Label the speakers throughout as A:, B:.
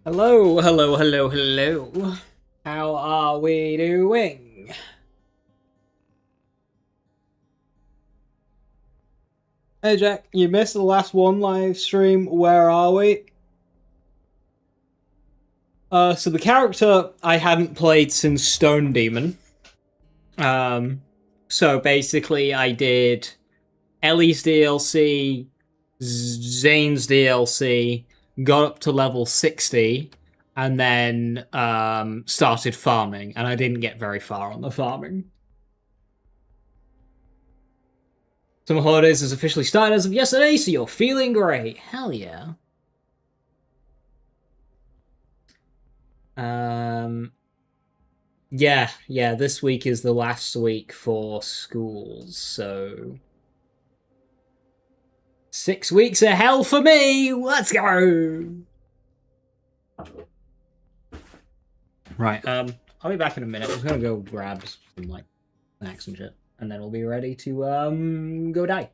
A: Hello, hello, hello, hello. How are we doing? Hey Jack, you missed the last one live stream. Where are we? So the character I hadn't played since Stone Demon. Um, so basically I did Ellie's DLC, Zane's DLC, got up to level 60, and then started farming, and I didn't get very far on the farming. Summer Holidays has officially started as of yesterday, so you're feeling great. Hell yeah. Um, yeah, this week is the last week for schools, so 6 weeks of hell for me. Let's go. Right, I'll be back in a minute. I'm just gonna go grab some like snacks and shit, and then we'll be ready to go die.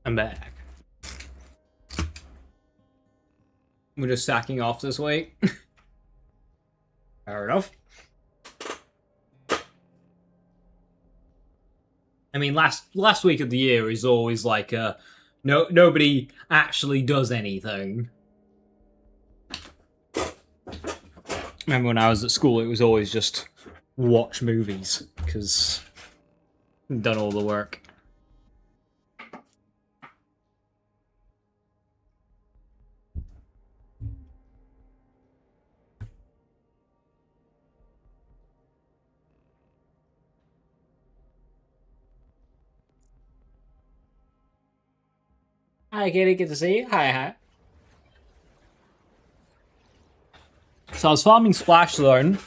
A: I'm back. We're just sacking off this week. Fair enough. I mean, last week of the year is always like nobody actually does anything. Remember when I was at school, it was always just watch movies because I've done all the work. Hi, Kitty. Good to see you. Hi. So I was farming Splash Zone,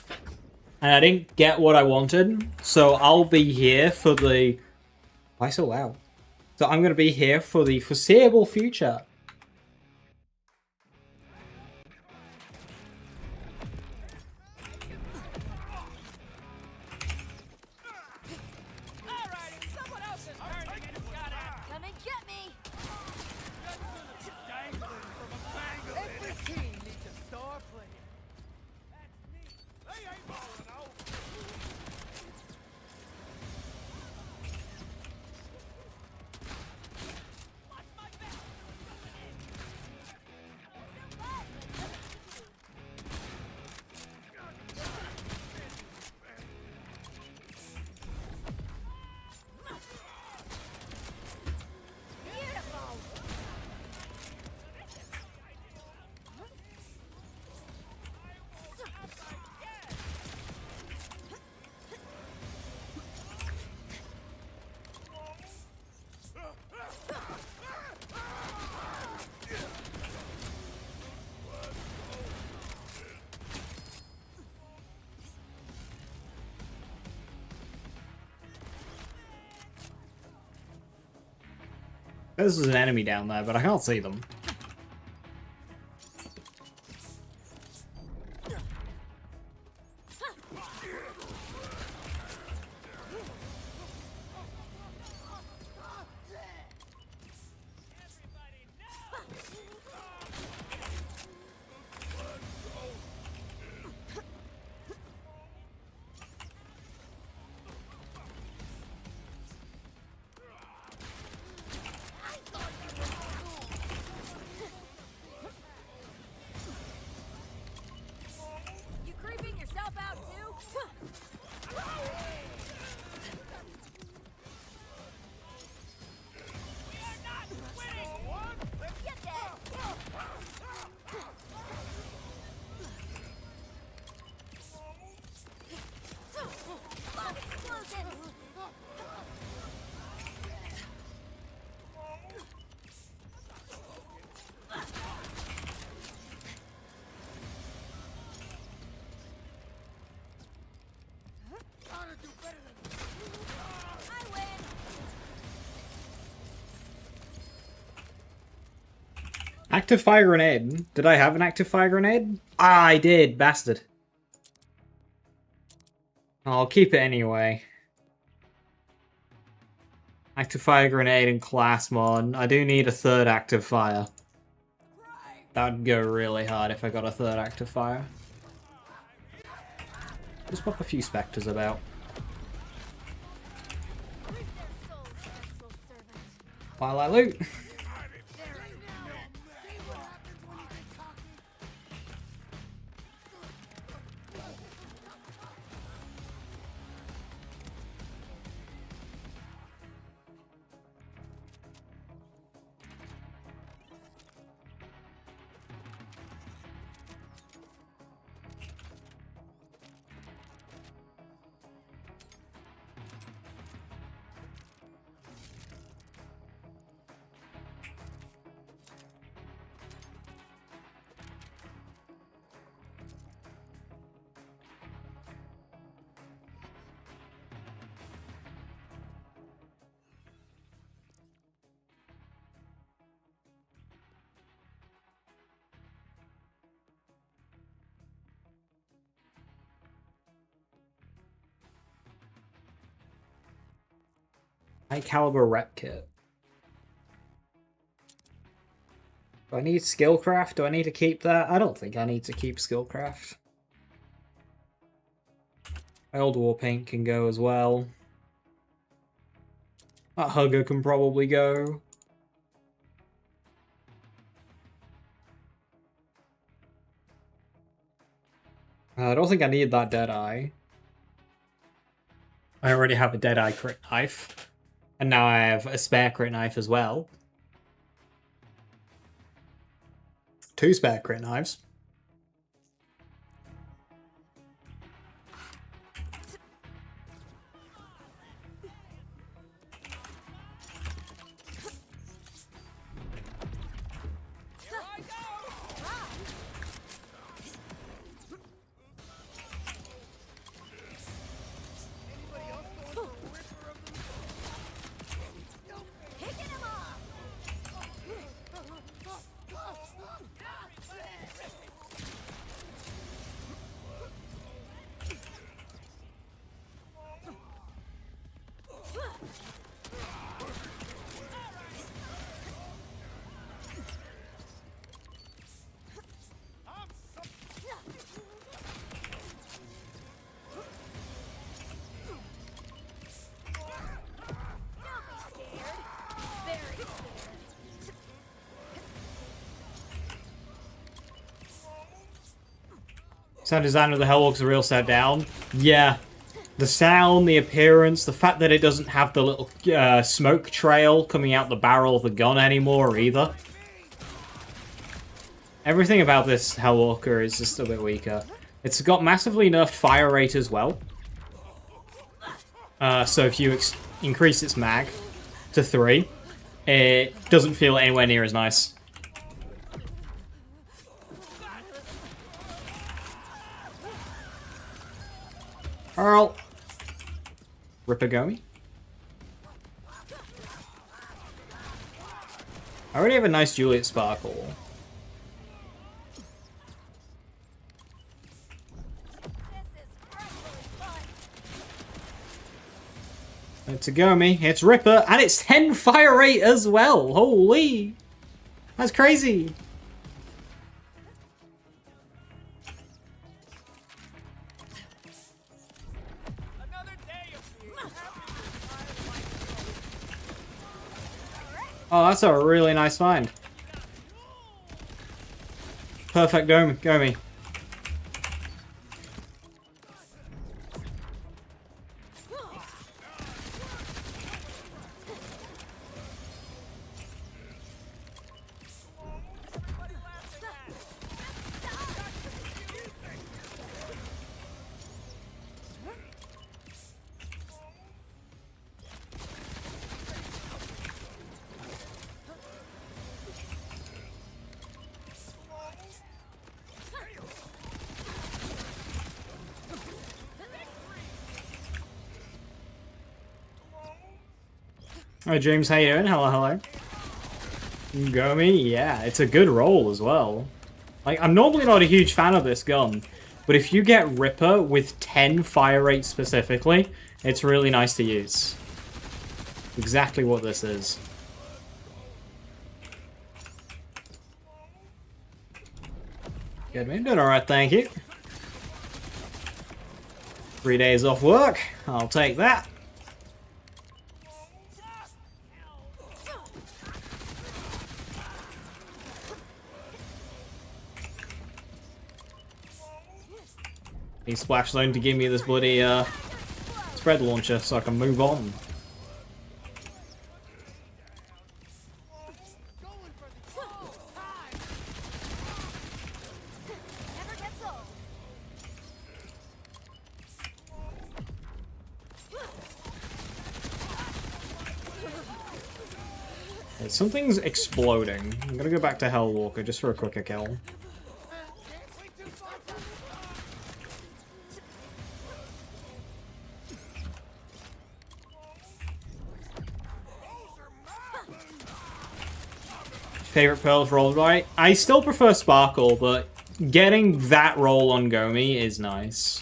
A: and I didn't get what I wanted. So I'll be here for the. Why so loud? So I'm gonna be here for the foreseeable future. This is an enemy down there, but I can't see them. Active fire grenade. Did I have an active fire grenade? Ah, I did, bastard. I'll keep it anyway. Active fire grenade in class mod. I do need a third active fire. That would go really hard if I got a third active fire. Just pop a few specters about. While I loot. High caliber rep kit. Do I need skillcraft? Do I need to keep that? I don't think I need to keep skillcraft. My old war paint can go as well. That hugger can probably go. I don't think I need that Deadeye. I already have a Deadeye crit knife. And now I have a spare crit knife as well. 2 spare crit knives. Sound design of the Hellwalk's a real set down. Yeah. The sound, the appearance, the fact that it doesn't have the little smoke trail coming out the barrel of the gun anymore either. Everything about this Hellwalker is just a bit weaker. It's got massively nerfed fire rate as well. So if you increase its mag to 3, it doesn't feel anywhere near as nice. Earl. Ripagomi. I already have a nice Juliet Sparkle. It's a Gomi, it's Ripper, and it's 10 fire rate as well! Holy! That's crazy! Oh, that's a really nice find. Perfect Gomi. Hi James, how you doing? Hello. Gomi, yeah, it's a good roll as well. Like, I'm normally not a huge fan of this gun, but if you get Ripper with 10 fire rate specifically, it's really nice to use. Exactly what this is. Good, man. Doing alright, thank you. 3 days off work. I'll take that. Need Splash Zone to give me this bloody spread launcher so I can move on. Okay, something's exploding. I'm gonna go back to Hellwalker just for a quicker kill. Favorite Pearls roll, right? I still prefer Sparkle, but getting that roll on Gomi is nice.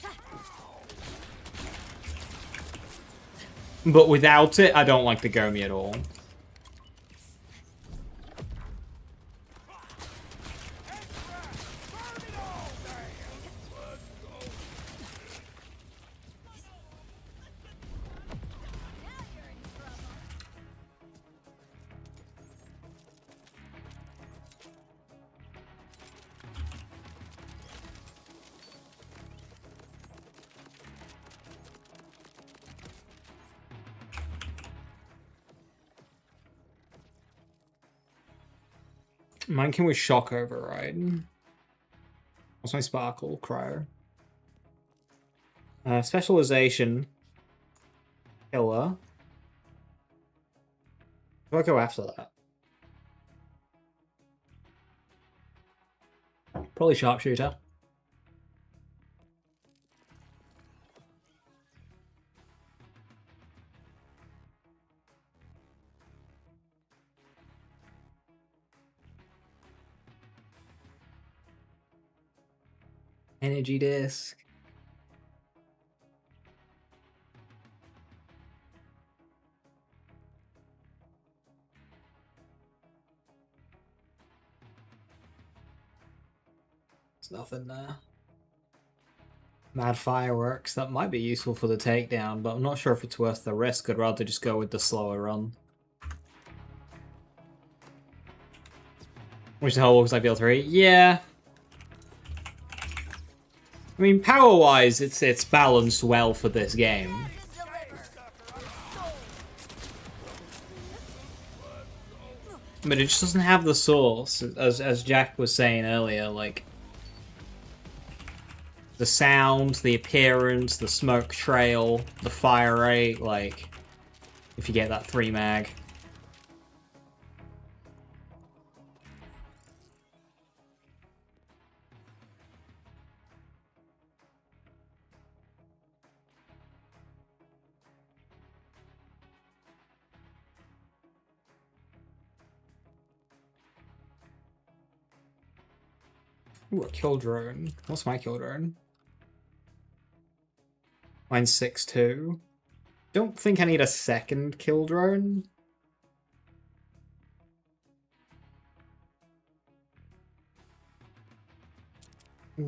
A: But without it, I don't like the Gomi at all. Mine came with Shock Override. What's my Sparkle? Cryo. Specialization. Killer. Do I go after that? Probably Sharpshooter. Energy Disc. There's nothing there. Mad Fireworks. That might be useful for the takedown, but I'm not sure if it's worth the risk. I'd rather just go with the slower run. Which the hell looks like BL3? Yeah. I mean, power-wise, it's balanced well for this game. But it just doesn't have the source, as Jack was saying earlier, like the sound, the appearance, the smoke trail, the fire rate, like if you get that 3 mag. Ooh, a kill drone. What's my kill drone? Mine's 6-2. Don't think I need a second kill drone.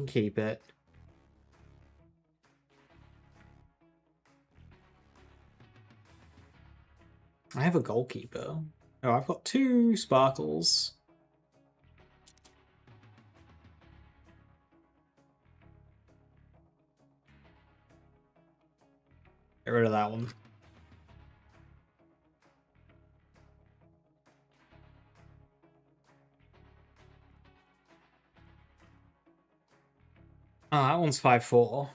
A: Keep it. I have a goalkeeper. Oh, I've got 2 sparkles. Get rid of that one. Oh, that one's 5-4.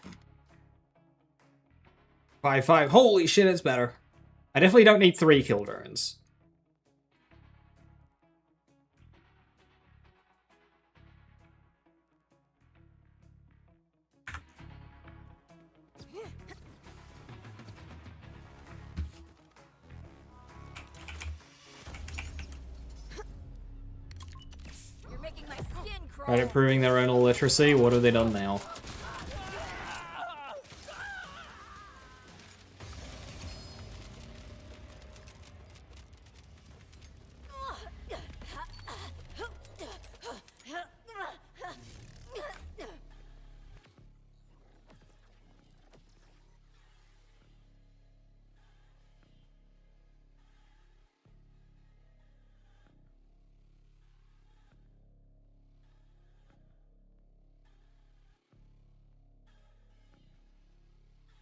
A: 5-5. Holy shit, it's better. I definitely don't need 3 kill drones. Right, proving their own illiteracy. What have they done now?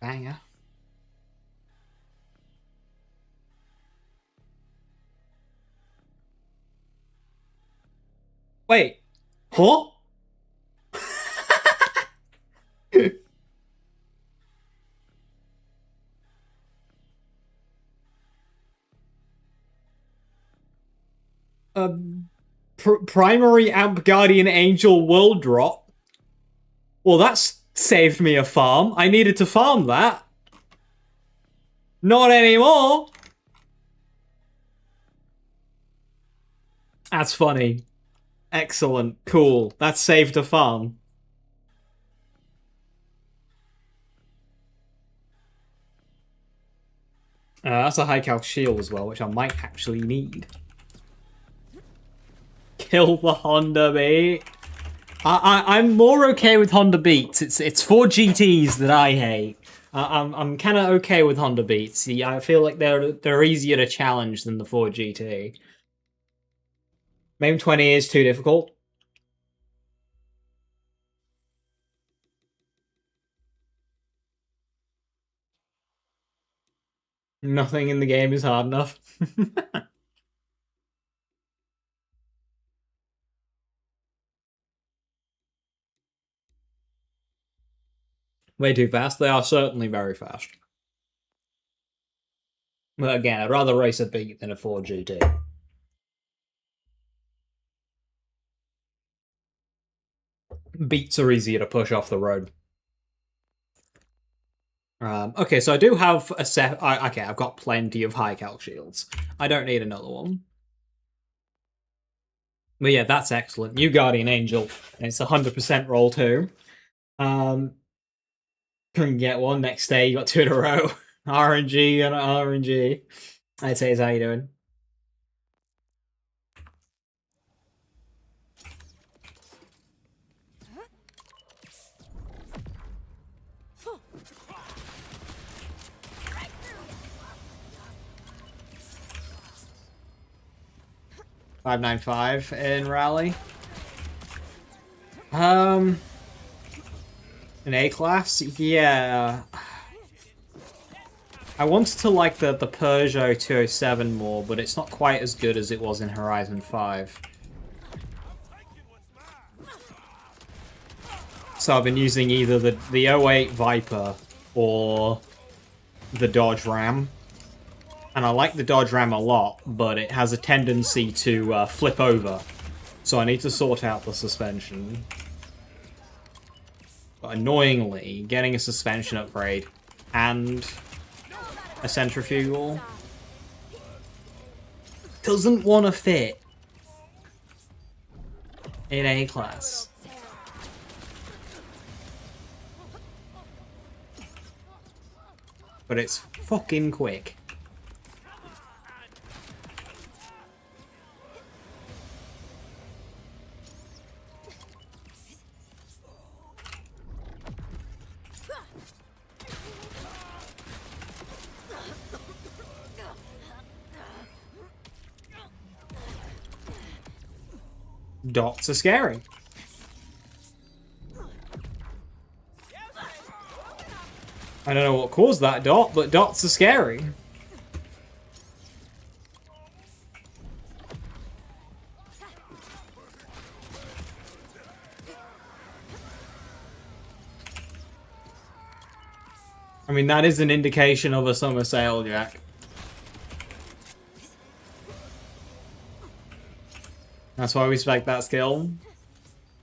A: Banger. Wait. Huh? Primary Amp Guardian Angel World Drop. Well, that's saved me a farm. I needed to farm that. Not anymore. That's funny. Excellent. Cool. That's saved a farm. That's a high cal shield as well, which I might actually need. Kill the Honda Beat. I'm more okay with Honda Beats. It's 4 GTs that I hate. I'm kind of okay with Honda Beats. See, I feel like they're easier to challenge than the 4 GT. MAME 20 is too difficult. Nothing in the game is hard enough. Way too fast. They are certainly very fast. But again, I'd rather race a Beat than a 4 GT. Beats are easier to push off the road. Okay, so I do have a set. Okay, I've got plenty of high cal shields. I don't need another one. But yeah, that's excellent. New Guardian Angel. And it's 100% roll too. Couldn't get one. Next day, you got 2 in a row. RNG and RNG. I'd say, is how you doing? $5.95 in rally. An A class, yeah. I wanted to like the Peugeot 207 more, but it's not quite as good as it was in Horizon 5. So I've been using either the 08 Viper or the Dodge Ram. And I like the Dodge Ram a lot, but it has a tendency to flip over. So I need to sort out the suspension. But annoyingly, getting a suspension upgrade and a centrifugal doesn't want to fit in A class. But it's fucking quick. Dots are scary. I don't know what caused that dot, but dots are scary. I mean, that is an indication of a summer sale, Jack. That's why we spec that skill.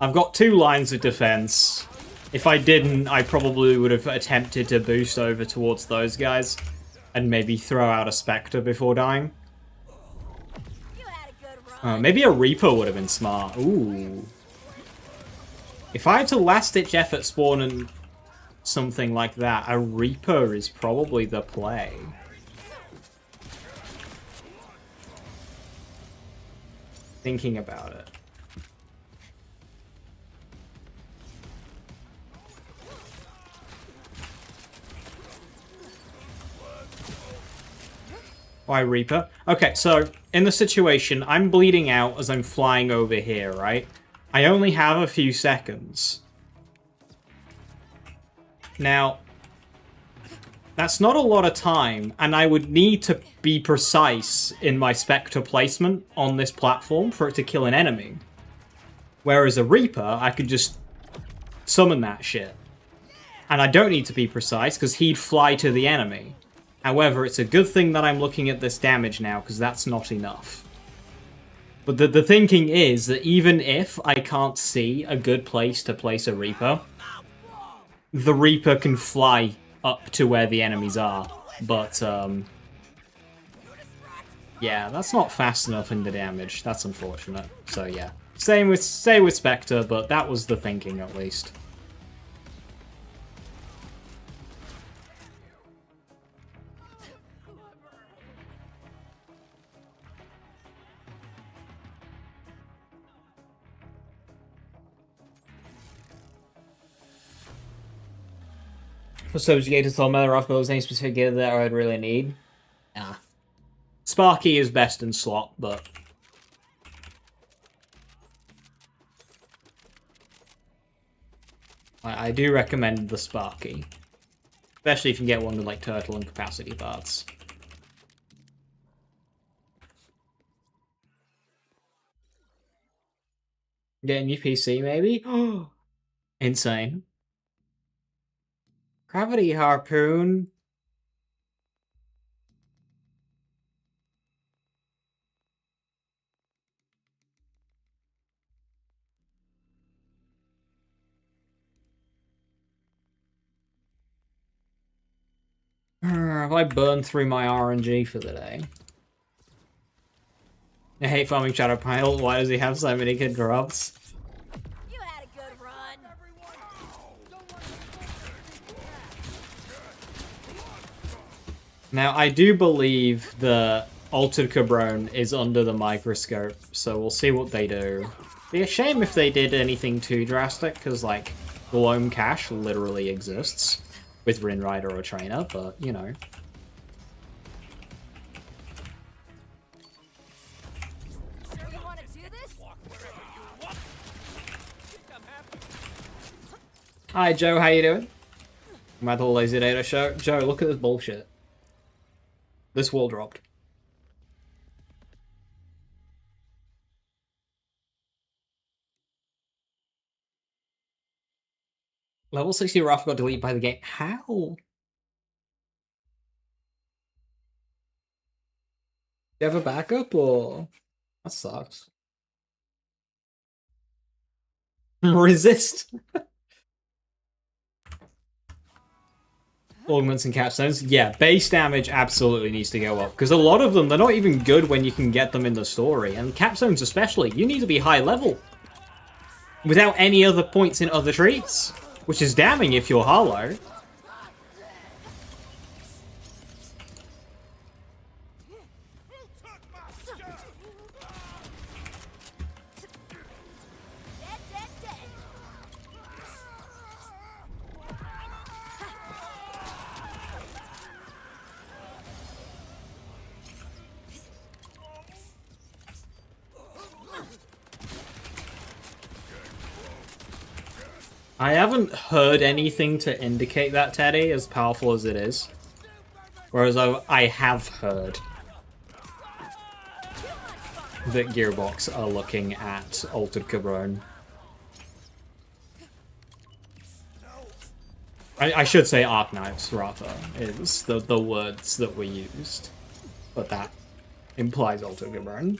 A: I've got 2 lines of defense. If I didn't, I probably would have attempted to boost over towards those guys and maybe throw out a Spectre before dying. Maybe a Reaper would have been smart. Ooh. If I had to last-ditch effort spawn and something like that, a Reaper is probably the play. Thinking about it. Why Reaper? Okay, so in the situation, I'm bleeding out as I'm flying over here, right? I only have a few seconds. Now, that's not a lot of time, and I would need to be precise in my Spectre placement on this platform for it to kill an enemy. Whereas a Reaper, I could just summon that shit. And I don't need to be precise, because he'd fly to the enemy. However, it's a good thing that I'm looking at this damage now, because that's not enough. But the thinking is that even if I can't see a good place to place a Reaper, the Reaper can fly up to where the enemies are. But, yeah, that's not fast enough in the damage. That's unfortunate. So, yeah. Stay with Spectre, but that was the thinking, at least. For subjugated Thor Mother those any specific gear that I'd really need? Nah. Sparky is best in slot, but I do recommend the Sparky. Especially if you can get one with like turtle and capacity parts. Get a new PC maybe? Insane. Gravity Harpoon. Have I burned through my RNG for the day? I hate farming Shadow Pile. Why does he have so many good drops?
B: You had a good run.
A: Now, I do believe the Altered Cabrone is under the microscope, so we'll see what they do. Be a shame if they did anything too drastic, because, like, Gloam Cash literally exists with Rin Rider or Trainer, but, you know.
B: Sure you want to do this?
A: Hi, Joe, how you doing? I'm at the Lazy Data Show. Joe, look at this bullshit. This wall dropped. Level 60 Ruff got deleted by the game. How? You have a backup, or...? That sucks. Resist! Augments and capstones. Yeah, base damage absolutely needs to go up. Because a lot of them, they're not even good when you can get them in the story. And capstones especially, you need to be high level. Without any other points in other treats. Which is damning if you're hollow. I haven't heard anything to indicate that Teddy, as powerful as it is. Whereas I have heard that Gearbox are looking at Altered Cabrone. I should say Arc Knives, rather, is the words that were used. But that implies Altered Cabrone.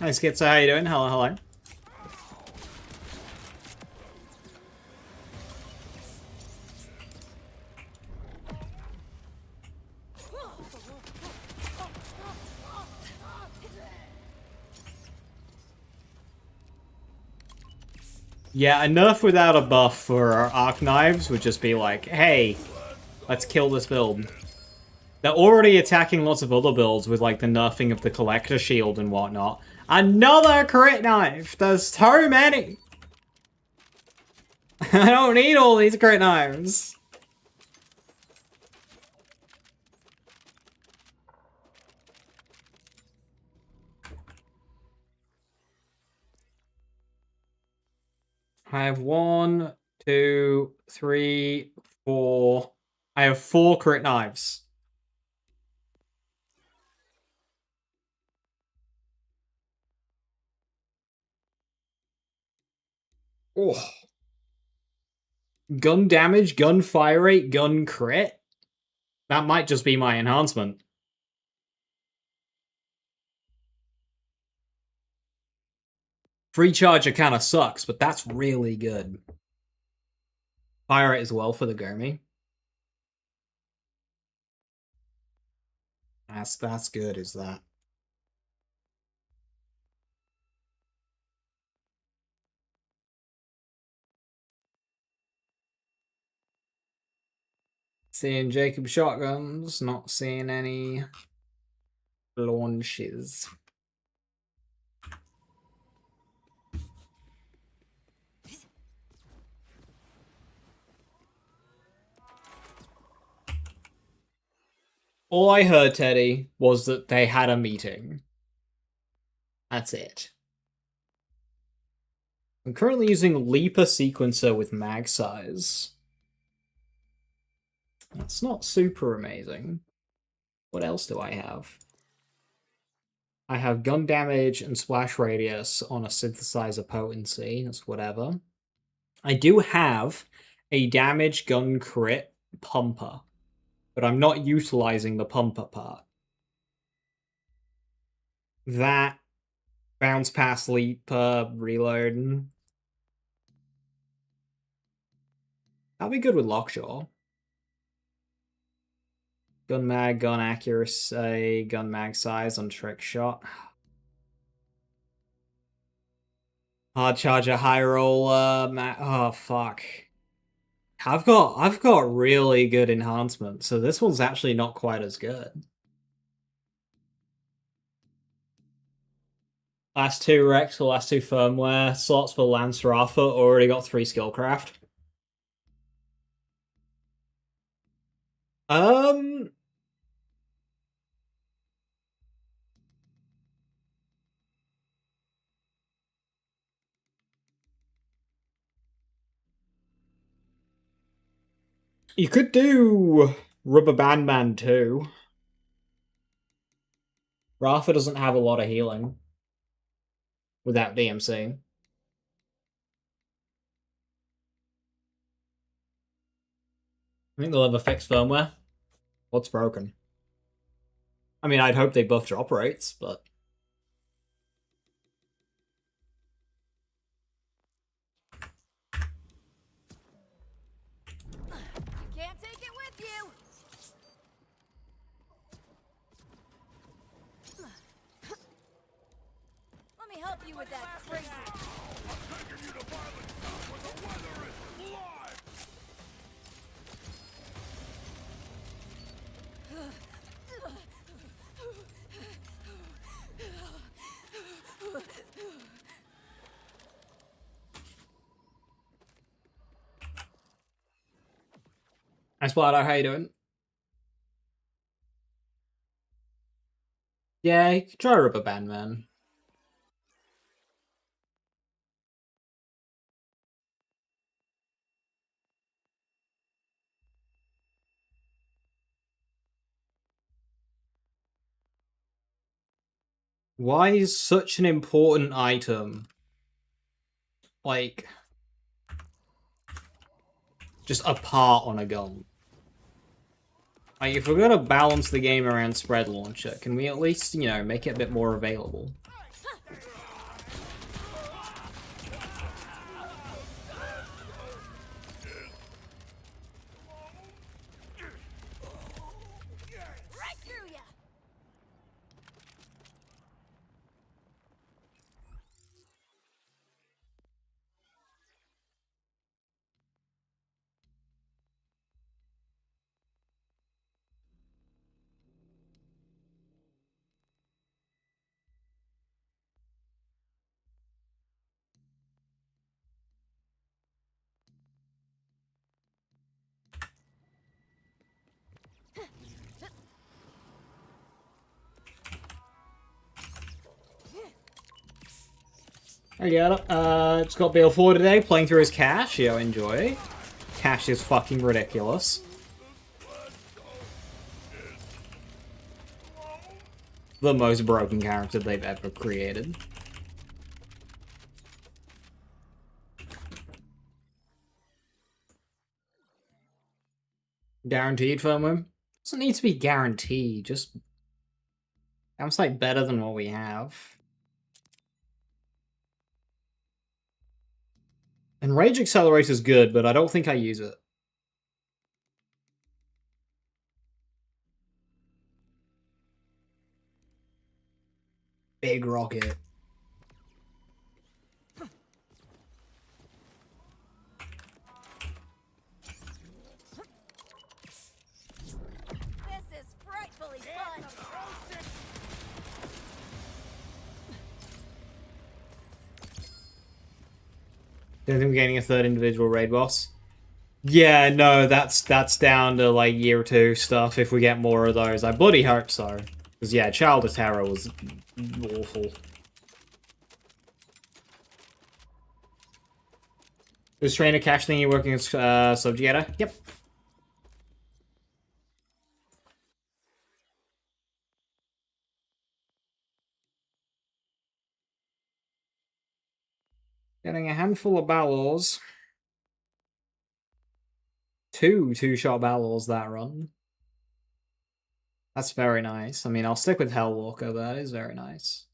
A: Hi Schizo, how you doing? Hello, hello. Yeah, a nerf without a buff for arc knives would just be like, hey, let's kill this build. They're already attacking lots of other builds with like the nerfing of the collector shield and whatnot. Another crit knife! There's so many! I don't need all these crit knives. I have 1, 2, 3, 4. I have 4 crit knives. Oh. Gun damage, gun fire rate, gun crit? That might just be my enhancement. Free charger kind of sucks, but that's really good. Fire rate as well for the Gomi. That's good, is that? Seeing Jacob shotguns, not seeing any launches. All I heard, Teddy, was that they had a meeting. That's it. I'm currently using Leaper Sequencer with mag size. That's not super amazing. What else do I have? I have gun damage and splash radius on a synthesizer potency. That's whatever. I do have a damage gun crit pumper, but I'm not utilizing the pumper part. That bounce pass leap reload. That'll be good with Lockjaw. Gun mag, gun accuracy, gun mag size on trick shot. Hard charger, high roller, oh fuck. I've got really good enhancements, so this one's actually not quite as good. Last 2 Rex or last 2 firmware slots for Lance Rafa already got 3 skillcraft. You could do Rubber Band Man too. Rafa doesn't have a lot of healing without DMC. I think they'll have a fixed firmware. What's broken? I mean, I'd hope they buff drop rates, but...
B: You can't take it with you. Let me help you with that crazy.
C: I'm taking you to violent stuff where the weather is live!
A: Hi, Splatter, how you doing? Yeah, you could try Rubber Band Man. Why is such an important item, like, just a part on a gun? Like, if we're gonna balance the game around spread launcher, can we at least, you know, make it a bit more available? I get it. Just got BL4 today, playing through his cache. Yo, enjoy. Cache is fucking ridiculous. The most broken character they've ever created. Guaranteed firmware? Doesn't need to be guaranteed, just sounds like better than what we have. And Rage Accelerator is good, but I don't think I use it. Big rocket.
B: This is frightfully fun.
A: Don't think we're getting a third individual raid boss. Yeah, no, that's down to like year 2 stuff if we get more of those. I bloody hope so. Because yeah, Child of Terror was awful. Is Trainer Cash thingy working as Subjugator? Yep. Getting a handful of Balors. 2-shot Balors that run. That's very nice. I mean, I'll stick with Hellwalker, but that is very nice.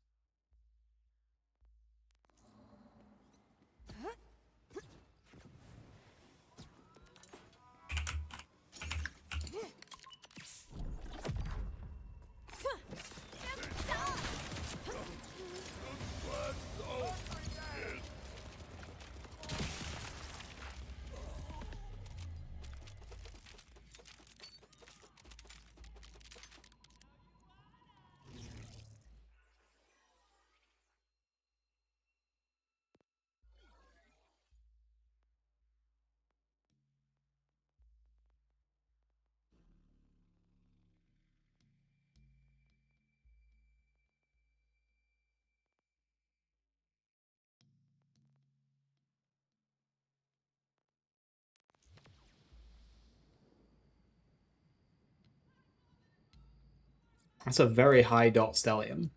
A: That's a very high dot stellium.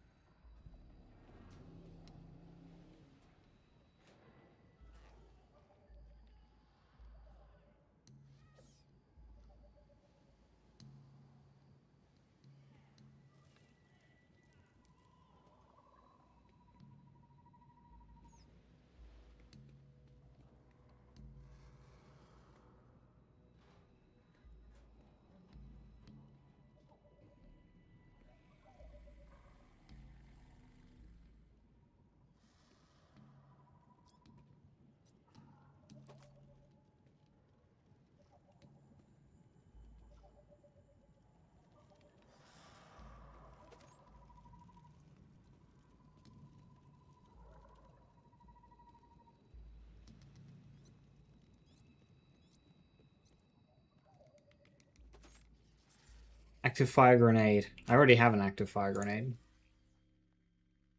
A: Active fire grenade. I already have an active fire grenade.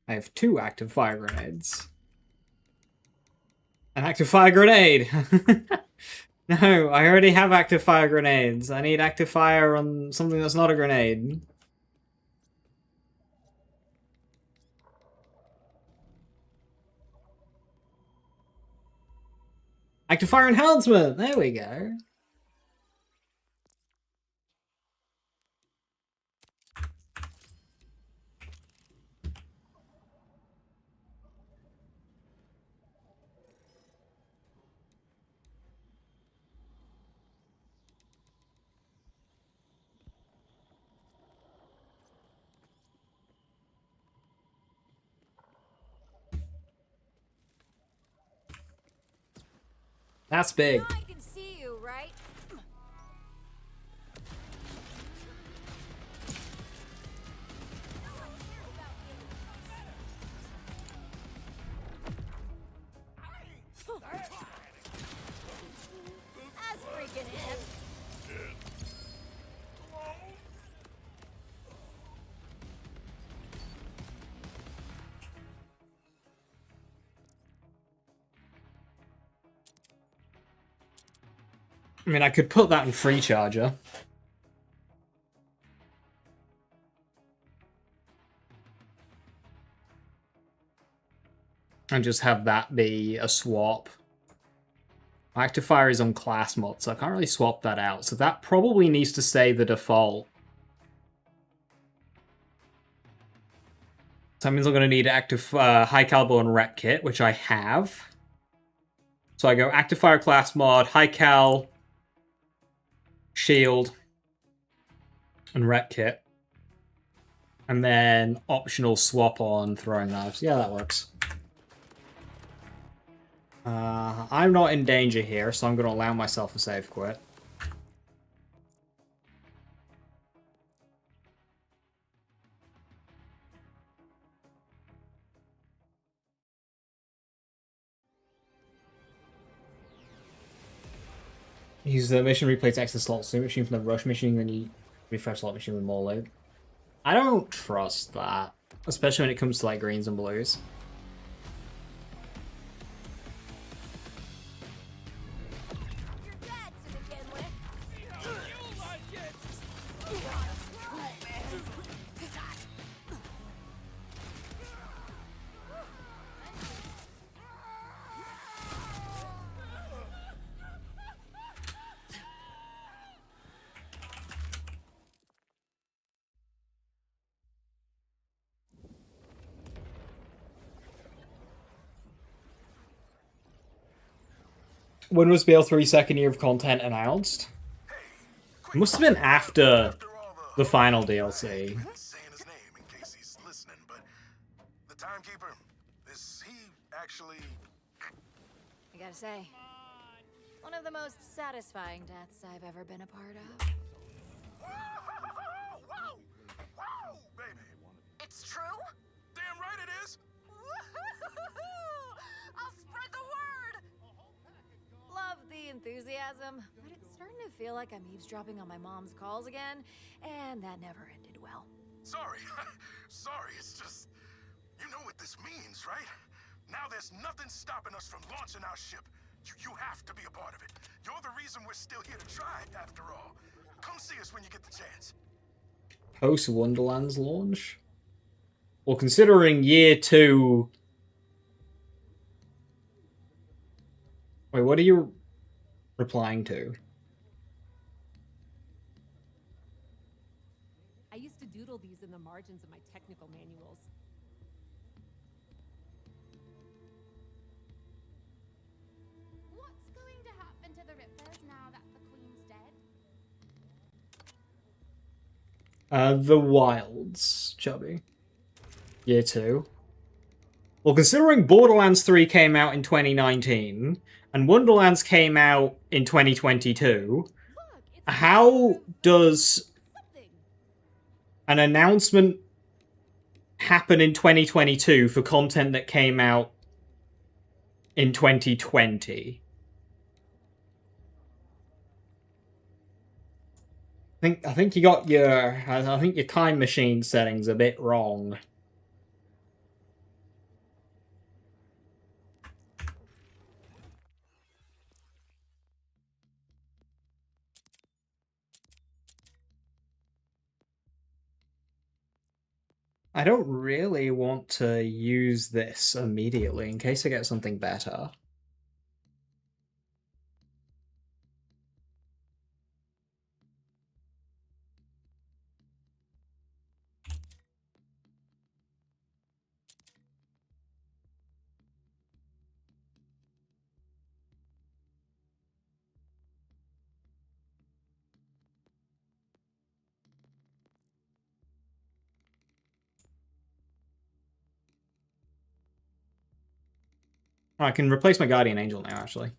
A: I have 2 active fire grenades. An active fire grenade! No, I already have active fire grenades. I need active fire on something that's not a grenade. Active fire enhancement! There we go. That's big.
B: Now I can see you, right? That's freaking hip.
A: I mean, I could put that in free charger. And just have that be a swap. Active Fire is on class mod, so I can't really swap that out. So that probably needs to stay the default. So that means I'm going to need active high caliber and rep kit, which I have. So I go active fire class mod, high cal, shield, and rep kit. And then optional swap on throwing knives. Yeah, that works. I'm not in danger here, so I'm going to allow myself a save quit. Use the mission replay to exit slot suit machine from the rush machine, then you refresh slot machine with more loot. I don't trust that, especially when it comes to like greens and blues.
B: You're dead to begin with.
C: You like it!
A: When was BL3's second year of content announced? It must have been after the final DLC.
C: Saying his name in case he's listening, but the timekeeper, is he actually?
B: I gotta say, one of the most satisfying deaths I've ever been a part of.
C: Wow! Wow, baby!
B: It's true?
C: Damn right it is!
B: I'll spread the word! Love the enthusiasm, but it's starting to feel like I'm eavesdropping on my mom's calls again, and that never ended well.
C: Sorry. Sorry, it's just... You know what this means, right? Now there's nothing stopping us from launching our ship. You have to be a part of it. You're the reason we're still here to try, after all. Come see us when you get the chance.
A: Post Wonderland's launch? Well, considering year 2... Wait, what are you replying to?
D: I used to doodle these in the margins of my technical manuals.
E: What's going to happen to the Rippers now that the Queen's dead?
A: The Wilds, Chubby. Year 2. Well, considering Borderlands 3 came out in 2019, and Wonderlands came out in 2022,
D: Look, it's
A: how does
D: something.
A: an announcement happen in 2022 for content that came out in 2020? I think you got your time machine settings a bit wrong. I don't really want to use this immediately in case I get something better. Oh, I can replace my Guardian Angel now, actually.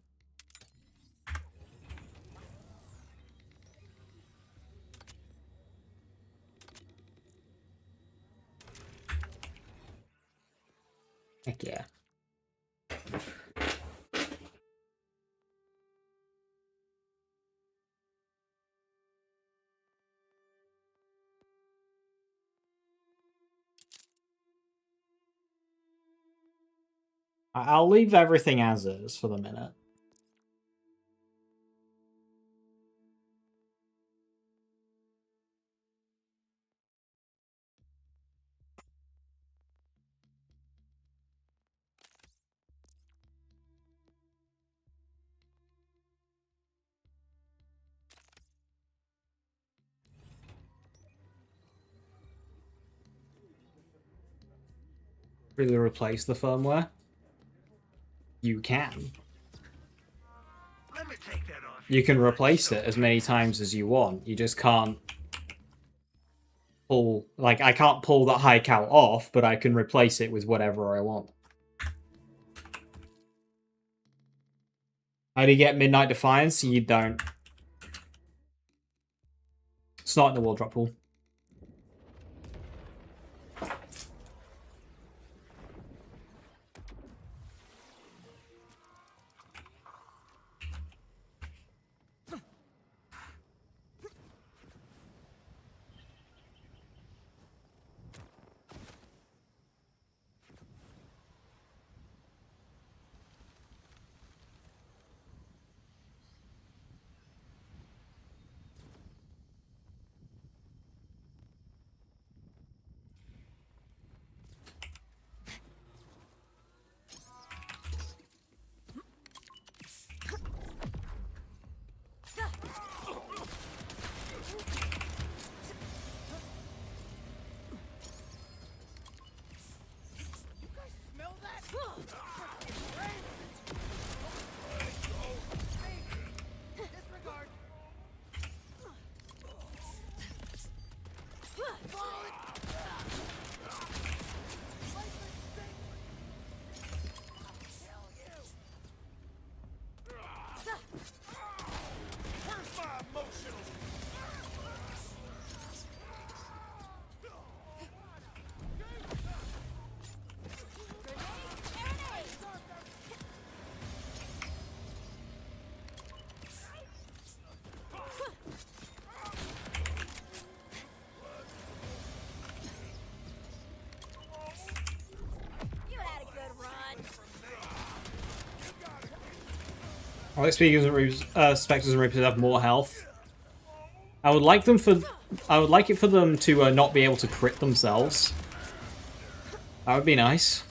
A: Heck yeah. I'll leave everything as is for the minute. really replace the firmware, you can.
C: Let me take that off.
A: You can replace it as many times as you want. You just can't pull... Like, I can't pull that high cal off, but I can replace it with whatever I want. How do you get Midnight Defiance? You don't. It's not in the World Drop pool. I like Speakers and Spectres and Reapers have more health. I would like it for them to not be able to crit themselves. That would be nice.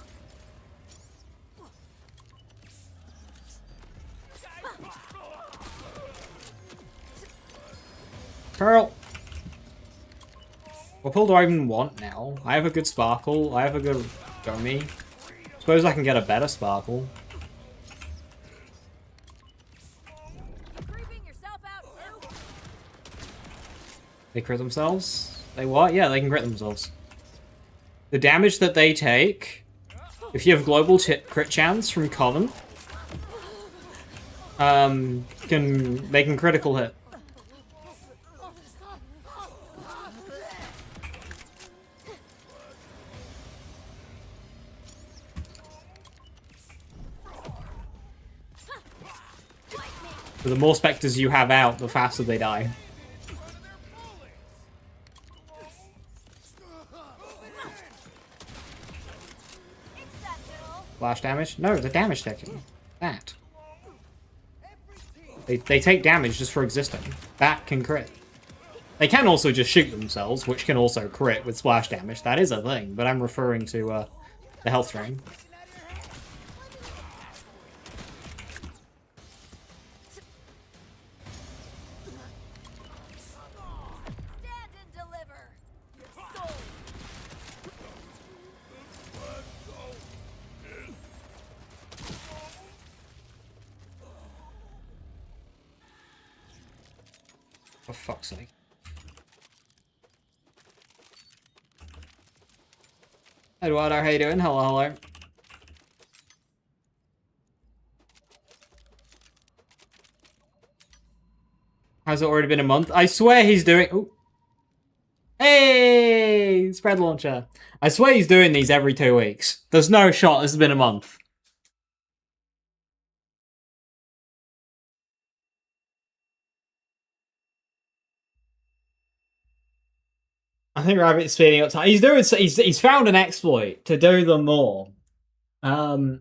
A: Pearl! What pull do I even want now? I have a good Sparkle, I have a good Gomi. Suppose I can get a better Sparkle. They crit themselves? They what? Yeah, they can crit themselves. The damage that they take, if you have global crit chance from Coven, they can critical hit. So the more Spectres you have out, the faster they die. Flash damage? No, the damage taking. That. They take damage just for existing. That can crit. They can also just shoot themselves, which can also crit with splash damage. That is a thing, but I'm referring to the health drain. For fuck's sake. Eduardo, how you doing? Hello, hello. Has it already been a month? I swear he's doing... Ooh. Hey! Spread launcher. I swear he's doing these every 2 weeks. There's no shot this has been a month. I think Rabbit's speeding up time. He's found an exploit to do them more. YouTube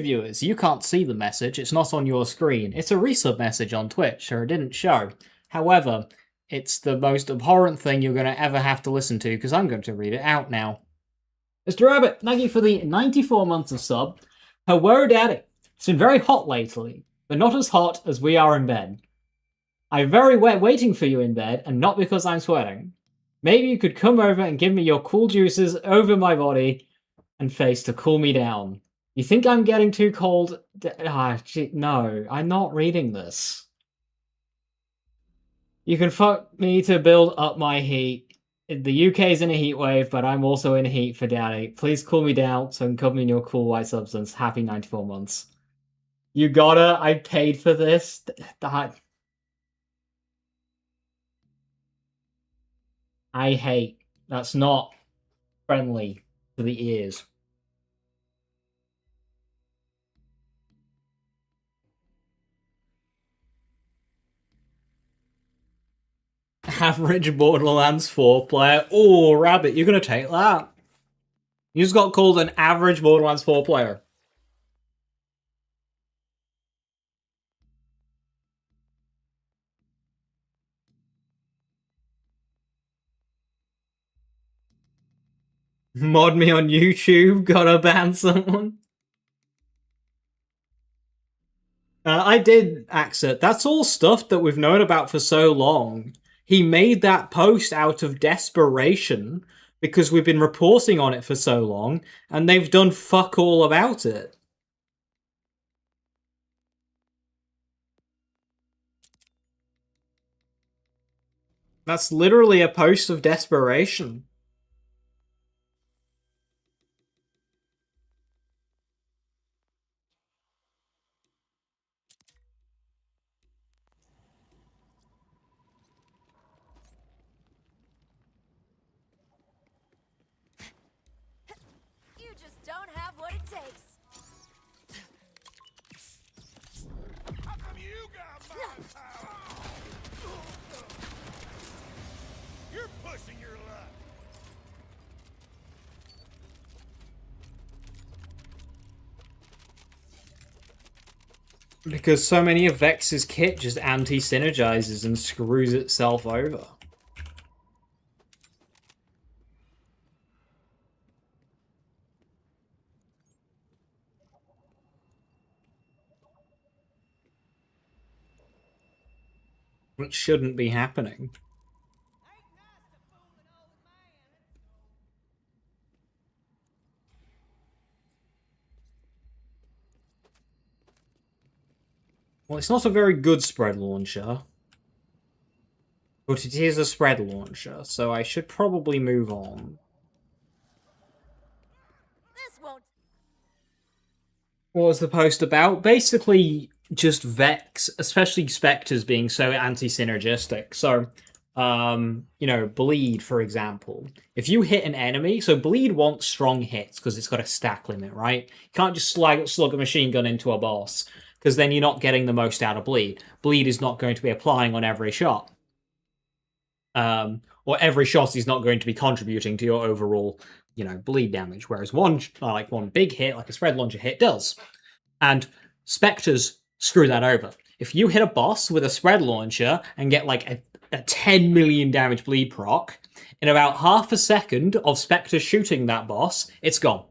A: viewers, you can't see the message. It's not on your screen. It's a resub message on Twitch, so it didn't show. However, it's the most abhorrent thing you're going to ever have to listen to, because I'm going to read it out now. Mr. Rabbit, thank you for the 94 months of sub. Hello, Daddy. It's been very hot lately, but not as hot as we are in bed. I'm very waiting for you in bed, and not because I'm sweating. Maybe you could come over and give me your cool juices over my body and face to cool me down. You think I'm getting too cold? Gee, no, I'm not reading this. You can fuck me to build up my heat. The UK's in a heat wave, but I'm also in heat for daddy. Please cool me down so I can cover me in your cool white substance. Happy 94 months. You gotta, I paid for this. I hate. That's not friendly to the ears. Average Borderlands 4 player. Oh, Rabbit, you're gonna take that. You just got called an average Borderlands 4 player. Mod me on YouTube, gotta ban someone. I did, Axet. That's all stuff that we've known about for so long. He made that post out of desperation because we've been reporting on it for so long, and they've done fuck all about it. That's literally a post of desperation.
B: You just don't have what it takes.
C: How come you got my power? You're pushing your luck.
A: Because so many of Vex's kit just anti-synergizes and screws itself over. Which shouldn't be happening. Well, it's not a very good spread launcher. But it is a spread launcher, so I should probably move on.
B: This won't.
A: What was the post about? Basically, just Vex, especially Spectres being so anti-synergistic. So, Bleed, for example. If you hit an enemy, so Bleed wants strong hits because it's got a stack limit, right? You can't just slug a machine gun into a boss because then you're not getting the most out of Bleed. Bleed is not going to be applying on every shot. Or every shot is not going to be contributing to your overall, bleed damage. Whereas one big hit, like a spread launcher hit, does. And Spectres screw that over. If you hit a boss with a spread launcher and get like a 10 million damage bleed proc, in about half a second of Spectres shooting that boss, it's gone.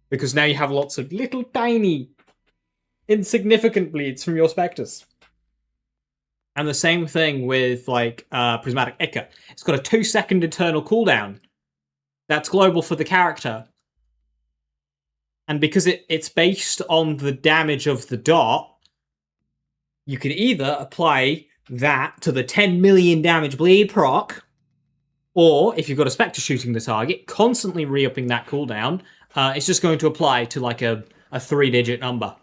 A: Because now you have lots of little tiny, insignificant bleeds from your Spectres. And the same thing with Prismatic Ica. It's got a 2-second internal cooldown. That's global for the character. And because it's based on the damage of the dot, you can either apply that to the 10 million damage bleed proc, or if you've got a Spectre shooting the target, constantly re-upping that cooldown, it's just going to apply to like a 3-digit number.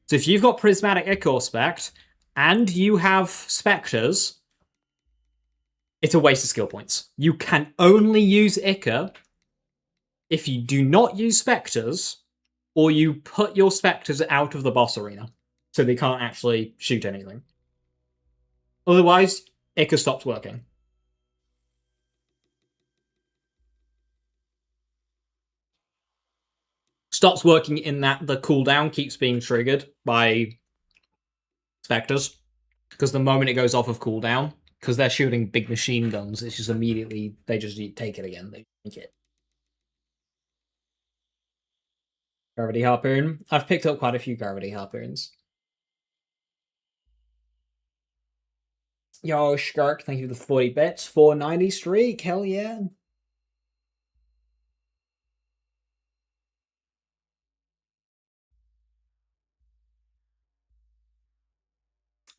A: So if you've got Prismatic Ica or Spect, and you have Spectres, it's a waste of skill points. You can only use Ica if you do not use Spectres, or you put your Spectres out of the boss arena, so they can't actually shoot anything. Otherwise, Ica stops working. Stops working in that the cooldown keeps being triggered by Spectres. Because the moment it goes off of cooldown, because they're shooting big machine guns, it's just immediately, they just take it again. They take it. Gravity Harpoon. I've picked up quite a few Gravity Harpoons. Yo, Shark, thank you for the 40 bits. 490 streak, hell yeah.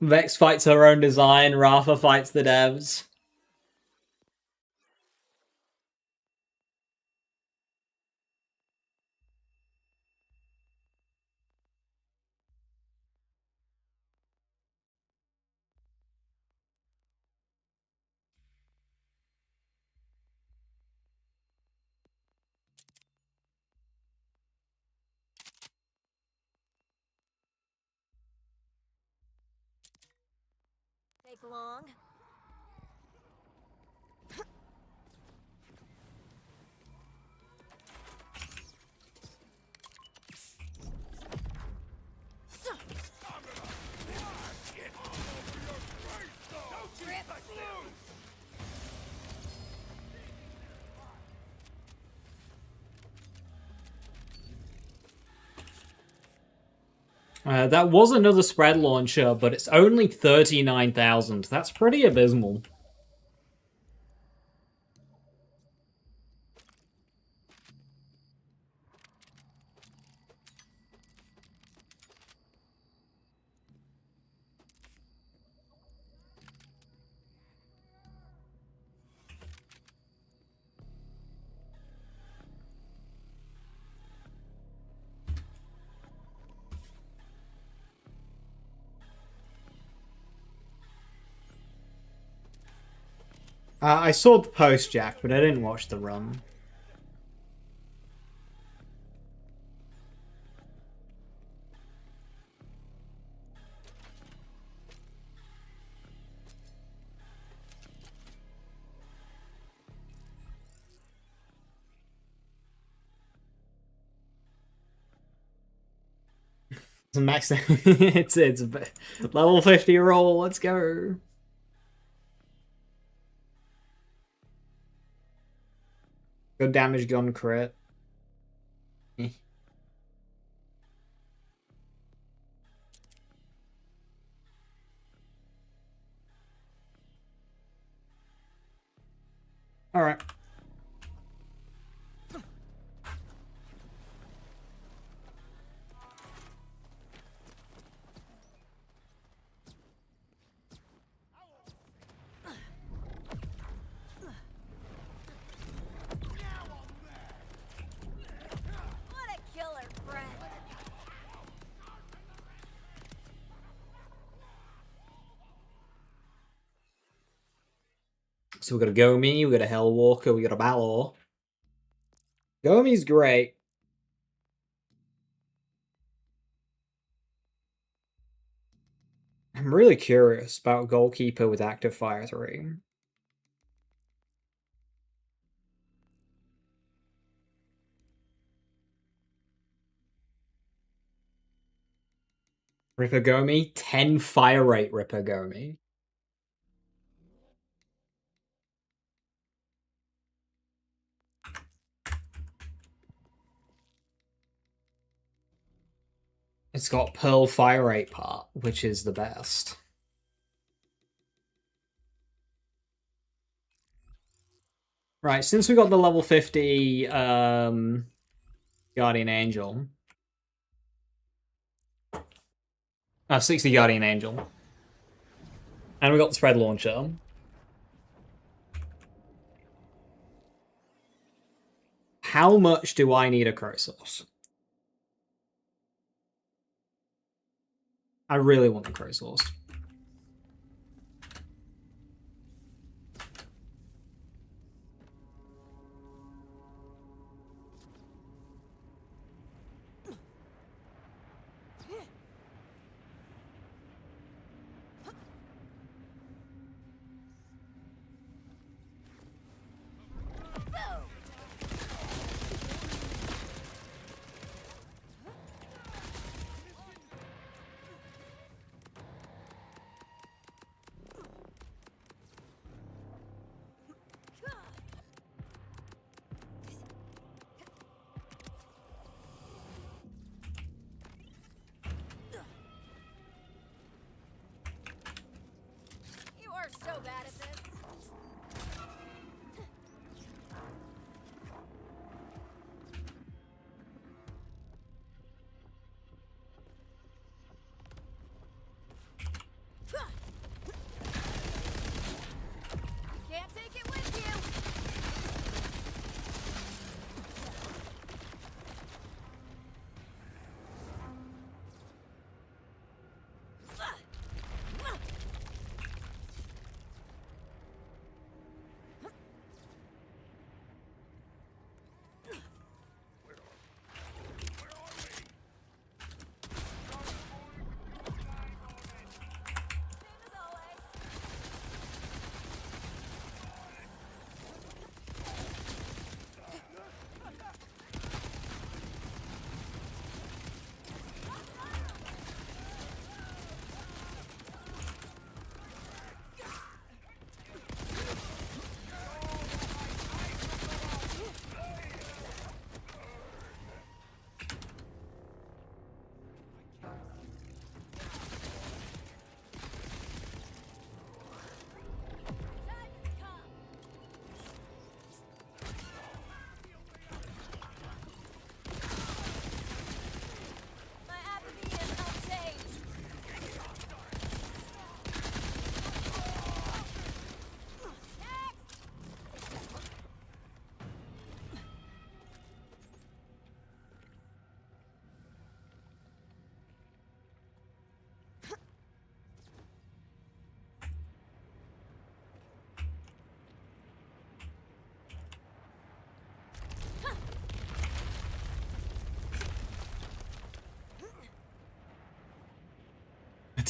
A: Vex fights her own design, Rafa fights the devs.
B: Take long.
A: That was another spread launcher, but it's only 39,000. That's pretty abysmal. I saw the post, Jack, but I didn't watch the run. It's a max. it's a level 50 roll. Let's go. Good damage gun crit. All right.
B: What a killer friend.
A: So we got a Gomi, we got a Hellwalker, we got a Balor. Gomi's great. I'm really curious about Goalkeeper with active fire 3. Rippergomi, 10 fire rate Rippergomi. It's got Pearl fire rate part, which is the best. Right, since we got the level 50 Guardian Angel. 60 Guardian Angel. And we got the spread launcher. How much do I need a Crosos? I really want the Crosos.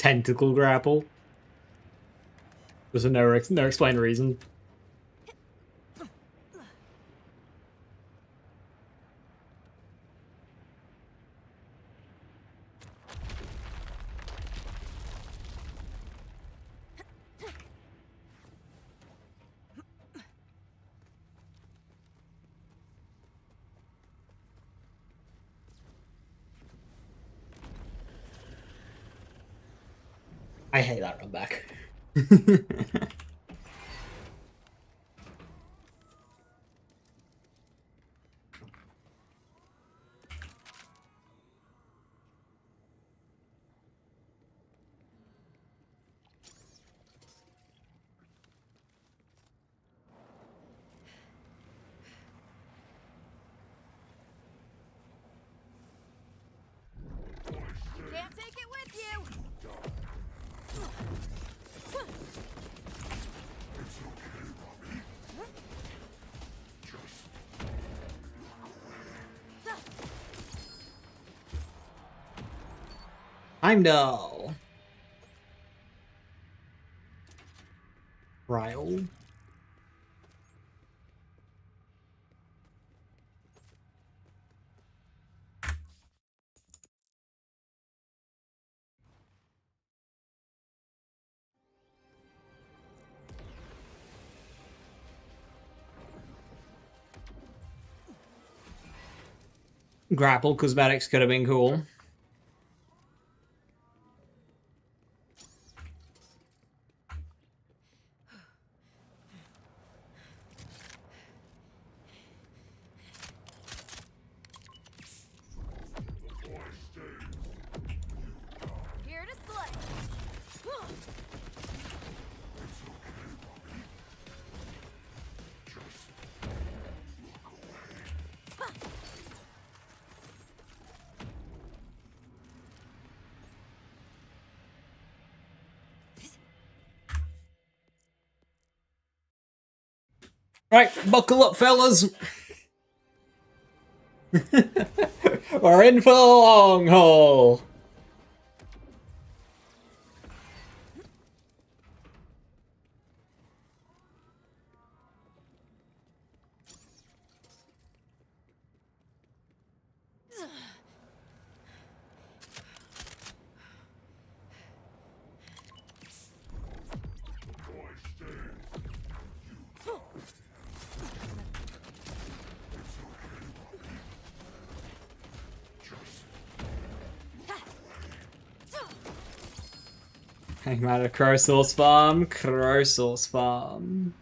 A: tentacle grapple. There's no explained reason. I hate that run back.
B: You can't take it with you.
A: Heimdall. Ryle. Grapple cosmetics could have been cool.
B: Here to slay.
A: Right, buckle up, fellas. We're in for the long haul. Came out of Crowsource Farm. Crowsource Farm.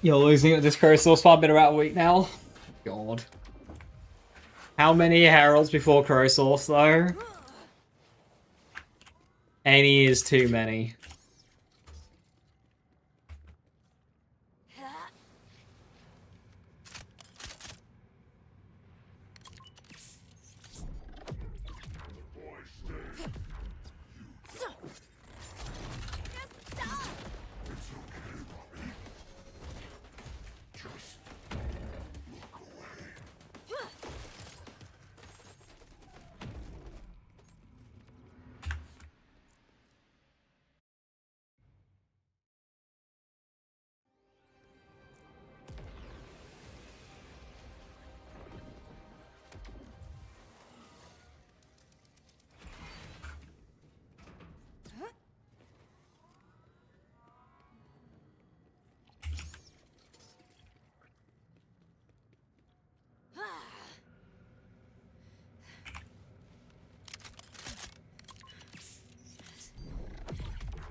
A: You're losing at this Crowsource Farm been about a week now. God. How many heralds before Crowsource though? Any is too many.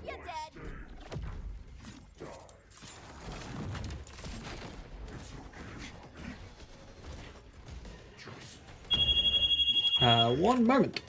B: You're dead.
A: One moment.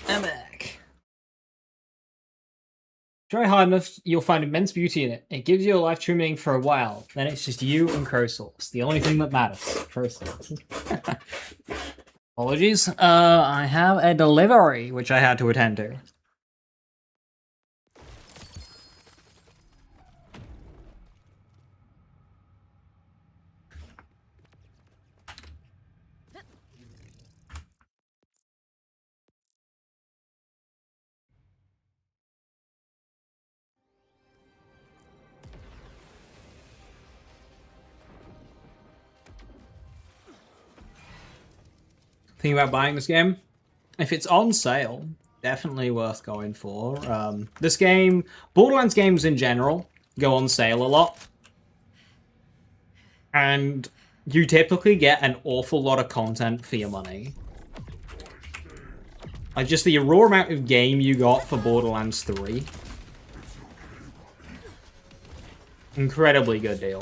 A: I'm back. Try hard enough, you'll find immense beauty in it. It gives you a life true meaning for a while. Then it's just you and Crowsource. The only thing that matters. Crowsource. Apologies. I have a delivery, which I had to attend to. Thinking about buying this game? If it's on sale, definitely worth going for. This game, Borderlands games in general, go on sale a lot. And you typically get an awful lot of content for your money. Like, just the raw amount of game you got for Borderlands 3. Incredibly good deal.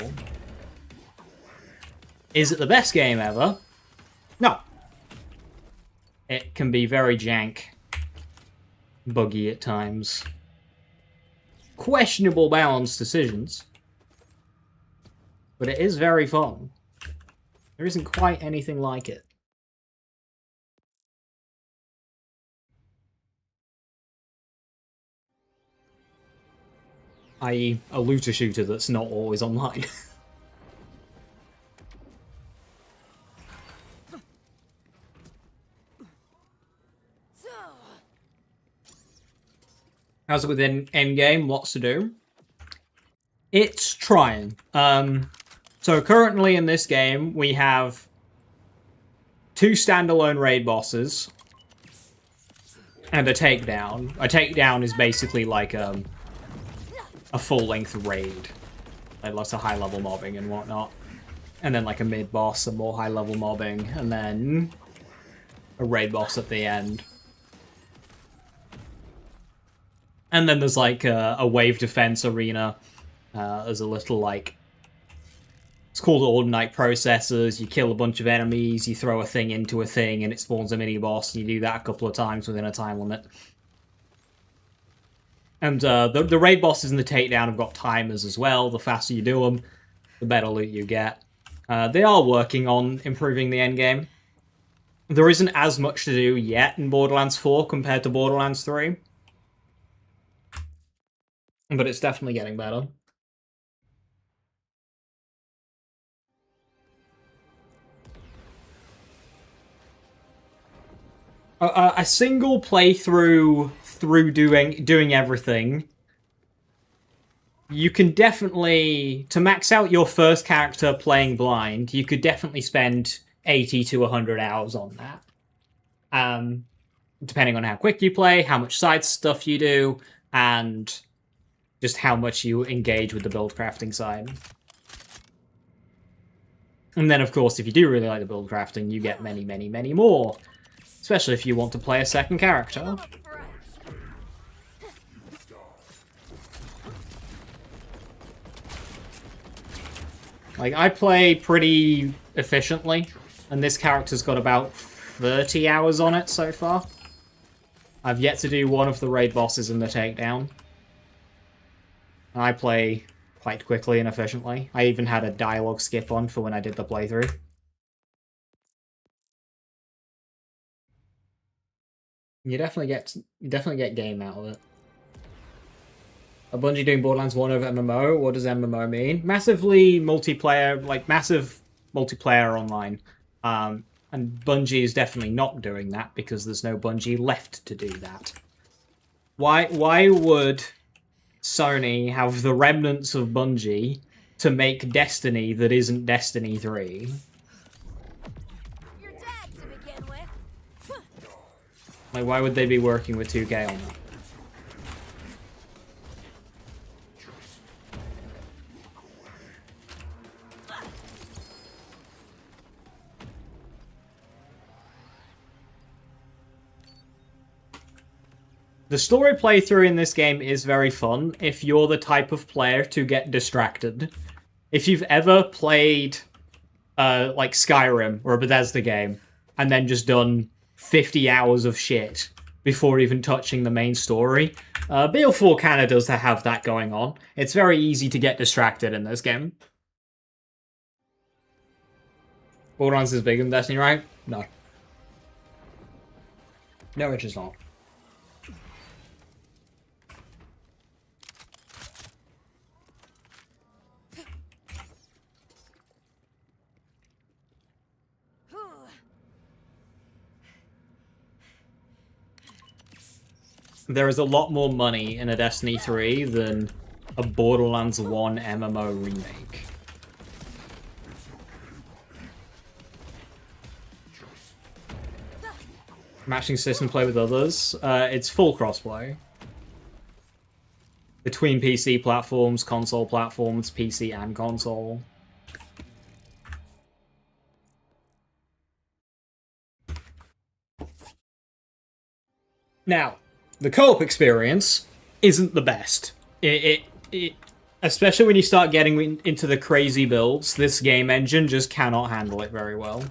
A: Is it the best game ever? No. It can be very jank. Buggy at times. Questionable balance decisions. But it is very fun. There isn't quite anything like it. I.e., a looter shooter that's not always online. How's it within Endgame? Lots to do. It's trying. So currently in this game, we have 2 standalone raid bosses and a takedown. A takedown is basically like a full-length raid. Like lots of high-level mobbing and whatnot. And then like a mid-boss, some more high-level mobbing, and then a raid boss at the end. And then there's like a wave defense arena. There's a little like... It's called Ordinite Processors. You kill a bunch of enemies, you throw a thing into a thing, and it spawns a mini-boss, and you do that a couple of times within a time limit. And the raid bosses and the takedown have got timers as well. The faster you do them, the better loot you get. They are working on improving the endgame. There isn't as much to do yet in Borderlands 4 compared to Borderlands 3. But it's definitely getting better. A single playthrough through doing everything, you can definitely, to max out your first character playing blind, you could definitely spend 80 to 100 hours on that. Depending on how quick you play, how much side stuff you do, and just how much you engage with the build crafting side. And then, of course, if you do really like the build crafting, you get many, many, many more. Especially if you want to play a second character. Like, I play pretty efficiently, and this character's got about 30 hours on it so far. I've yet to do one of the raid bosses in the takedown. I play quite quickly and efficiently. I even had a dialogue skip on for when I did the playthrough. You definitely get game out of it. A Bungie doing Borderlands 1 over MMO? What does MMO mean? Massively multiplayer, like massive multiplayer online. And Bungie is definitely not doing that because there's no Bungie left to do that. Why would Sony have the remnants of Bungie to make Destiny that isn't Destiny 3? Like, why would they be working with 2K on that? The story playthrough in this game is very fun if you're the type of player to get distracted. If you've ever played, like Skyrim or a Bethesda game, and then just done 50 hours of shit before even touching the main story. BO4 kind of does have that going on. It's very easy to get distracted in this game. Borderlands is bigger than Destiny, right? No. No, it is not. There is a lot more money in a Destiny 3 than a Borderlands 1 MMO remake. Matching system play with others. It's full crossplay. Between PC platforms, console platforms, PC and console. Now, the co-op experience isn't the best. Especially when you start getting into the crazy builds, this game engine just cannot handle it very well.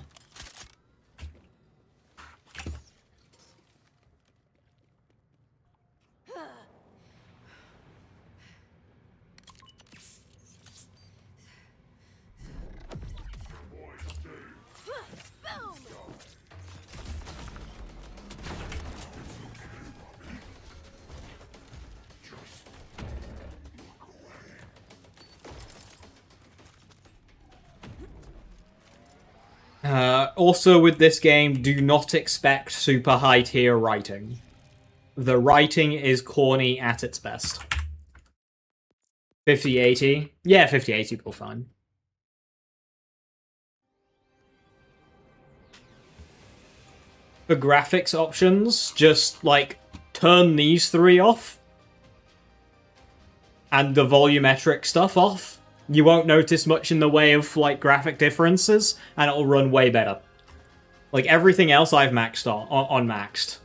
A: Also with this game, do not expect super high tier writing. The writing is corny at its best. 5080? Yeah, 5080 will be fine. For graphics options, just like turn these three off and the volumetric stuff off. You won't notice much in the way of like graphic differences, and it'll run way better. Like everything else I've maxed on maxed.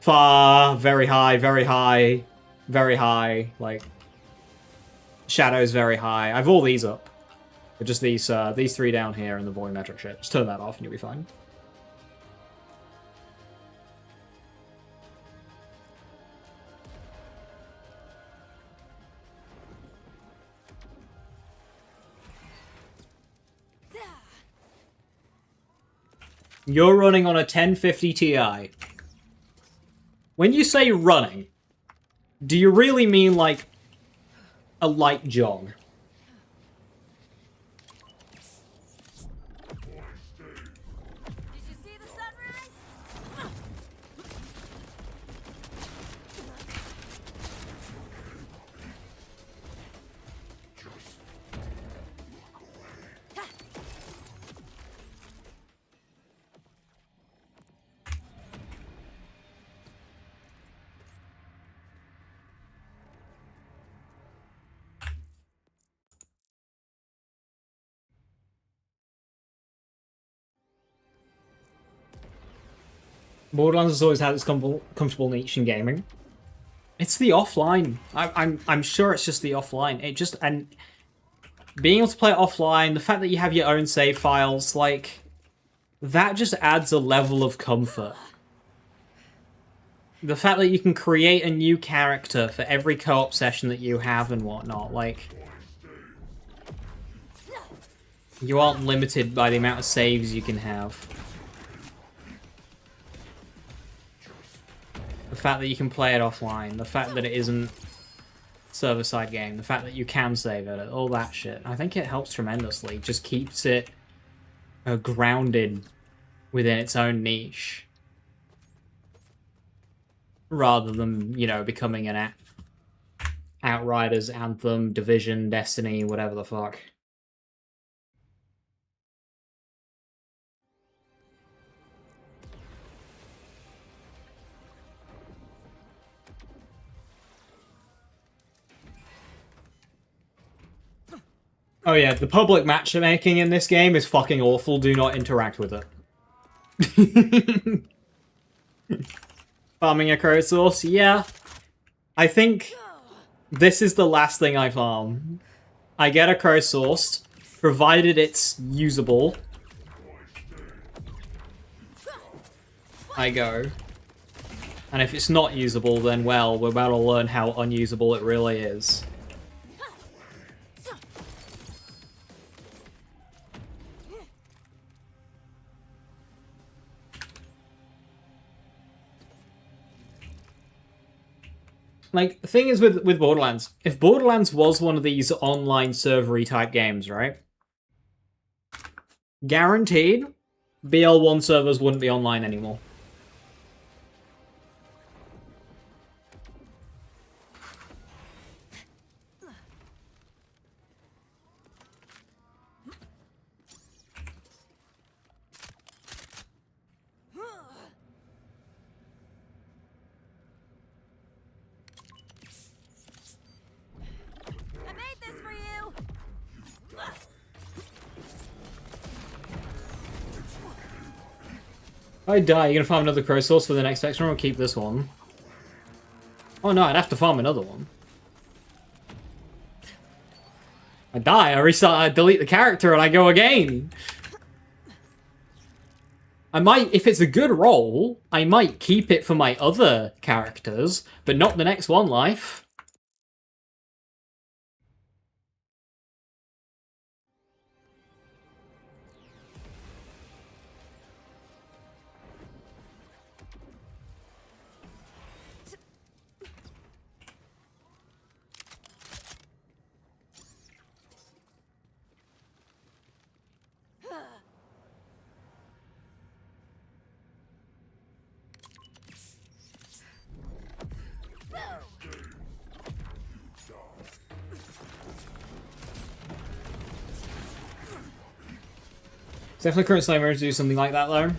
A: Far, very high, very high, very high, like shadows very high. I've all these up. But just these three down here and the volumetric shit. Just turn that off and you'll be fine. You're running on a 1050 Ti. When you say running, do you really mean like a light jog?
B: Did you see the sunrise?
A: Borderlands has always had its comfortable niche in gaming. It's the offline. I'm sure it's just the offline. It just, and being able to play it offline, the fact that you have your own save files, like that just adds a level of comfort. The fact that you can create a new character for every co-op session that you have and whatnot, like you aren't limited by the amount of saves you can have. The fact that you can play it offline, the fact that it isn't server-side game, the fact that you can save it, all that shit. I think it helps tremendously. It just keeps it grounded within its own niche. Rather than, you know, becoming an Outriders, Anthem, Division, Destiny, whatever the fuck. Oh yeah, the public matchmaking in this game is fucking awful. Do not interact with it. Farming a crowd source? Yeah. I think this is the last thing I farm. I get a crow sourced, provided it's usable. I go. And if it's not usable, then, well, we're about to learn how unusable it really is. Like, the thing is with Borderlands, if Borderlands was one of these online servery type games, right? Guaranteed, BL1 servers wouldn't be online anymore.
B: I made this for you.
A: If I die, you're gonna farm another crow source for the next section, or keep this one? Oh no, I'd have to farm another one. I die, I restart, I delete the character, and I go again. I might, if it's a good roll, I might keep it for my other characters, but not the next one life. It's definitely current Slimer to do something like that, though.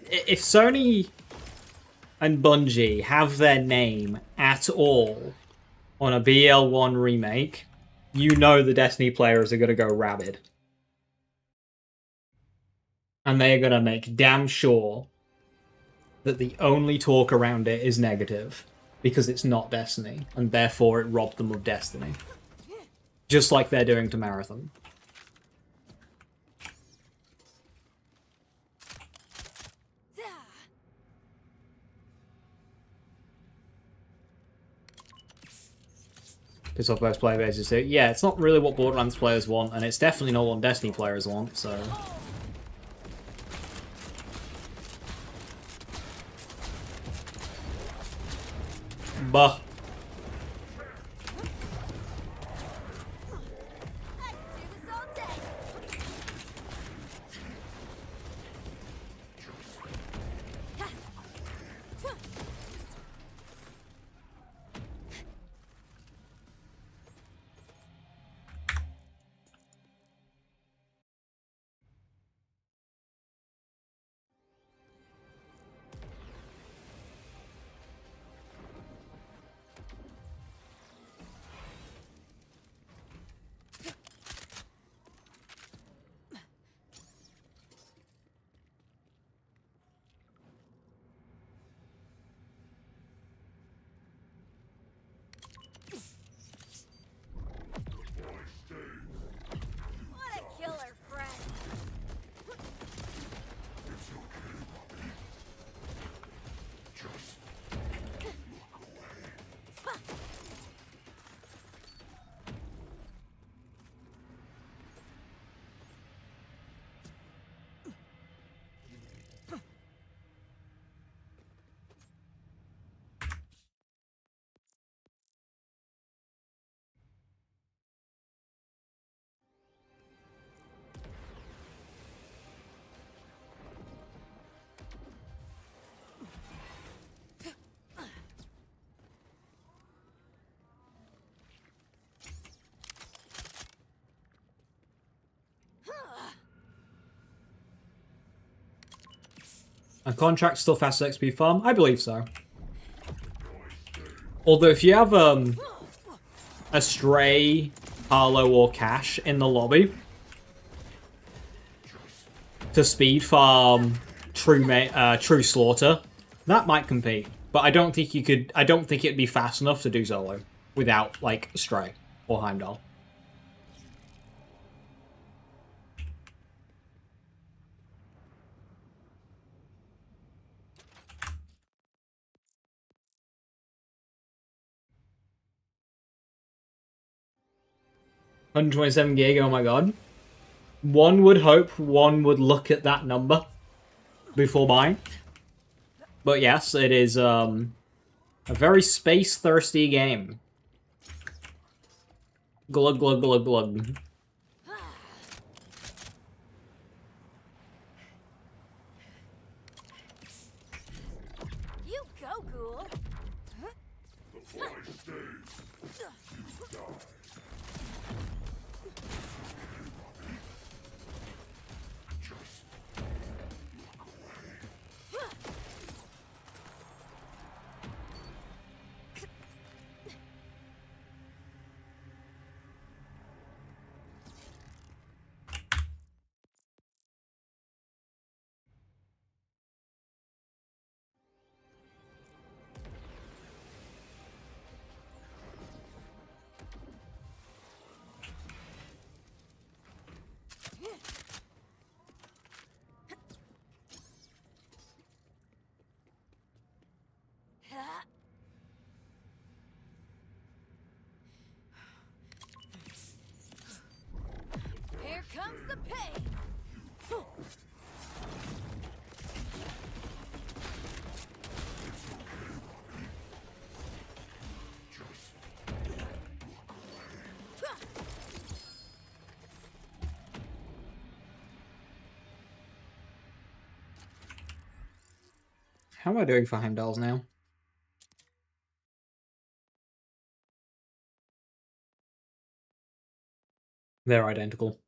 A: If Sony and Bungie have their name at all on a BL1 remake, you know the Destiny players are going to go rabid. And they are going to make damn sure that the only talk around it is negative, because it's not Destiny, and therefore it robbed them of Destiny. Just like they're doing to Marathon. Piss off most player bases too. Yeah, it's not really what Borderlands players want, and it's definitely not what Destiny players want, so... Bah.
B: What a killer friend.
A: A contract still fast XP farm? I believe so. Although if you have a Stray, Harlow, or Cash in the lobby to speed farm True Slaughter, that might compete. But I don't think you could. I don't think it'd be fast enough to do solo without like Stray or Heimdall. 127 gig, oh my god. One would hope one would look at that number before buying. But yes, it is a very space-thirsty game. Glug, glug, glug, glug.
B: You go, Ghoul. Here comes the pain.
A: How am I doing for Heimdalls now? They're identical.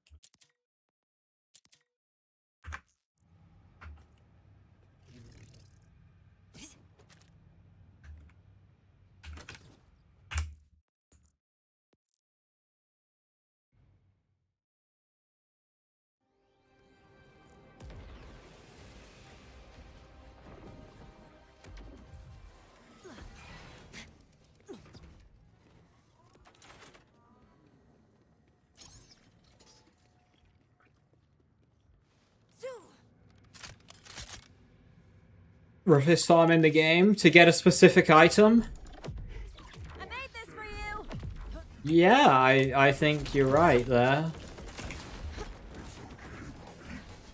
A: Roughest farm in the game to get a specific item?
B: I made this for you.
A: Yeah, I think you're right there.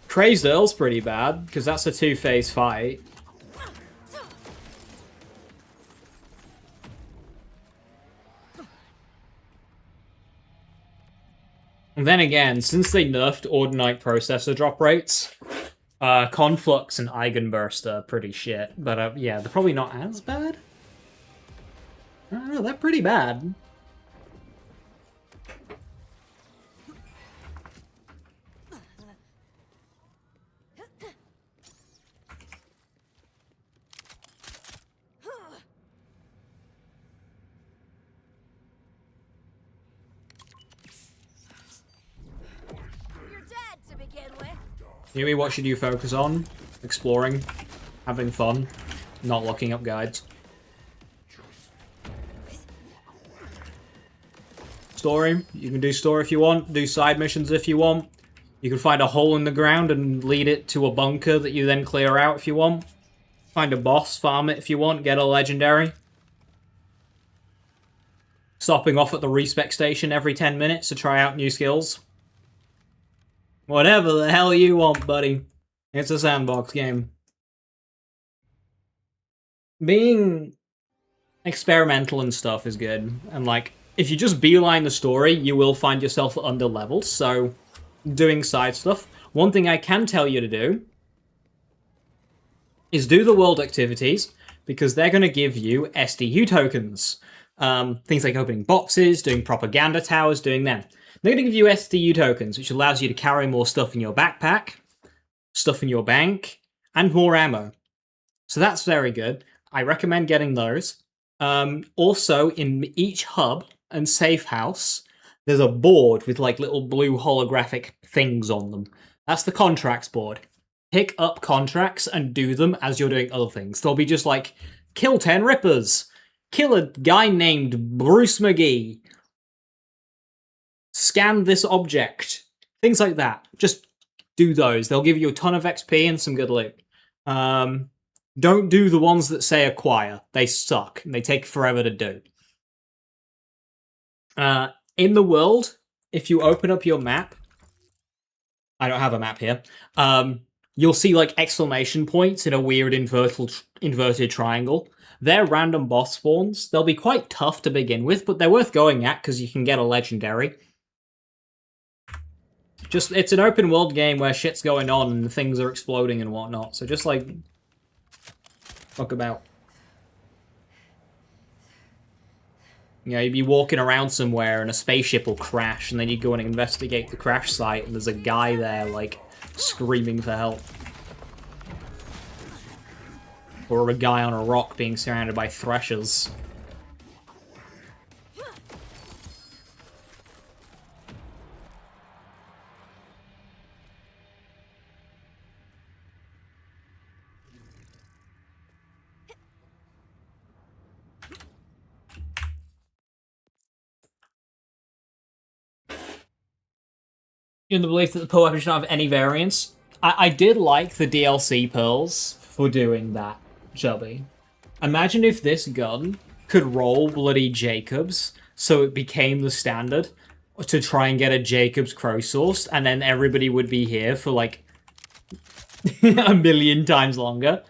A: Crazed Earl's pretty bad, because that's a two-phase fight. And then again, since they nerfed Ordinite processor drop rates, Conflux and Eigenburst are pretty shit. But yeah, they're probably not as bad? I don't know, they're pretty bad.
B: You're dead to begin with.
A: Maybe what should you focus on? Exploring, having fun, not looking up guides. Story, you can do story if you want, do side missions if you want. You can find a hole in the ground and lead it to a bunker that you then clear out if you want. Find a boss, farm it if you want, get a legendary. Stopping off at the respec station every 10 minutes to try out new skills. Whatever the hell you want, buddy. It's a sandbox game. Being experimental and stuff is good. And, like, if you just beeline the story, you will find yourself under leveled. So, doing side stuff. One thing I can tell you to do is do the world activities, because they're going to give you SDU tokens. Things like opening boxes, doing propaganda towers, doing them. They're going to give you SDU tokens, which allows you to carry more stuff in your backpack, stuff in your bank, and more ammo. So that's very good. I recommend getting those. Also, in each hub and safe house, there's a board with like little blue holographic things on them. That's the contracts board. Pick up contracts and do them as you're doing other things. They'll be just like, kill 10 Rippers, kill a guy named Bruce McGee, scan this object, things like that. Just do those. They'll give you a ton of XP and some good loot. Don't do the ones that say acquire. They suck, and they take forever to do. In the world, if you open up your map, I don't have a map here. You'll see like exclamation points in a weird inverted triangle. They're random boss spawns. They'll be quite tough to begin with, but they're worth going at because you can get a legendary. Just, it's an open world game where shit's going on and things are exploding and whatnot. So just like, fuck about. You know, you'd be walking around somewhere and a spaceship will crash, and then you go and investigate the crash site, and there's a guy there, like, screaming for help. Or a guy on a rock being surrounded by threshers. In the belief that the pearl weapon should not have any variance. I did like the DLC pearls for doing that, Chubby. Imagine if this gun could roll bloody Jacobs, so it became the standard to try and get a Jacobs crow source, and then everybody would be here for like a million times longer.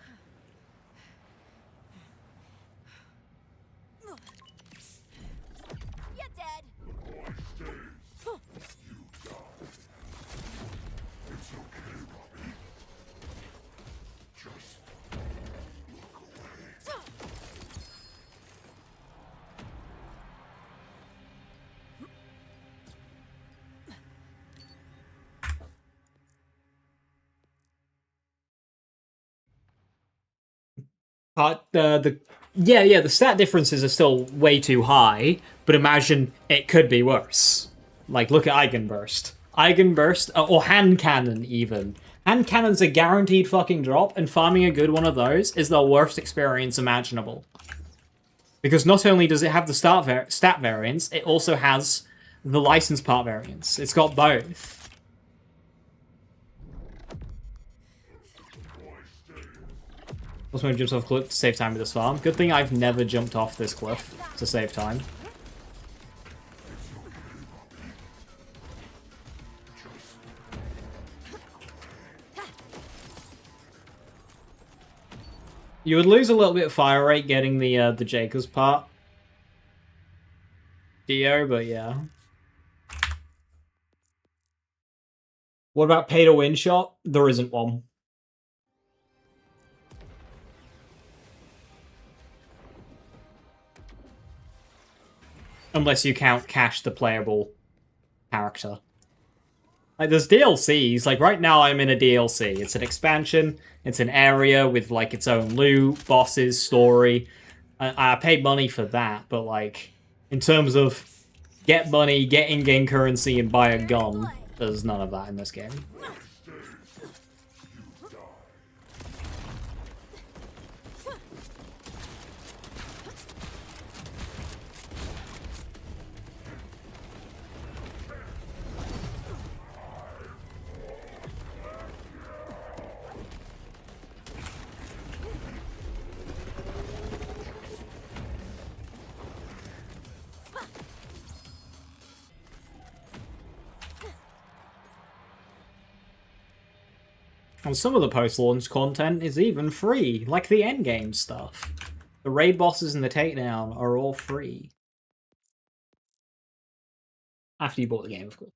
A: The stat differences are still way too high, but imagine it could be worse. Like, look at Eigenburst. Eigenburst, or Hand Cannon, even. Hand Cannon's a guaranteed fucking drop, and farming a good one of those is the worst experience imaginable. Because not only does it have the stat variance, it also has the license part variance. It's got both. Also, I'm going to jump off a cliff to save time with this farm. Good thing I've never jumped off this cliff to save time. You would lose a little bit of fire rate getting the Jacobs part. Dio, but yeah. What about pay to win shot? There isn't one. Unless you count Cash the playable character. Like, there's DLCs. Like, right now I'm in a DLC. It's an expansion. It's an area with, like, its own loot, bosses, story. I paid money for that, but, like, in terms of get money, get in-game currency, and buy a gun, there's none of that in this game. And some of the post-launch content is even free, like the endgame stuff. The raid bosses and the takedown are all free. After you bought the game, of course.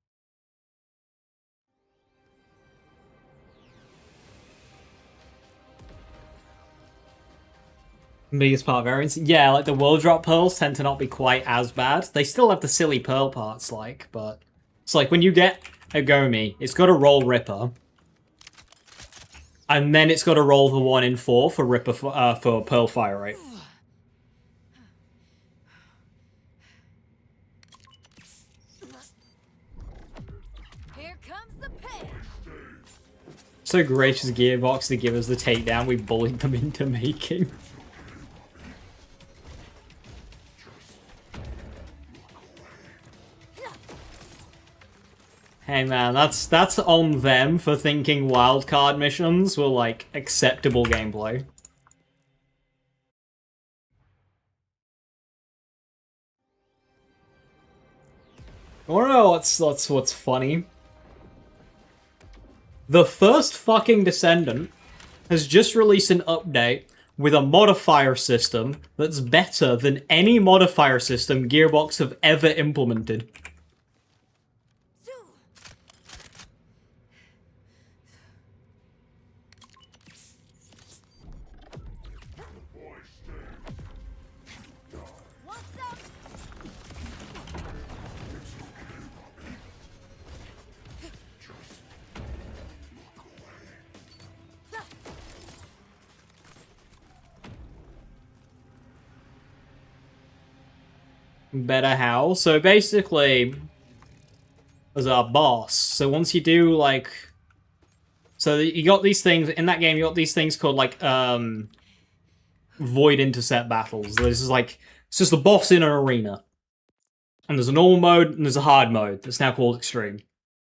A: Biggest part variance? Yeah, like the world drop pearls tend to not be quite as bad. They still have the silly pearl parts, like, but... It's like when you get a Gomi, it's got to roll Ripper. And then it's got to roll the 1 in 4 for Ripper for Pearl Fire Rate.
B: Here comes the pain.
A: So gracious Gearbox to give us the takedown we bullied them into making. Hey man, that's on them for thinking wildcard missions were like acceptable gameplay. wanna know what's funny? The first fucking Descendant has just released an update with a modifier system that's better than any modifier system Gearbox have ever implemented. Better how? So basically, there's our boss. So once you do, like... So you got these things, in that game, you got these things called, like, void intercept battles. This is like, it's just a boss in an arena. And there's a normal mode, and there's a hard mode that's now called extreme.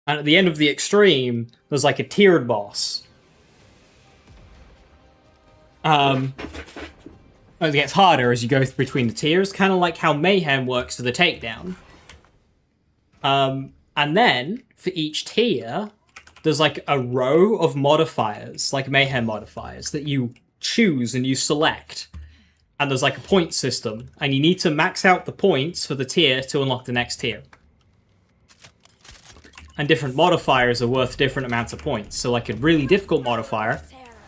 A: And at the end of the extreme, there's like a tiered boss. It gets harder as you go between the tiers, kind of like how Mayhem works for the takedown. And then, for each tier, there's like a row of modifiers, like Mayhem modifiers, that you choose and you select. And there's like a point system, and you need to max out the points for the tier to unlock the next tier. And different modifiers are worth different amounts of points. So like a really difficult modifier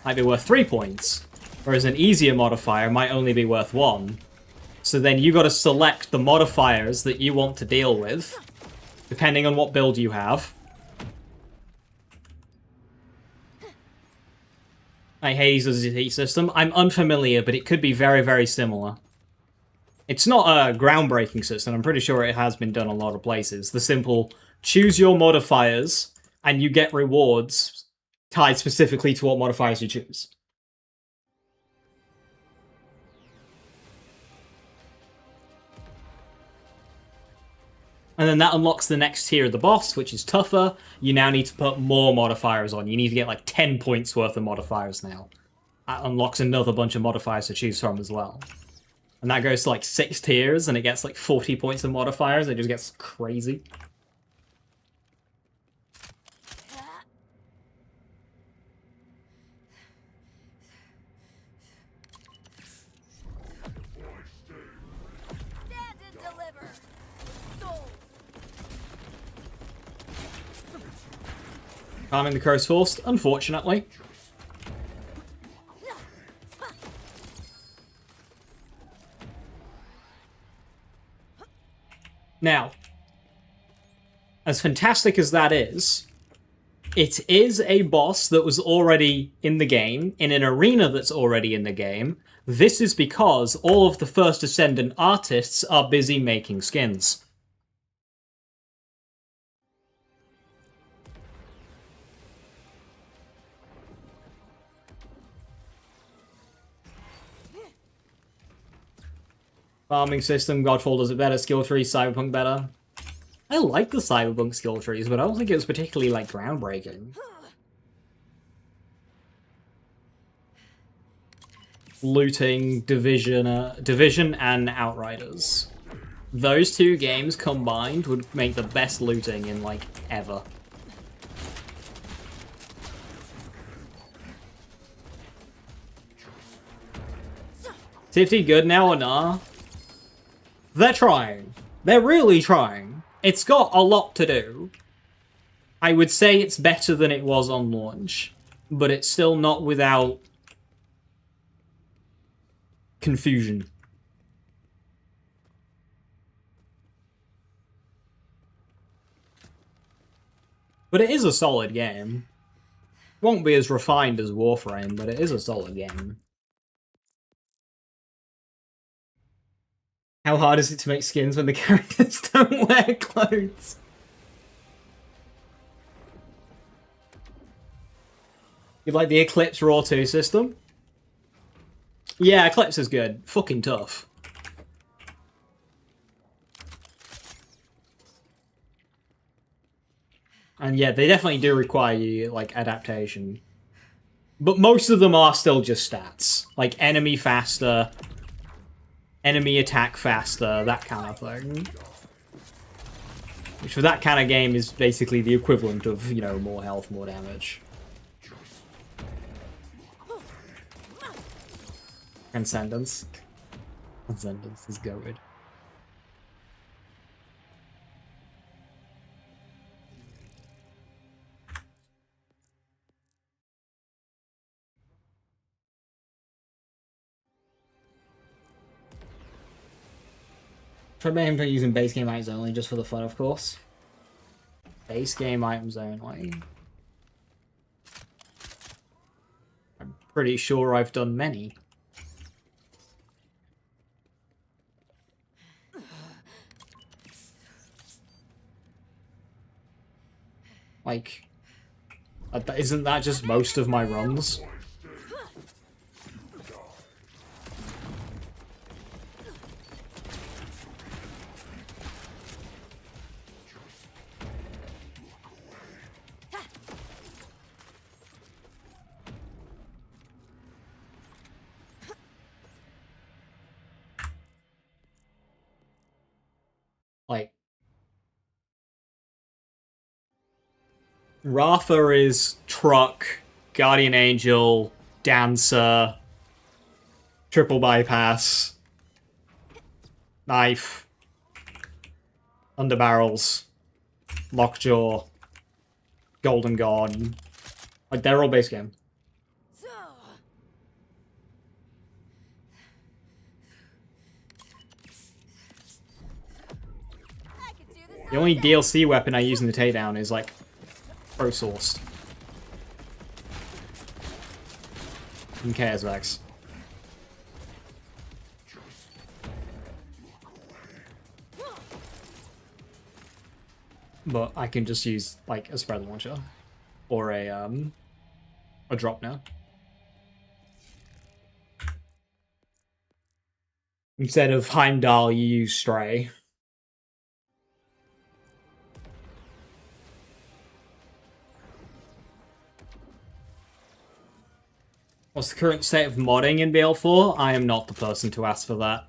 A: might be worth 3 points, whereas an easier modifier might only be worth 1. So then you gotta select the modifiers that you want to deal with, depending on what build you have. Like Hades as a heat system. I'm unfamiliar, but it could be very, very similar. It's not a groundbreaking system. I'm pretty sure it has been done a lot of places. The simple choose your modifiers, and you get rewards tied specifically to what modifiers you choose. And then that unlocks the next tier of the boss, which is tougher. You now need to put more modifiers on. You need to get like 10 points worth of modifiers now. That unlocks another bunch of modifiers to choose from as well. And that goes to like 6 tiers, and it gets like 40 points of modifiers. It just gets crazy. Calming the curse forced, unfortunately. Now, as fantastic as that is, it is a boss that was already in the game, in an arena that's already in the game. This is because all of the First Descendant artists are busy making skins. Farming system, Godfall does it better, skill tree, Cyberpunk better. I like the Cyberpunk skill trees, but I don't think it was particularly, like, groundbreaking. Looting, Division, and Outriders. Those two games combined would make the best looting in, like, ever. TFT good now or nah? They're trying. They're really trying. It's got a lot to do. I would say it's better than it was on launch, but it's still not without confusion. But it is a solid game. Won't be as refined as Warframe, but it is a solid game. How hard is it to make skins when the characters don't wear clothes? You like the Eclipse Raw 2 system? Yeah, Eclipse is good. Fucking tough. And yeah, they definitely do require you, like, adaptation. But most of them are still just stats. Like, enemy faster, enemy attack faster, that kind of thing. Which for that kind of game is basically the equivalent of, you know, more health, more damage. Transcendence. Transcendence is goated. Try aiming for using base game items only just for the fun, of course. Base game items only. I'm pretty sure I've done many. Like, isn't that just most of my runs? Like, Rafa is Truck, Guardian Angel, Dancer, Triple Bypass, Knife, Underbarrels, Lockjaw, Golden God. Like, they're all base game.
B: So, I could do this
A: The
B: all
A: only
B: day.
A: DLC weapon I use in the takedown is, like, pro-sourced. And Chaos Vex. But I can just use, like, a spread launcher. Or a drop now. Instead of Heimdall, you use Stray. What's the current state of modding in BL4? I am not the person to ask for that.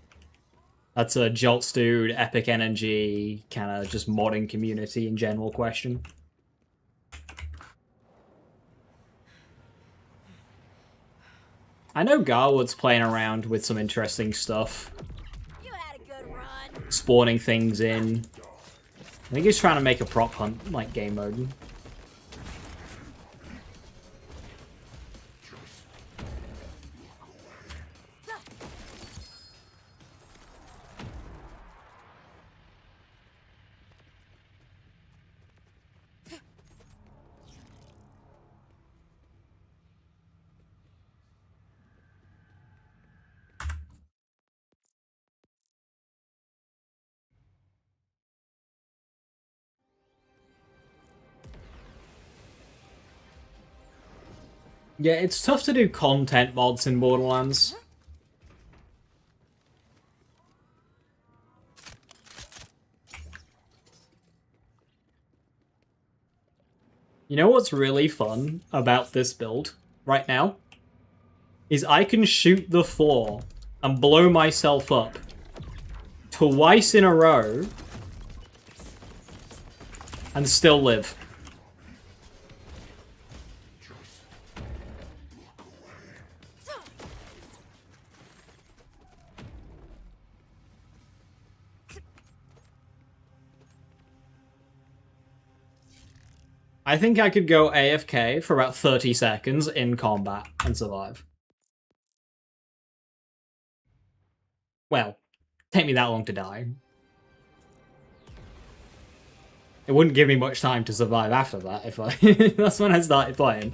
A: That's a Jolts Dude, Epic Energy, kind of just modding community in general question. I know Garwood's playing around with some interesting stuff.
B: You had a good run.
A: Spawning things in. I think he's trying to make a prop hunt, like, game mode. Yeah, it's tough to do content mods in Borderlands. You know what's really fun about this build right now? Is I can shoot the floor and blow myself up twice in a row and still live. I think I could go AFK for about 30 seconds in combat and survive. Well, take me that long to die. It wouldn't give me much time to survive after that if I... That's when I started playing.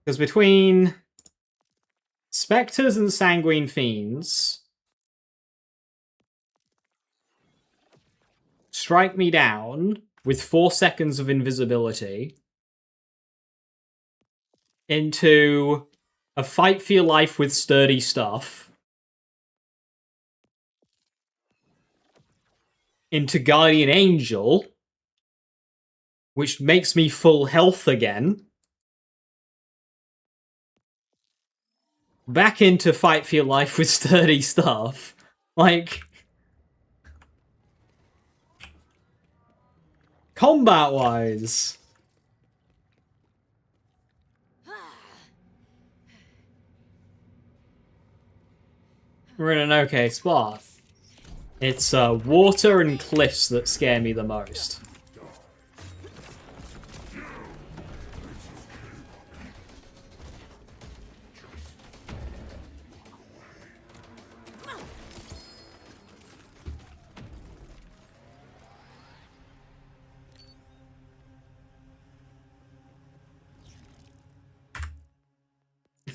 A: Because between Spectres and Sanguine Fiends strike me down with 4 seconds of invisibility into a fight for your life with sturdy stuff, into Guardian Angel, which makes me full health again, back into fight for your life with sturdy stuff. Like, Combat-wise, we're in an okay spot. It's water and cliffs that scare me the most.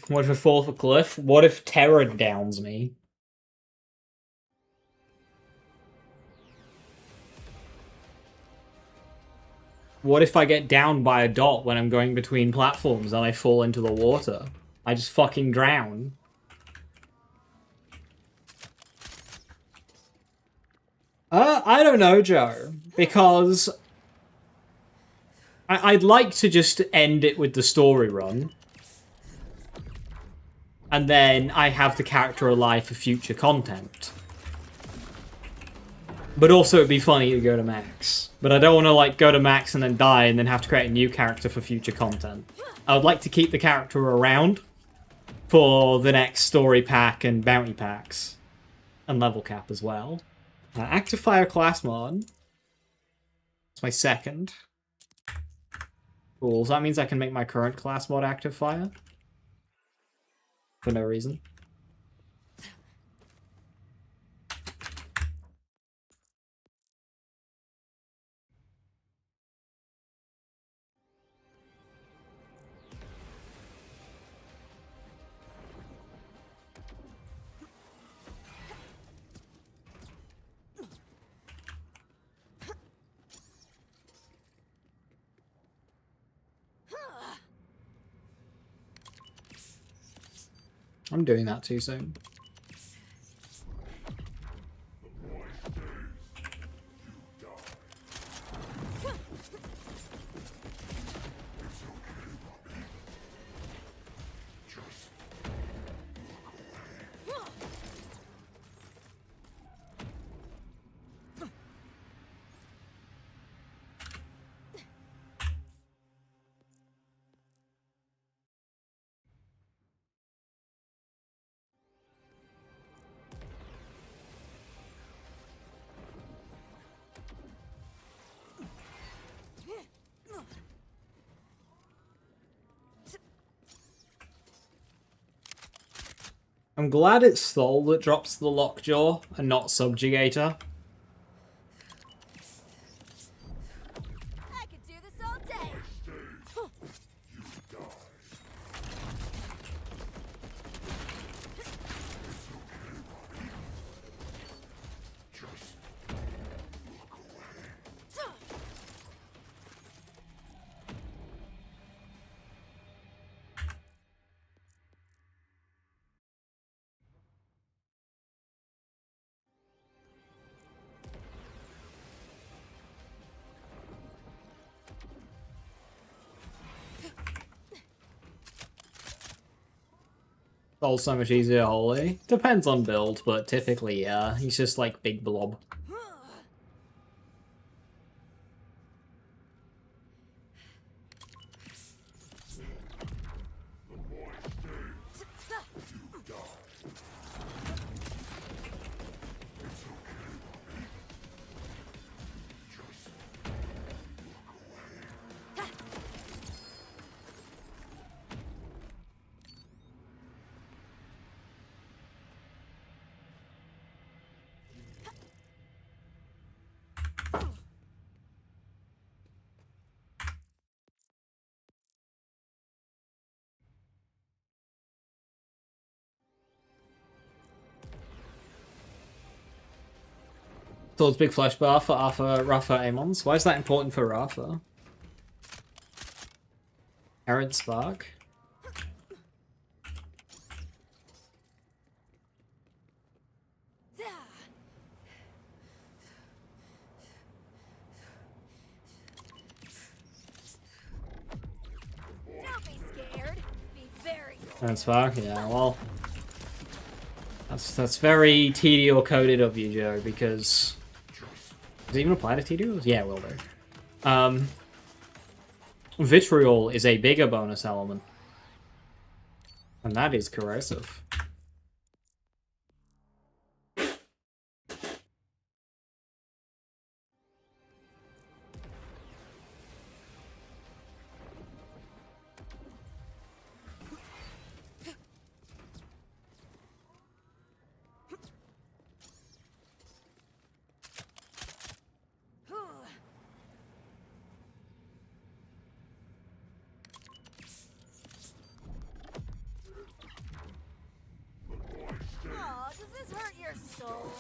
A: What if I fall off a cliff? What if terror downs me? What if I get downed by a dot when I'm going between platforms and I fall into the water? I just fucking drown. I don't know, Joe. Because I'd like to just end it with the story run. And then I have the character alive for future content. But also it'd be funny to go to max. But I don't want to like go to max and then die and then have to create a new character for future content. I would like to keep the character around for the next story pack and bounty packs. And level cap as well. Active Fire class mod. It's my second. Cool, so that means I can make my current class mod Active Fire. For no reason. I'm doing that too soon. I'm glad it's Soul that drops the Lockjaw and not Subjugator.
B: I could do this all day.
A: Soul's so much easier, Holy. Depends on build, but typically, yeah. He's just like big blob. Towards Big Flesh Bar for Rafa Amons. Why is that important for Rafa? Errant Spark.
B: Don't be scared. Be very
A: Errant Spark, yeah, well. That's very TDO coded of you, Joe, because... Does it even apply to TDOs? Yeah, it will do. Vitriol is a bigger bonus element. And that is corrosive.
B: Aw, does this hurt your soul?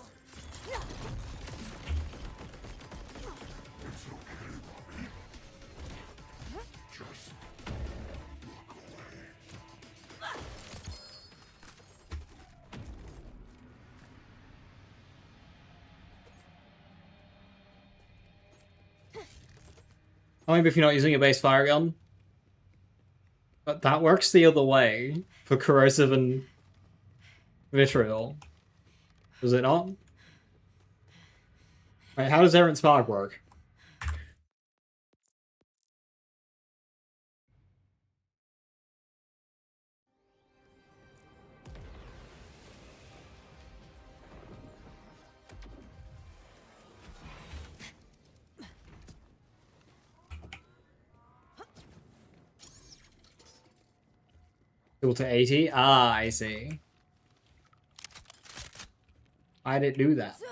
A: Only if you're not using a base fire gun. But that works the other way for corrosive and vitriol. Does it not? Right, how does Errant Spark work? Equal to 80? Ah, I see. I didn't do that.
B: So,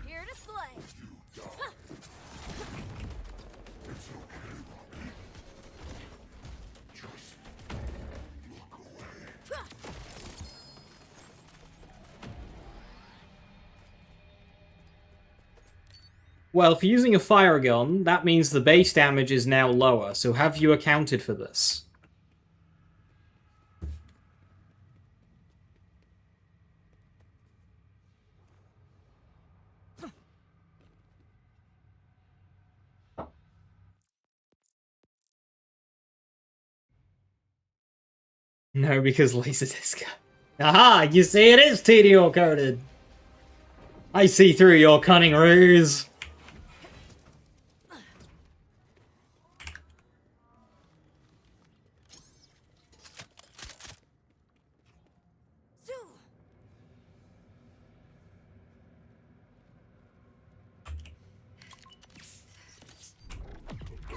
B: here to slay.
A: Well, if you're using a fire gun, that means the base damage is now lower, so have you accounted for this? No, because Laserdisc. Aha! You see, it is TDO coded! I see through your cunning ruse!
B: So,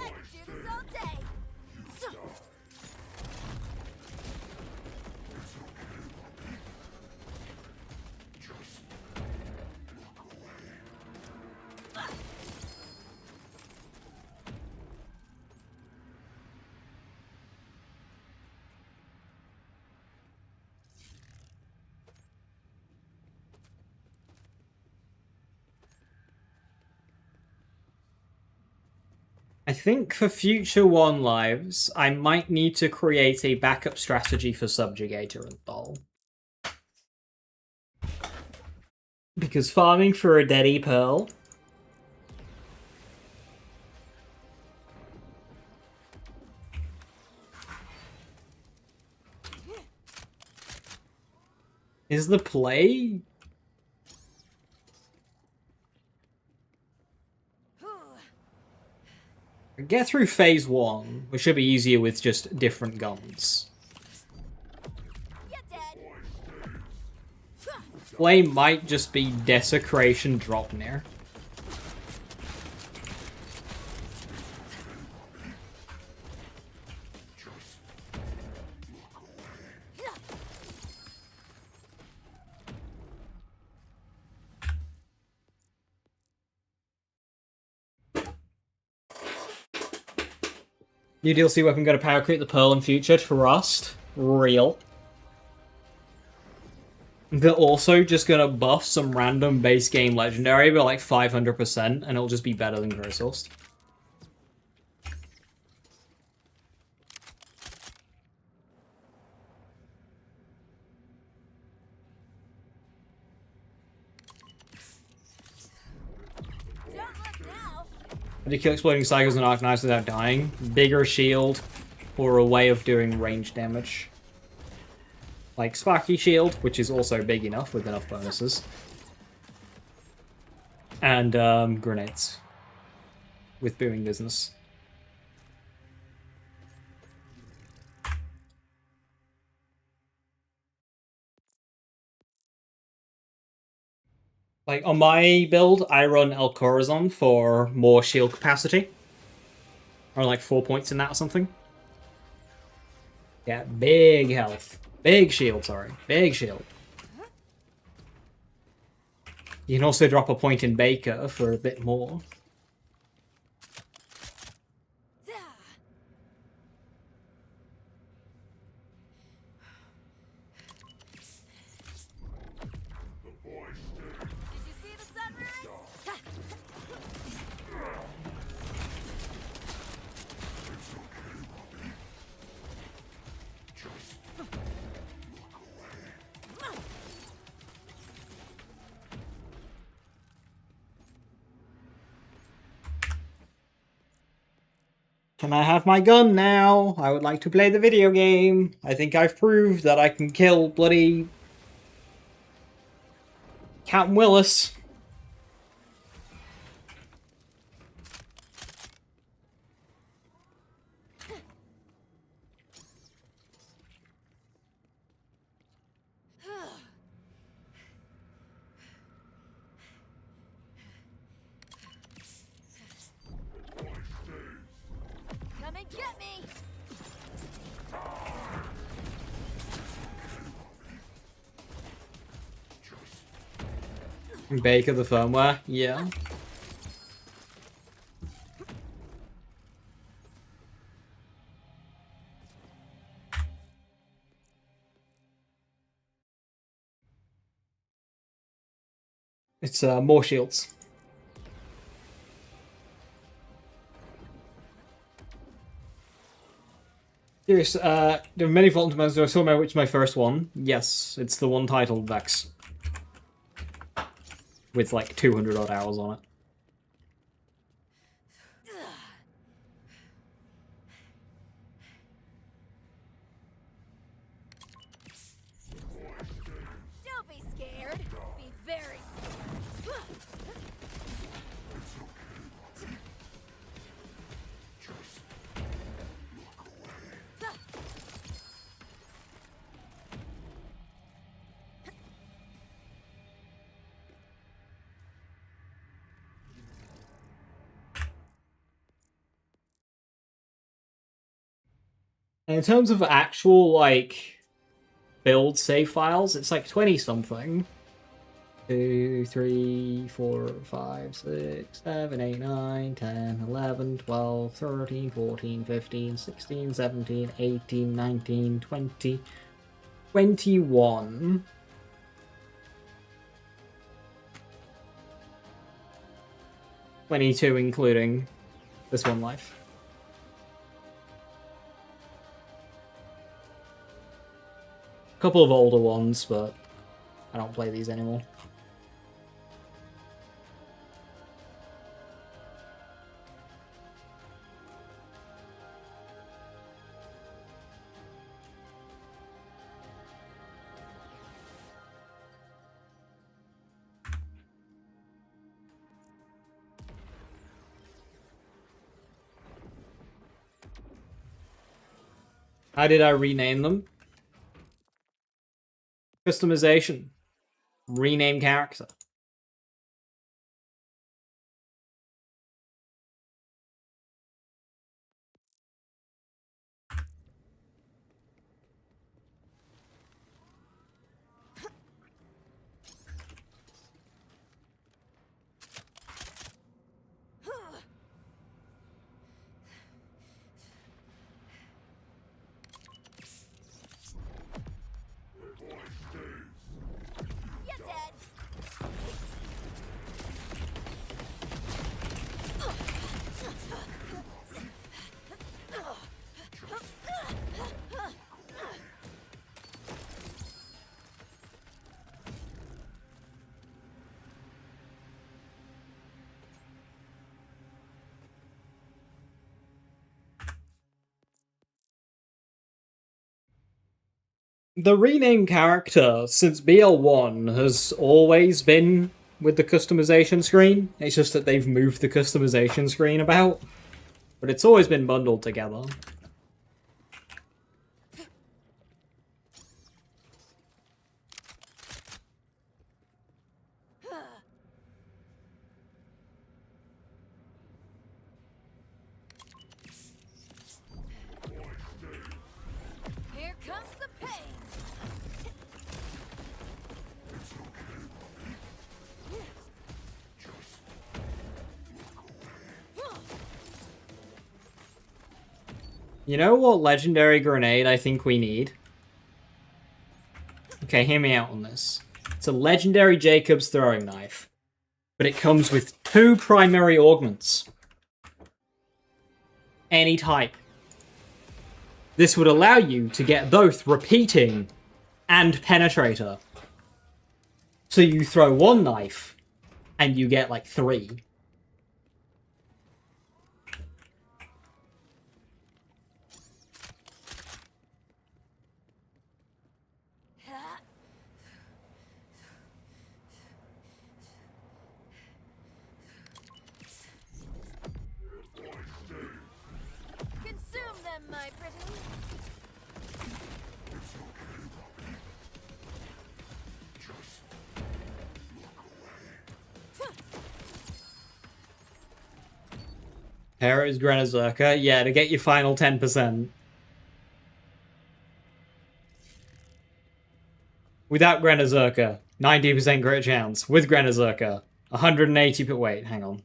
B: I could do this all day. So,
A: I think for future One Lives, I might need to create a backup strategy for Subjugator and Thol. Because farming for a Deady Pearl... is the play? Get through phase 1, which should be easier with just different guns.
B: you're dead.
A: Play might just be Desecration drop near. New DLC weapon got to power create the Pearl in future. Trust. Real. They're also just gonna buff some random base game legendary by like 500%, and it'll just be better than Growsourced.
B: Don't look now.
A: How do you kill exploding cycles and arc knives without dying? Bigger shield, or a way of doing range damage. like Sparky Shield, which is also big enough with enough bonuses, and grenades with booming business. Like on my build, I run El Corazon for more shield capacity, or like 4 points in that or something. Yeah, big health, big shield. Sorry, big shield. You can also drop a point in Baker for a bit more.
B: Did you see the sunrise?
A: Can I have my gun now? I would like to play the video game. I think I've proved that I can kill bloody Captain Willis.
B: Come and get me!
A: Baker the firmware, yeah. It's more shields. Serious, there are many Fulton Demands. Do I still remember which is my first one? Yes, it's the one titled Vex. With like 200 odd hours on it.
B: Don't be scared. Be very scared.
A: And in terms of actual, like, build save files, it's like 20 something. 2, 3, 4, 5, 6, 7, 8, 9, 10, 11, 12, 13, 14, 15, 16, 17, 18, 19, 20, 21. $22 including this one life. A couple of older ones, but I don't play these anymore. How did I rename them? Customization. Rename character.
B: You're dead.
A: The rename character since BL1 has always been with the customization screen. It's just that they've moved the customization screen about. But it's always been bundled together.
B: Here comes the pain.
A: You know what legendary grenade I think we need? Okay, hear me out on this. It's a legendary Jacob's throwing knife, but it comes with 2 primary augments. Any type. This would allow you to get both repeating and penetrator. So you throw 1 knife, and you get like 3.
B: Consume them, my pretty.
A: Here is Grenazerka. Yeah, to get your final 10%. Without Grenazerka, 90% crit chance. With Grenazerka, 180. But wait, hang on.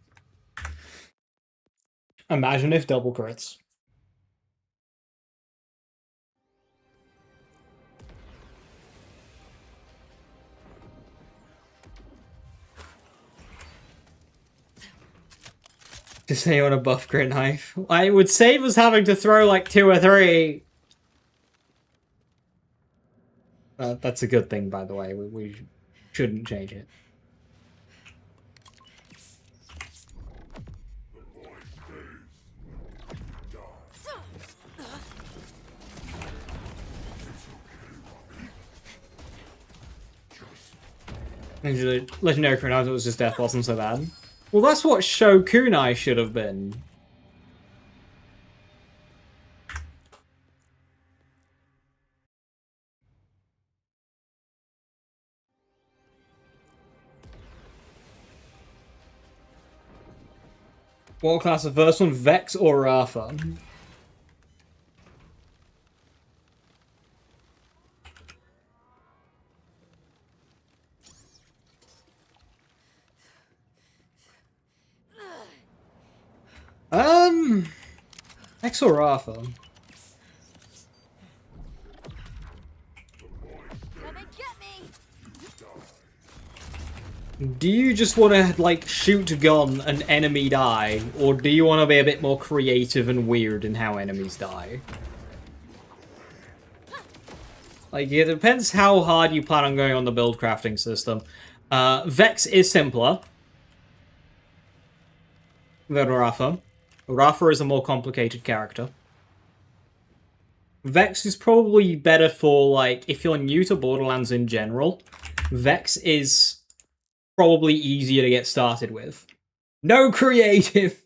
A: Imagine if double crits. To say on a buff crit knife. I would save us having to throw like 2 or 3. That's a good thing, by the way. We shouldn't change it. Legendary Kunai was just death wasn't so bad. Well, that's what Shokunai should have been. What class the first one? Vex or Rafa? Vex or Rafa?
B: Come and get me.
A: Do you just want to, like, shoot a gun and enemy die? Or do you want to be a bit more creative and weird in how enemies die? Like, it depends how hard you plan on going on the build crafting system. Vex is simpler than Rafa. Rafa is a more complicated character. Vex is probably better for, like, if you're new to Borderlands in general. Vex is probably easier to get started with. No creative!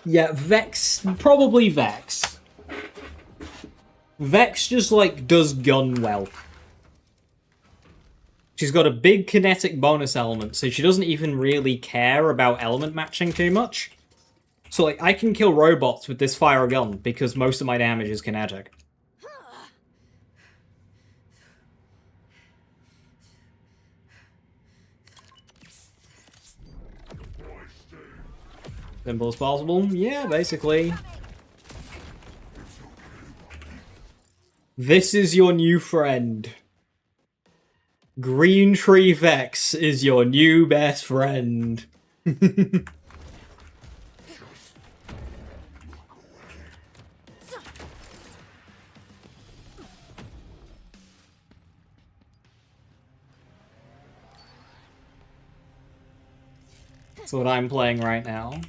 A: Yeah, Vex. Probably Vex. Vex just, like, does gun well. She's got a big kinetic bonus element, so she doesn't even really care about element matching too much. So, like, I can kill robots with this fire gun, because most of my damage is kinetic. Simple as possible? Yeah, basically. This is your new friend. Green Tree Vex is your new best friend. That's what I'm playing right now.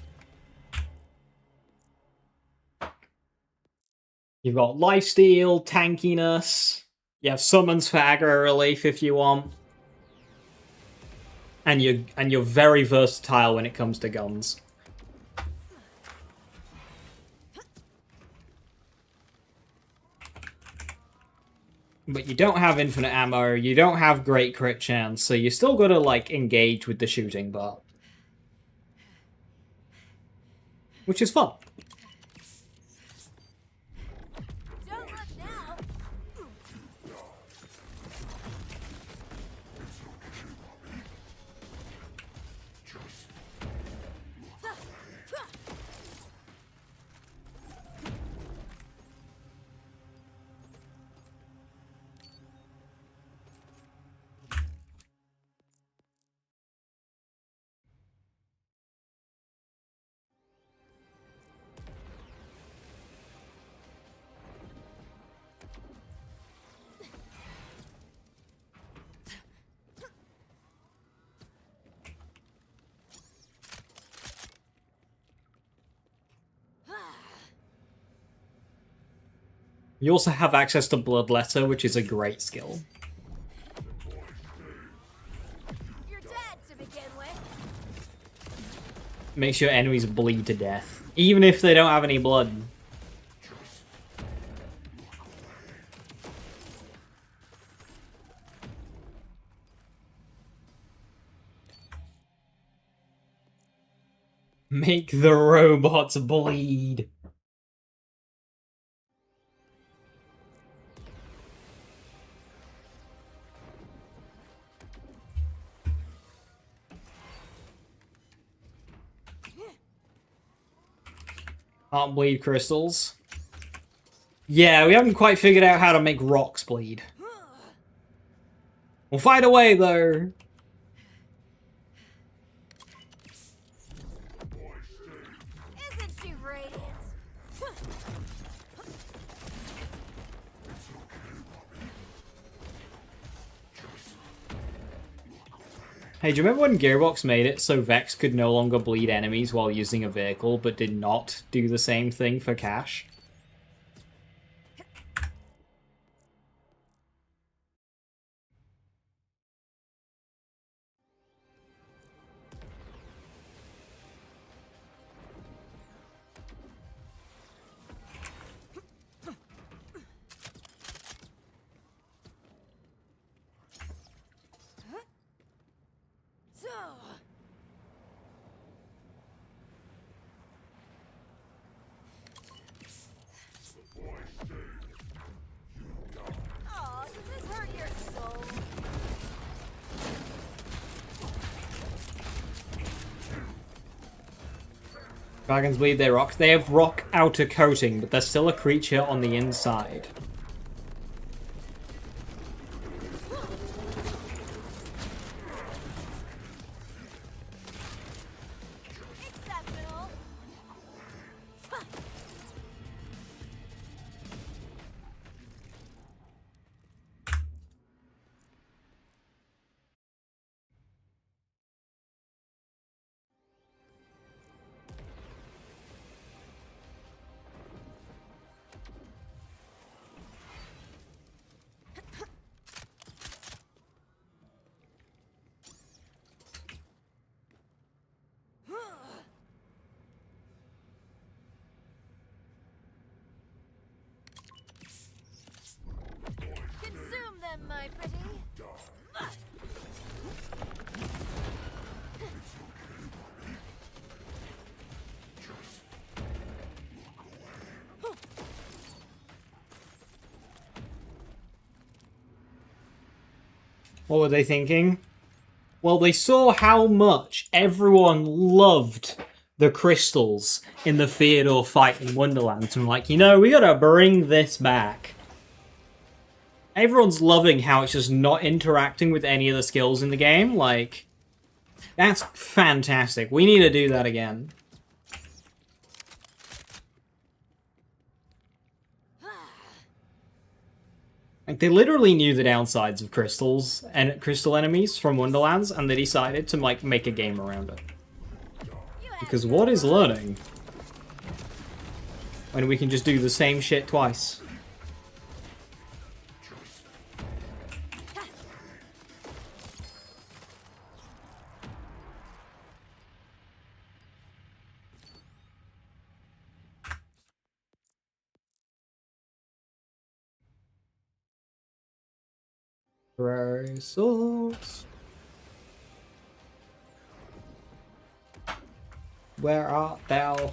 A: You've got lifesteal, tankiness. You have summons for aggro relief if you want. And you're very versatile when it comes to guns. But you don't have infinite ammo, you don't have great crit chance, so you still gotta, like, engage with the shooting part. Which is fun.
B: Don't look now.
A: You also have access to Bloodletter, which is a great skill.
B: You're dead to begin with.
A: Makes your enemies bleed to death, even if they don't have any blood. Make the robots bleed. Can't bleed crystals. Yeah, we haven't quite figured out how to make rocks bleed. We'll find a way, though.
B: Isn't she radiant?
A: Hey, do you remember when Gearbox made it so Vex could no longer bleed enemies while using a vehicle, but did not do the same thing for Cash?
B: So, oh, does this hurt your soul?
A: Dragons bleed their rock. They have rock outer coating, but they're still a creature on the inside.
B: Exceptional. Consume them, my pretty.
A: What were they thinking? Well, they saw how much everyone loved the crystals in the Theodore fight in Wonderland, and like, you know, we gotta bring this back. Everyone's loving how it's just not interacting with any of the skills in the game. Like, that's fantastic. We need to do that again. Like, they literally knew the downsides of crystals and crystal enemies from Wonderlands, and they decided to, like, make a game around it. Because what is learning? When we can just do the same shit twice. Resource. Where art thou?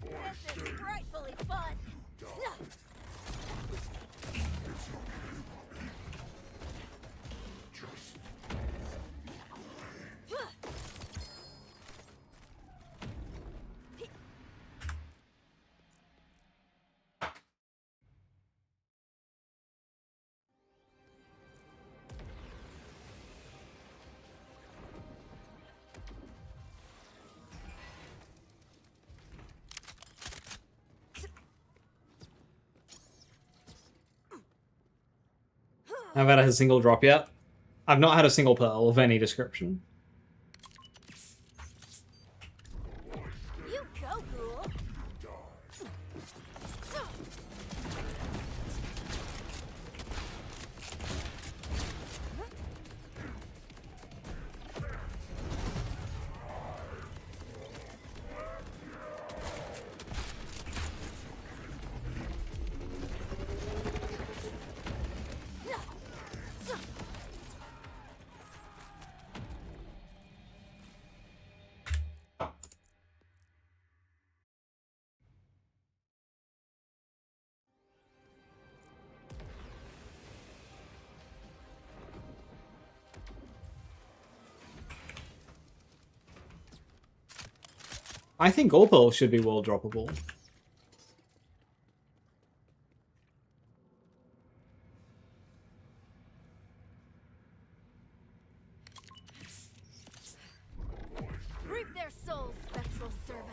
B: This is frightfully fun.
A: I've had a single drop yet. I've not had a single pearl of any description.
B: You go, ghoul.
A: I think all pearls should be world droppable.
B: Reap their souls, spectral servant.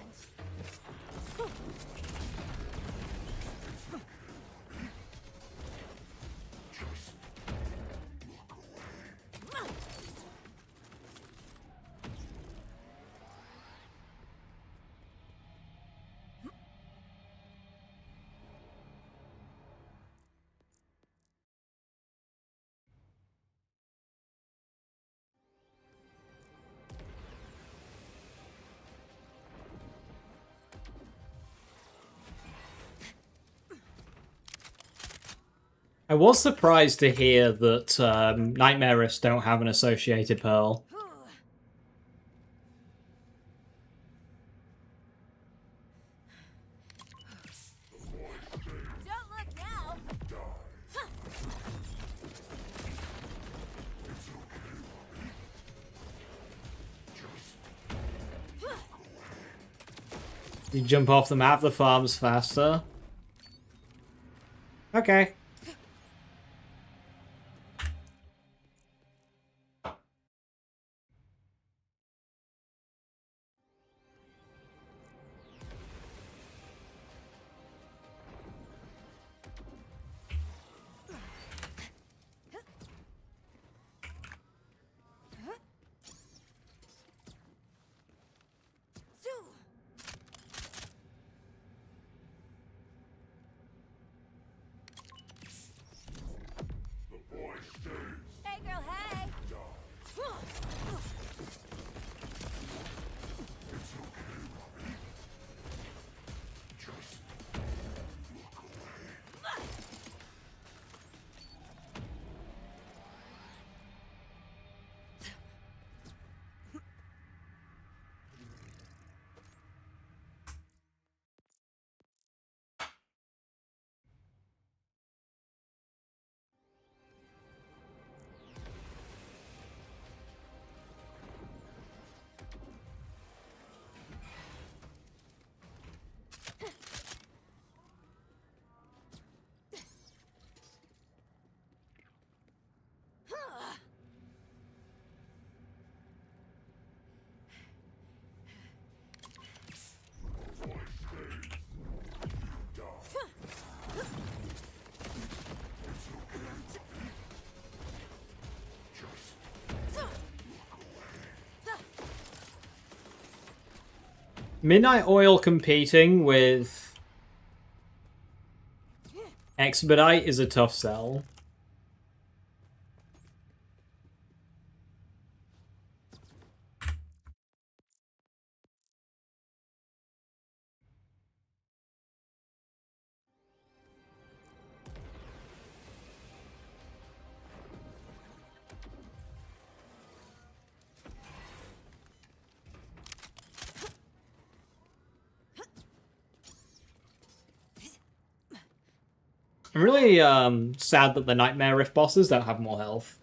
A: I was surprised to hear that Nightmarists don't have an associated pearl.
B: Don't look now.
A: You jump off the map, the farm's faster. Okay.
B: Zoo. Hey, girl, hey.
A: Midnight Oil competing with Expedite is a tough sell. I'm really sad that the Nightmare Rift bosses don't have more health.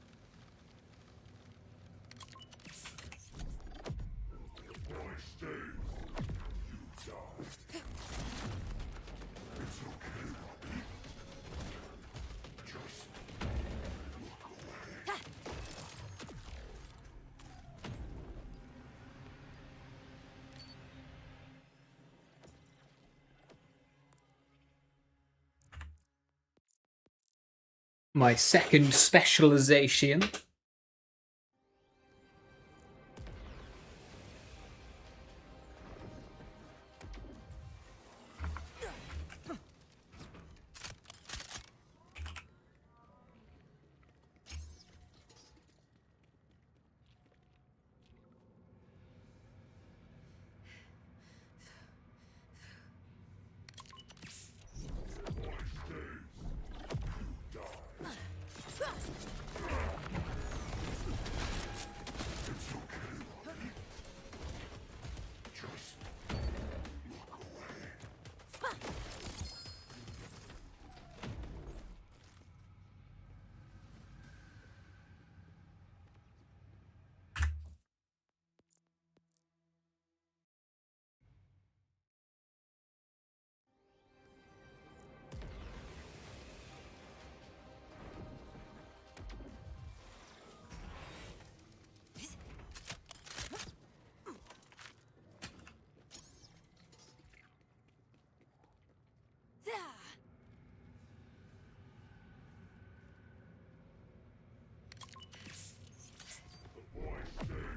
A: My second specialization.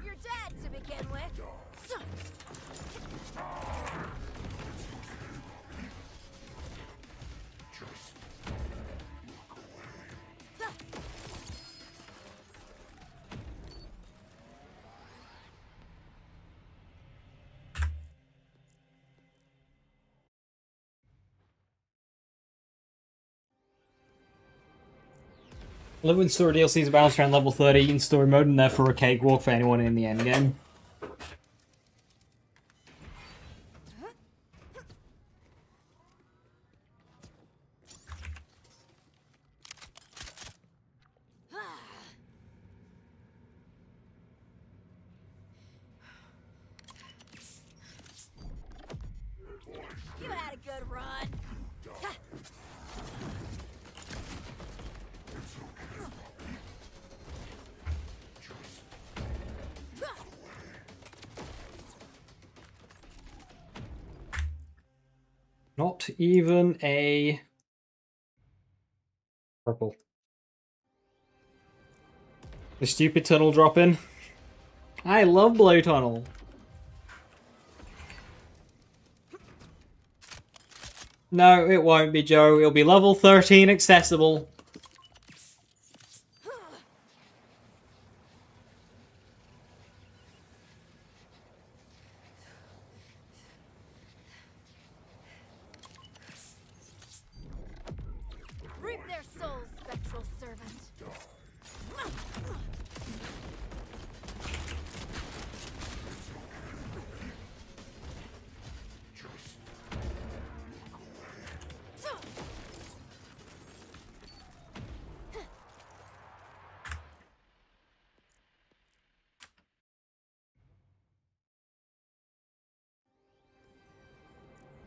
B: You're dead to begin with.
A: I love when story DLCs are balanced around level 30 in story mode and therefore a cakewalk for anyone in the endgame.
B: You had a good run.
A: Not even a purple. The stupid tunnel drop in. I love Blow Tunnel. No, it won't be, Joe. It'll be level 13 accessible.
B: Reap their souls, spectral servant.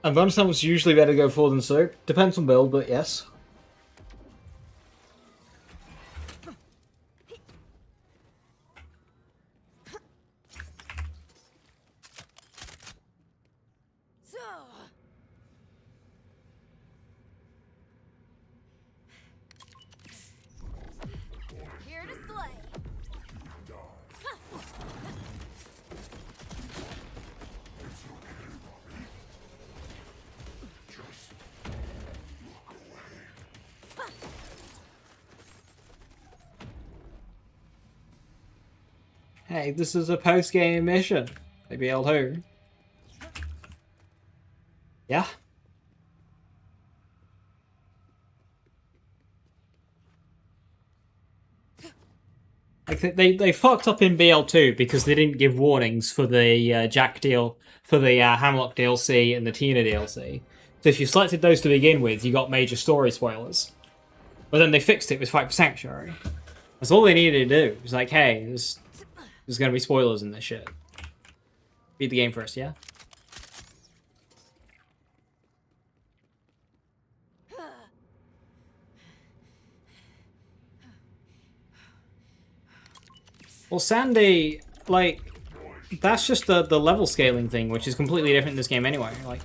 A: And bonus was usually better to go forward than soap. Depends on build, but yes.
B: So. Here to slay.
A: Hey, this is a post-game mission. Maybe I'll do. Yeah. Like they fucked up in BL2 because they didn't give warnings for the Jack deal, for the Hamlock DLC and the Tina DLC. So if you selected those to begin with, you got major story spoilers. But then they fixed it with Fight for Sanctuary. That's all they needed to do. It was like, hey, there's gonna be spoilers in this shit. Beat the game first, yeah? Well, Sandy, like, that's just the level scaling thing, which is completely different in this game anyway. Like,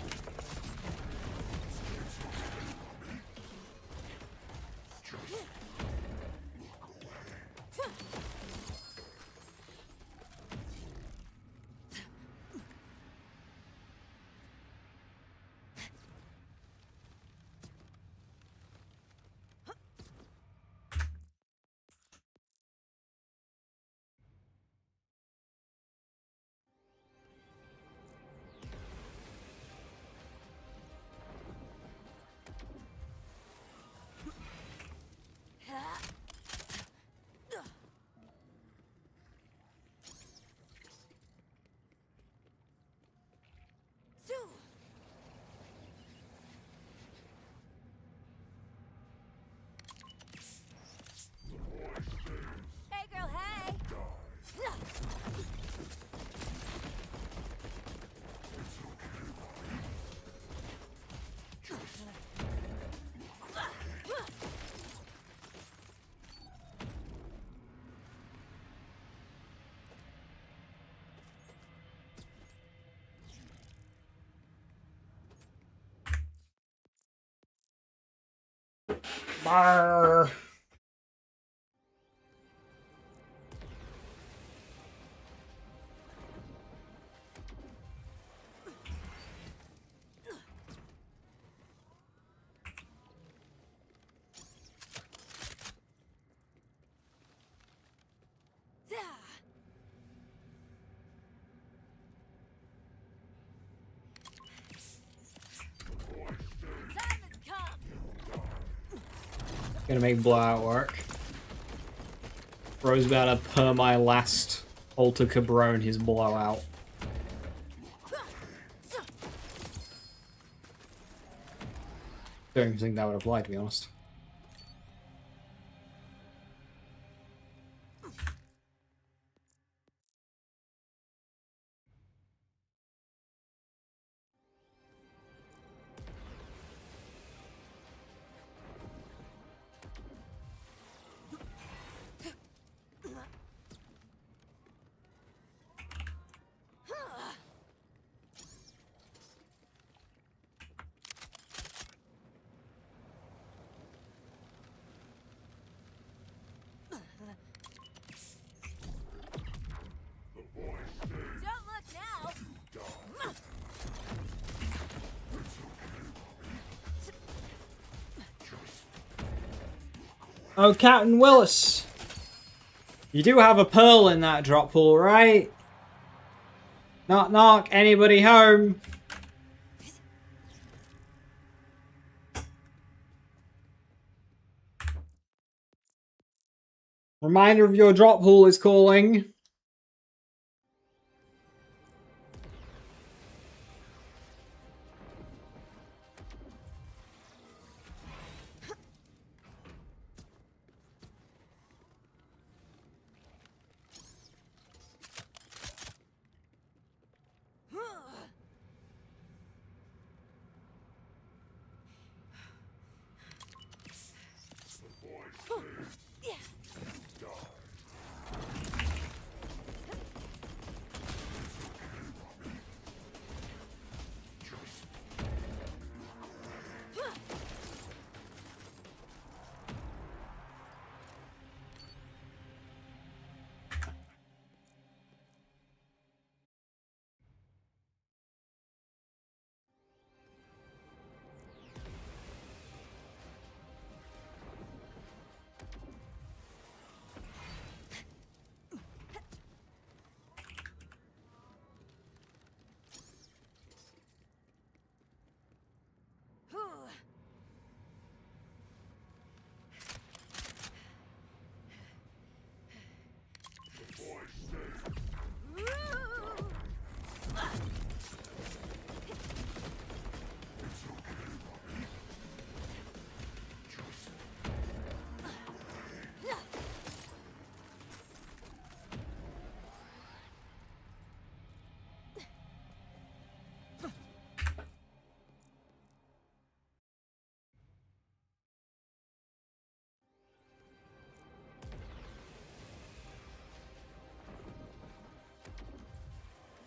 B: Hey, girl, hey!
A: brrr.
B: Time has come!
A: Gonna make blowout work. Bro's about to per my last Alter Cabron his blowout. Don't even think that would apply, to be honest.
B: Don't look now!
A: Oh, Captain Willis! You do have a pearl in that drop pool, right? Knock knock, anybody home? Reminder of your drop pool is calling.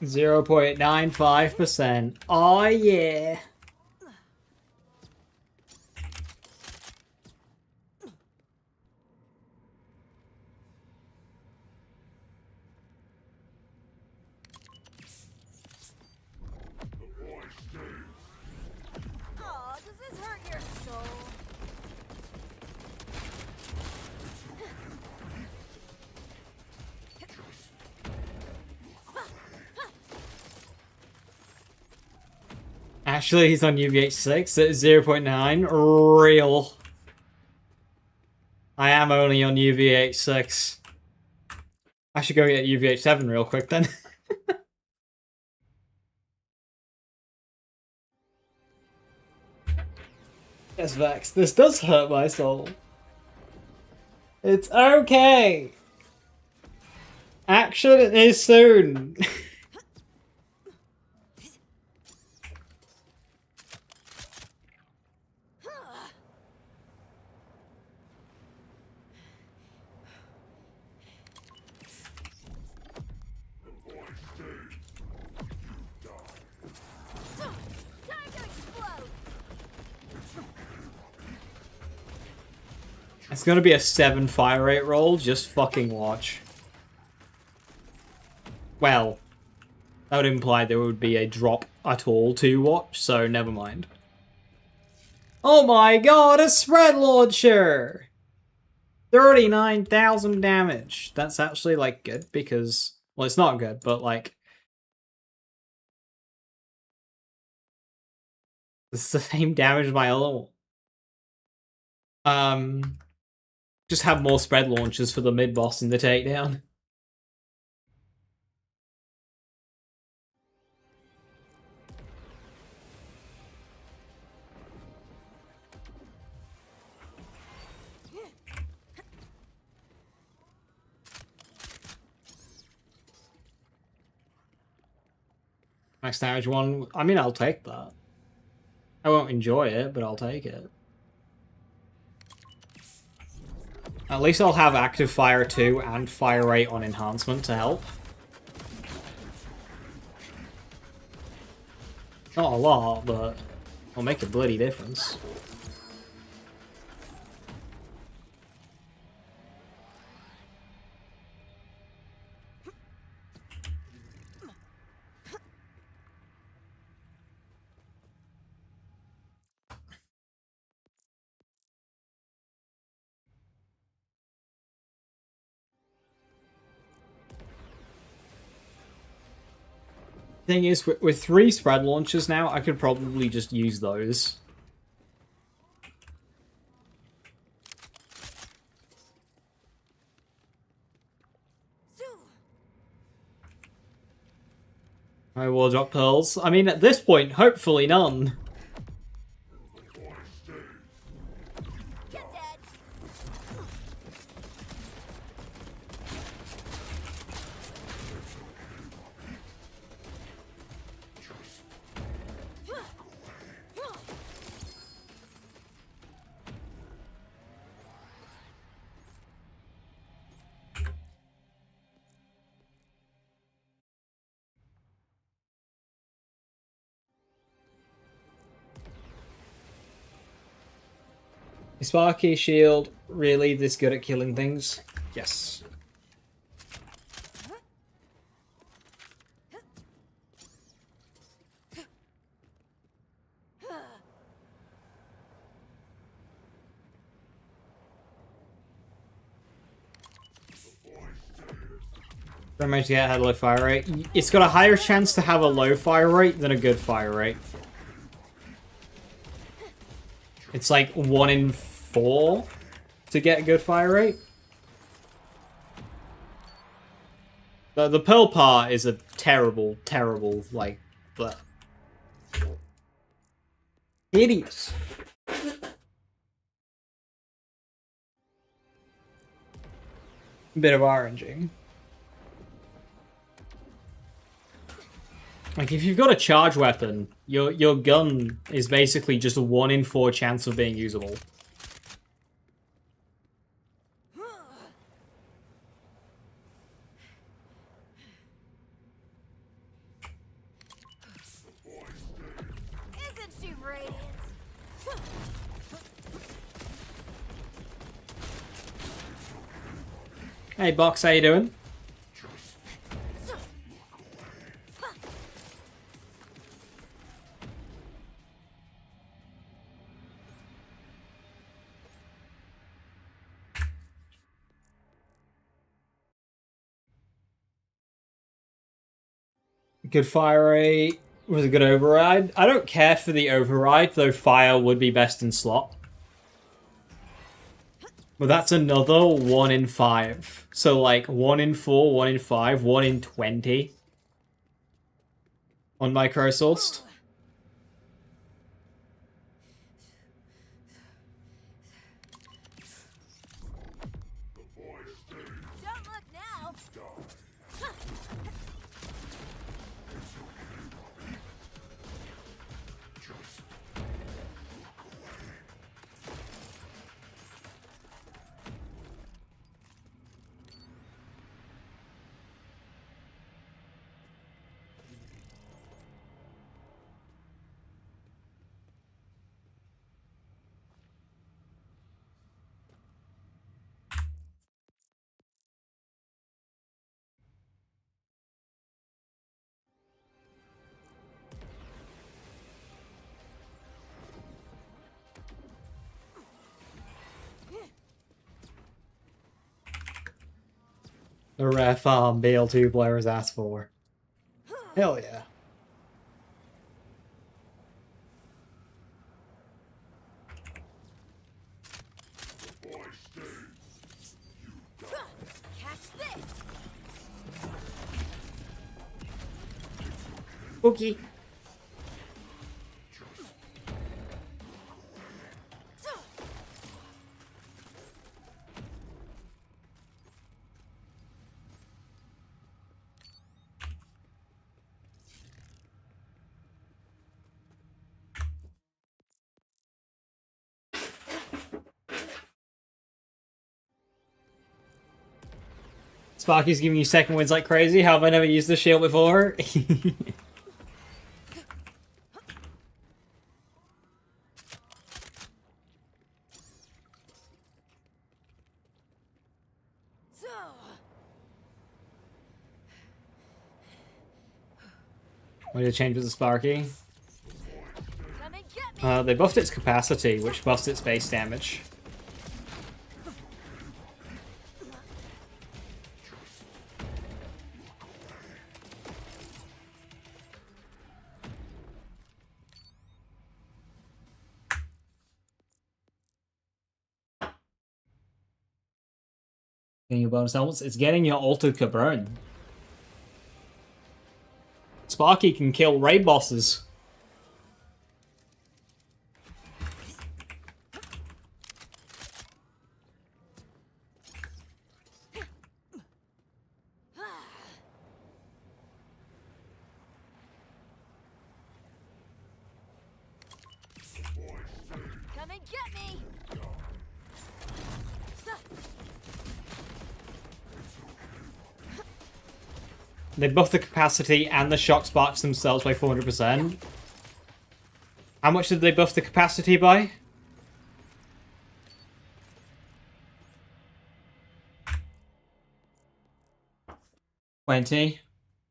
A: 0.95%. Oh yeah.
B: Aw, does this hurt your soul?
A: Actually, he's on UVH6 at 0.9. Real. I am only on UVH6. I should go get UVH7 real quick then. Yes, Vex, this does hurt my soul. It's okay. Action is soon.
B: Time to explode!
A: It's gonna be a 7 fire rate roll, just fucking watch. Well, that would imply there would be a drop at all to watch, so never mind. Oh my god, a spread launcher! 39,000 damage. That's actually, like, good, because... Well, it's not good, but, like... It's the same damage as my other one. Just have more spread launchers for the mid-boss and the takedown. Max damage 1. I mean, I'll take that. I won't enjoy it, but I'll take it. At least I'll have active fire 2 and fire rate on enhancement to help. Not a lot, but it'll make a bloody difference. Thing is, with 3 spread launchers now, I could probably just use those. I will drop pearls. I mean, at this point, hopefully none.
B: Get dead!
A: Is Sparky Shield really this good at killing things? Yes. Damage to get had a low fire rate. It's got a higher chance to have a low fire rate than a good fire rate. It's like 1 in 4 to get a good fire rate. The pearl part is a terrible, terrible, like, bleh. Hideous. Bit of RNG. Like, if you've got a charge weapon, your gun is basically just a 1 in 4 chance of being usable. Hey, Box, how you doing? Good fire rate was a good override. I don't care for the override, though fire would be best in slot. But that's another 1 in 5. So like 1 in 4, 1 in 5, 1 in 20 on micro sourced.
B: Don't look now.
A: The rare farm BL2 players asked for. Hell yeah.
B: Catch this.
A: Okay. Sparky's giving you second wins like crazy. How have I never used this shield before?
B: So,
A: What did it change with the Sparky?
B: come and get me.
A: They buffed its capacity, which buffs its base damage. Getting your bonus elements, it's getting your altered Caburn. Sparky can kill raid bosses.
B: Come and get me.
A: They buff the capacity and the shock sparks themselves by 400%. How much did they buff the capacity by? $20.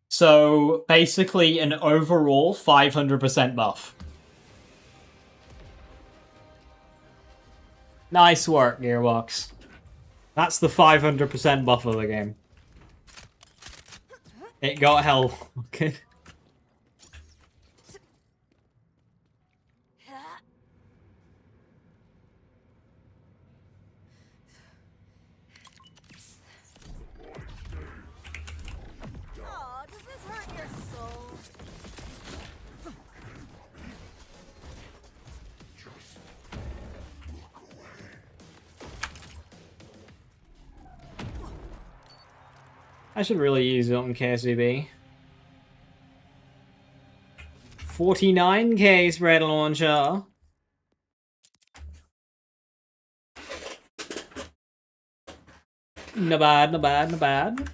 A: So basically an overall 500% buff. Nice work, Gearbox. That's the 500% buff of the game. It got hell. Okay.
B: Aw, does this hurt your soul?
A: I should really use it on KSVB. 49k spread launcher. Not bad, not bad, not bad.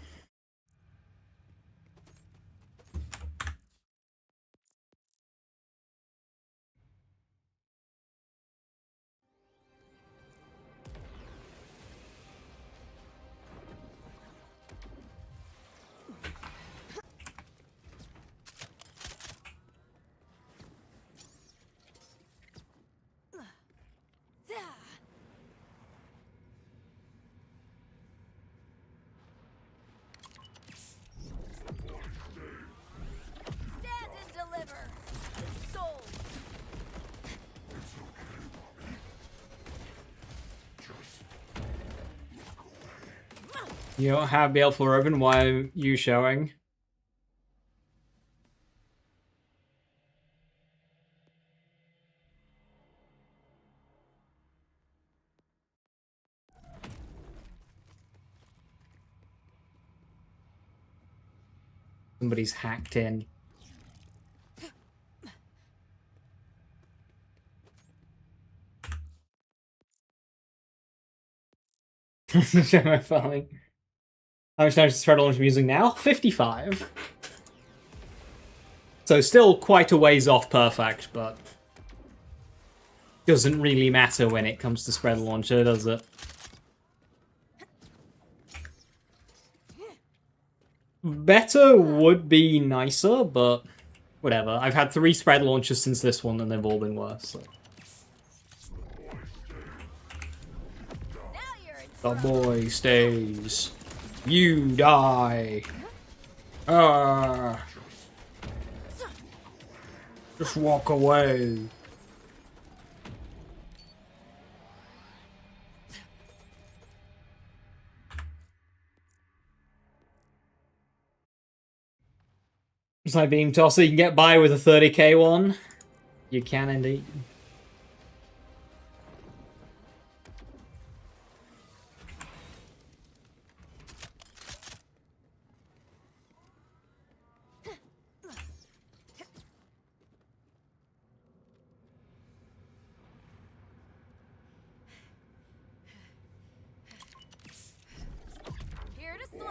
A: You don't have Baleful open, why are you showing? Somebody's hacked in. Show my phone. How much time does Spread Launch using now? 55. So still quite a ways off perfect, but doesn't really matter when it comes to Spread Launcher, does it? Better would be nicer, but whatever. I've had 3 Spread Launchers since this one, and they've all been worse. So. The boy stays. You die. Just walk away. It's like Beam Tosser, you can get by with a 30k one. You can indeed.
B: Here to slay.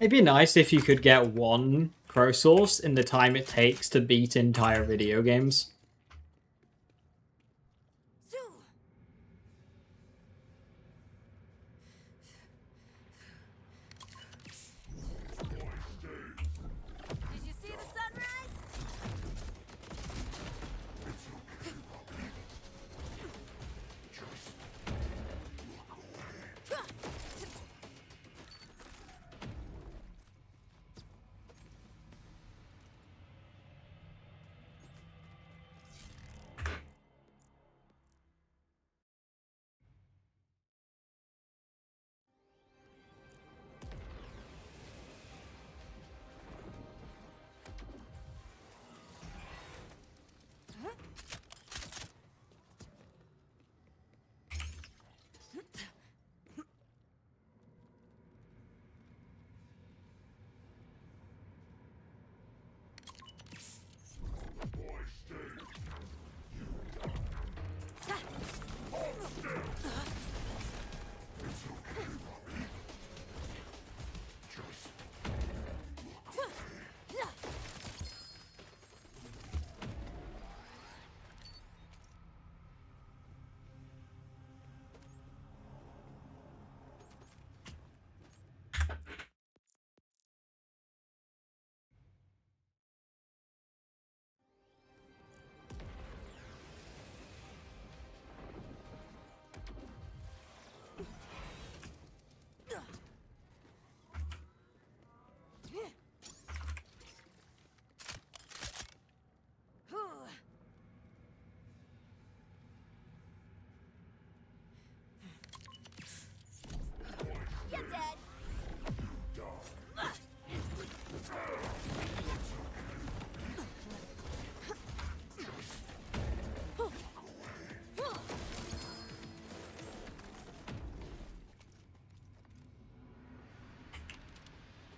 A: It'd be nice if you could get one Crow Source in the time it takes to beat entire video games.
B: Did you see the sunrise? You're dead.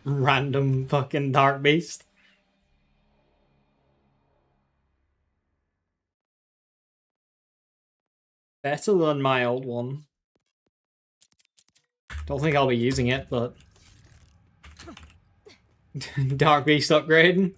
A: Random fucking Dark Beast. Better than my old one. Don't think I'll be using it, but... Dark Beast upgrade.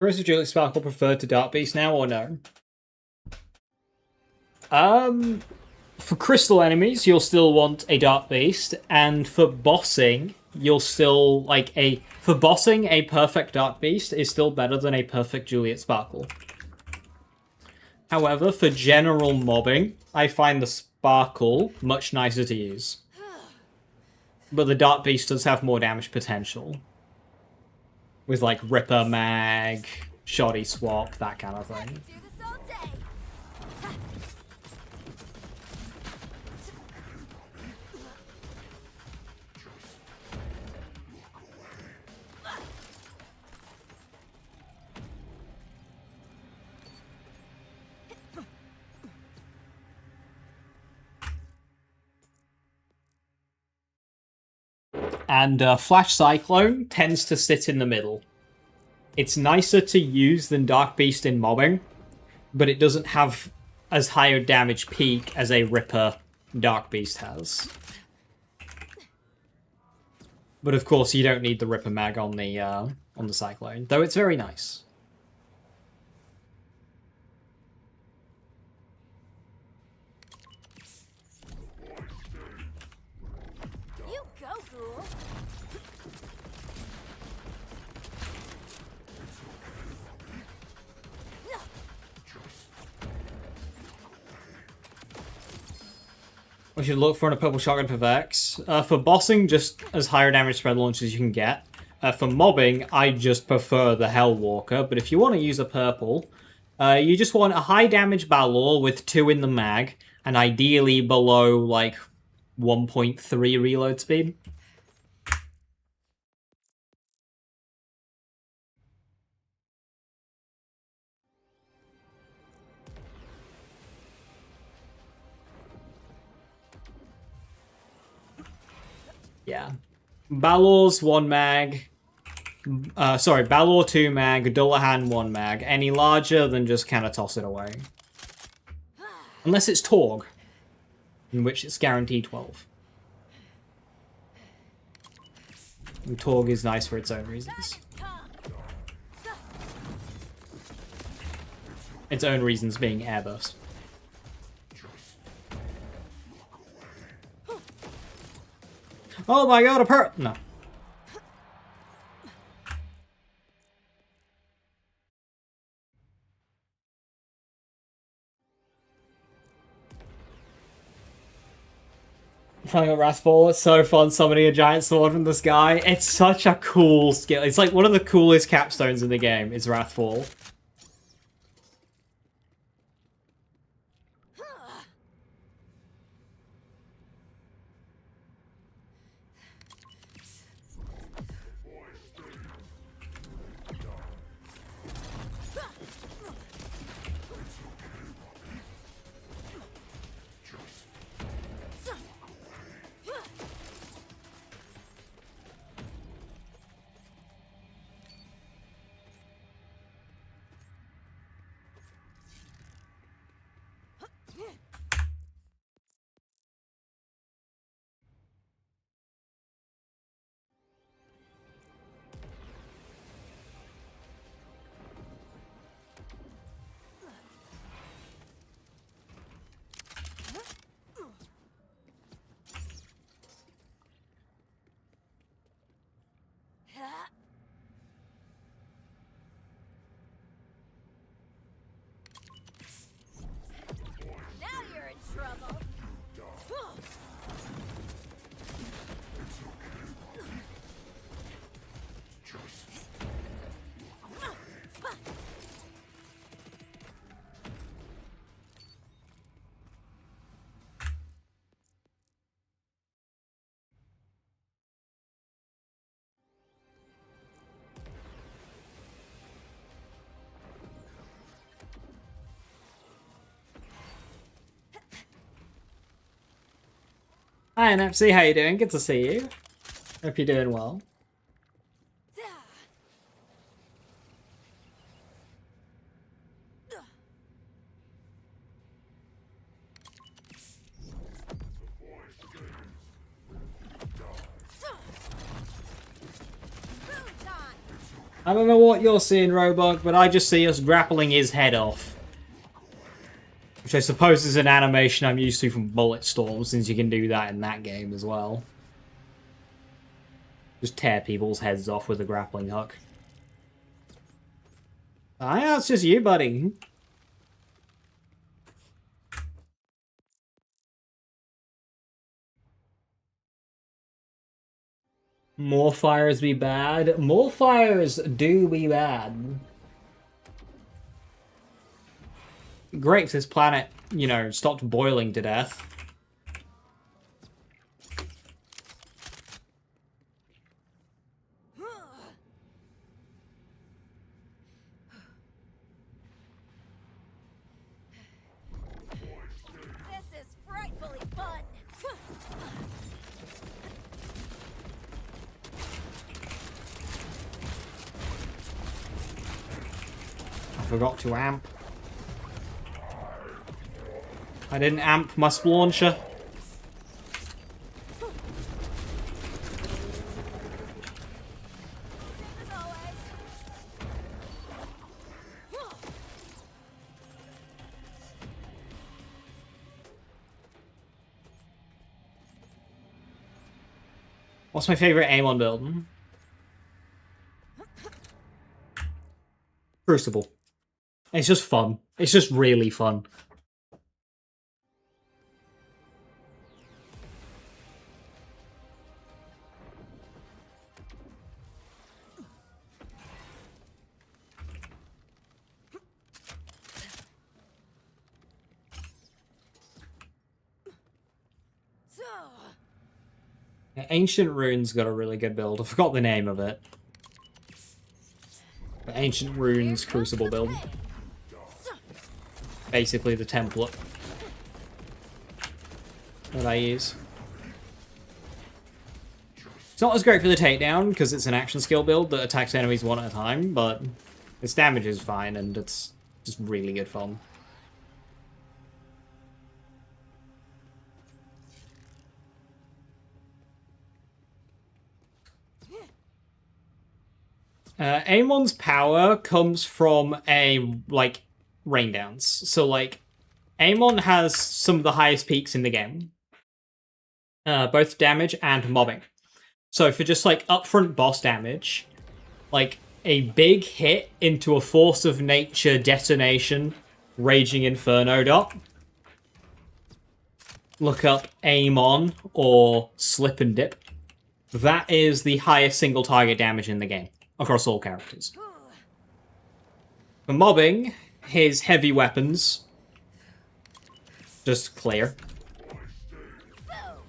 A: Crystal Juliet Sparkle preferred to Dark Beast now or no? For crystal enemies, you'll still want a Dark Beast, and for bossing, you'll still for bossing, a perfect Dark Beast is still better than a perfect Juliet Sparkle. However, for general mobbing, I find the Sparkle much nicer to use. But the Dark Beast does have more damage potential. With like Ripper Mag, Shoddy Swap, that kind of thing.
B: Do this all day.
A: And Flash Cyclone tends to sit in the middle. It's nicer to use than Dark Beast in mobbing, but it doesn't have as high a damage peak as a Ripper Dark Beast has. But of course, you don't need the Ripper Mag on the Cyclone, though it's very nice.
B: You go, ghoul.
A: We should look for a purple shotgun for Vex. For bossing, just as higher damage spread launch as you can get. For mobbing, I just prefer the Hellwalker, but if you want to use a purple, you just want a high damage Balor with 2 in the mag, and ideally below, like, 1.3 reload speed. Yeah. Balor's 1 mag. Balor 2 mag, Dullahan 1 mag. Any larger, then just kind of toss it away. Unless it's Torg, in which it's guaranteed 12. And Torg is nice for its own reasons. Its own reasons being airburst. Oh my god, no. Playing a Wrathfall, it's so fun summoning a giant sword from the sky. It's such a cool skill. It's like one of the coolest capstones in the game, is Wrathfall.
B: Now you're in trouble.
A: Hi NFC, how you doing? Good to see you. Hope you're doing well.
B: Boom time.
A: I don't know what you're seeing, Roebuck, but I just see us grappling his head off. Which I suppose is an animation I'm used to from Bulletstorm, since you can do that in that game as well. Just tear people's heads off with a grappling hook. Ah, yeah, it's just you, buddy. More fires be bad. More fires do be bad. Great if this planet, you know, stopped boiling to death.
B: This is frightfully fun.
A: I forgot to amp. I didn't amp my launcher.
B: As always.
A: What's my favorite aim on build? Crucible. It's just fun. It's just really fun.
B: So,
A: Ancient Rune's got a really good build. I forgot the name of it. The Ancient Runes Crucible build. Basically the template that I use. It's not as great for the takedown, because it's an action skill build that attacks enemies one at a time, but its damage is fine, and it's just really good fun. Amon's power comes from like, rain downs. So, like, Amon has some of the highest peaks in the game. Both damage and mobbing. So for just, like, upfront boss damage, like, a big hit into a Force of Nature detonation Raging Inferno dot. Look up Amon or Slip and Dip. That is the highest single target damage in the game, across all characters. For mobbing, his heavy weapons just clear.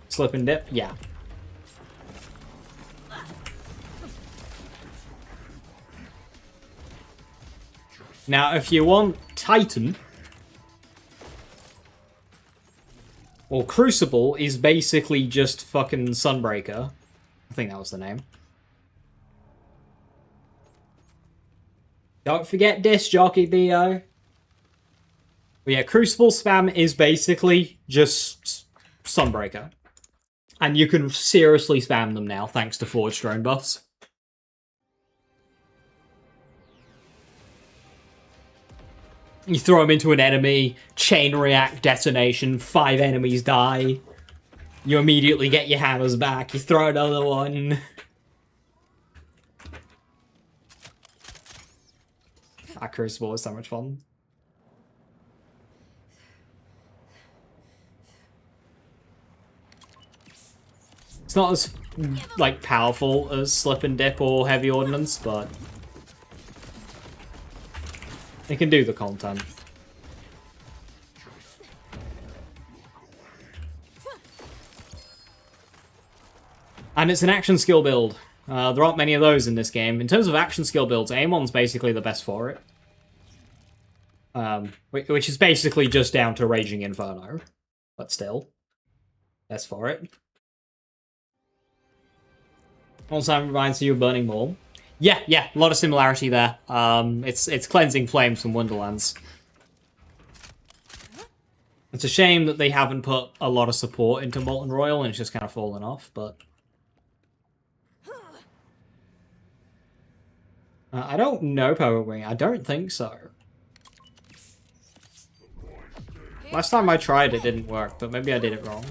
A: Slip and Dip, yeah. Now, if you want Titan, or Crucible is basically just fucking Sunbreaker. I think that was the name. Don't forget Disc Jockey, Theo. But yeah, Crucible spam is basically just Sunbreaker. And you can seriously spam them now, thanks to Forged Drone buffs. You throw them into an enemy, chain react detonation, 5 enemies die. You immediately get your hammers back, you throw another one. That Crucible is so much fun. It's not as, like, powerful as Slip and Dip or Heavy Ordnance, but it can do the content. And it's an action skill build. There aren't many of those in this game. In terms of action skill builds, Amon's basically the best for it. Which is basically just down to Raging Inferno. But still, best for it. Also reminds you of Burning Maul. Yeah, a lot of similarity there. It's Cleansing Flames from Wonderlands. It's a shame that they haven't put a lot of support into Molten Royal and it's just kind of fallen off, but... I don't know, Power Wing. I don't think so. Last time I tried, it didn't work, but maybe I did it wrong.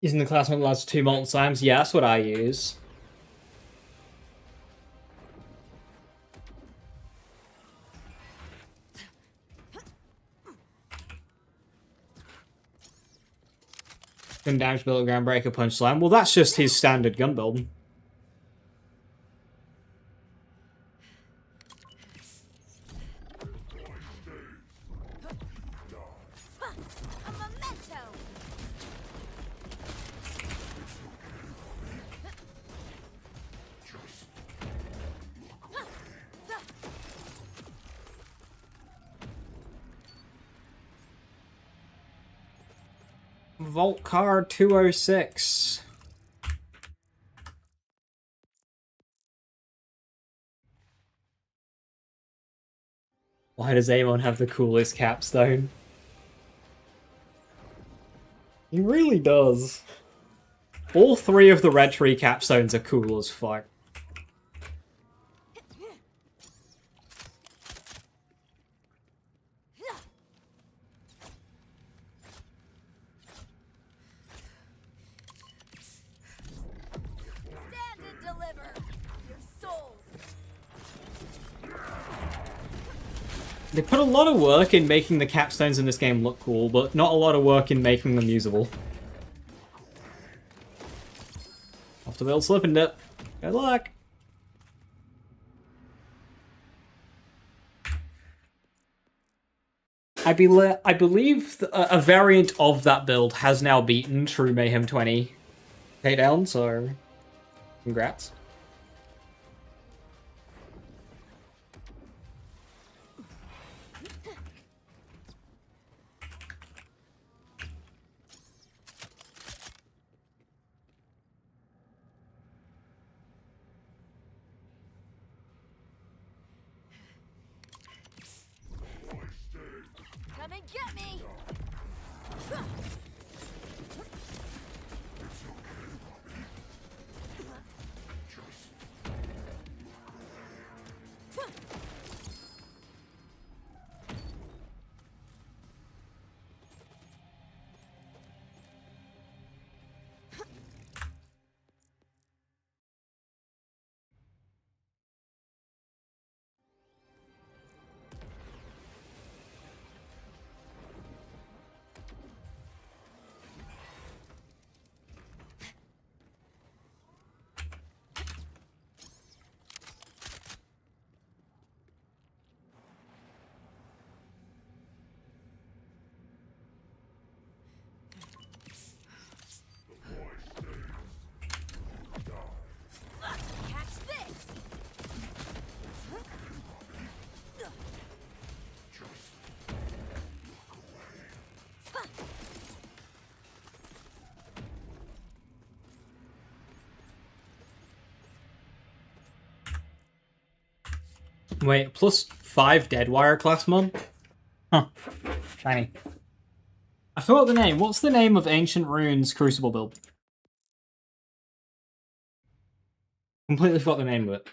A: Using the class mode allows 2 molten slimes? Yeah, that's what I use. Gun damage build, ground breaker, punch slime. Well, that's just his standard gun build.
B: A memento!
A: Vault card 206. Why does Amon have the coolest capstone? He really does. All 3 of the red tree capstones are cool as fuck.
B: Stand and deliver! Your souls!
A: They put a lot of work in making the capstones in this game look cool, but not a lot of work in making them usable. Off to build slip and dip. Good luck! I believe a variant of that build has now beaten True Mayhem 20 takedown, so congrats.
B: Come and get me! Catch this!
A: Wait, +5 Deadwire class mod? Huh. Shiny. I forgot the name. What's the name of Ancient Runes Crucible build? Completely forgot the name of it.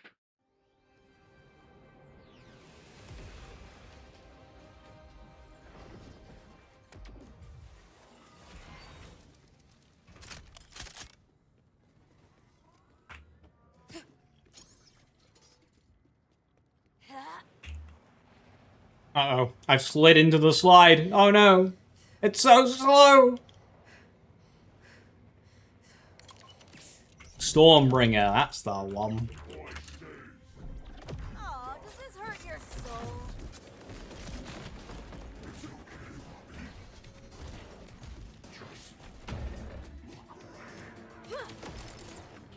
A: Uh-oh. I've slid into the slide. Oh no. It's so slow. Stormbringer, that's the one.
B: Aw, does this hurt your soul?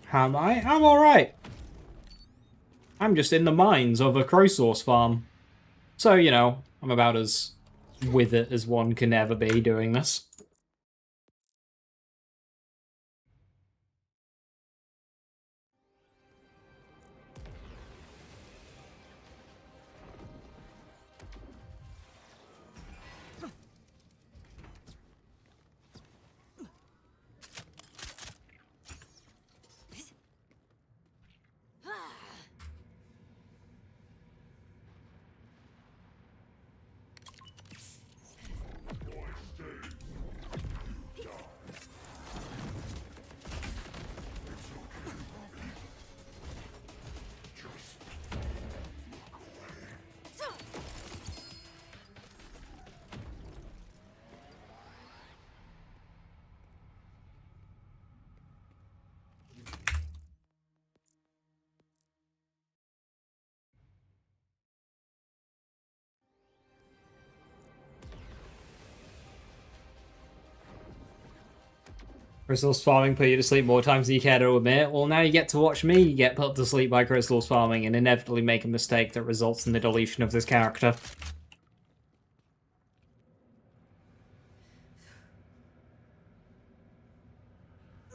A: How am I? I'm alright. I'm just in the mines of a Crowsource farm. So, you know, I'm about as with it as one can ever be doing this. Crystals farming put you to sleep more times than you care to admit. Well, now you get to watch me get put to sleep by crystals farming and inevitably make a mistake that results in the deletion of this character.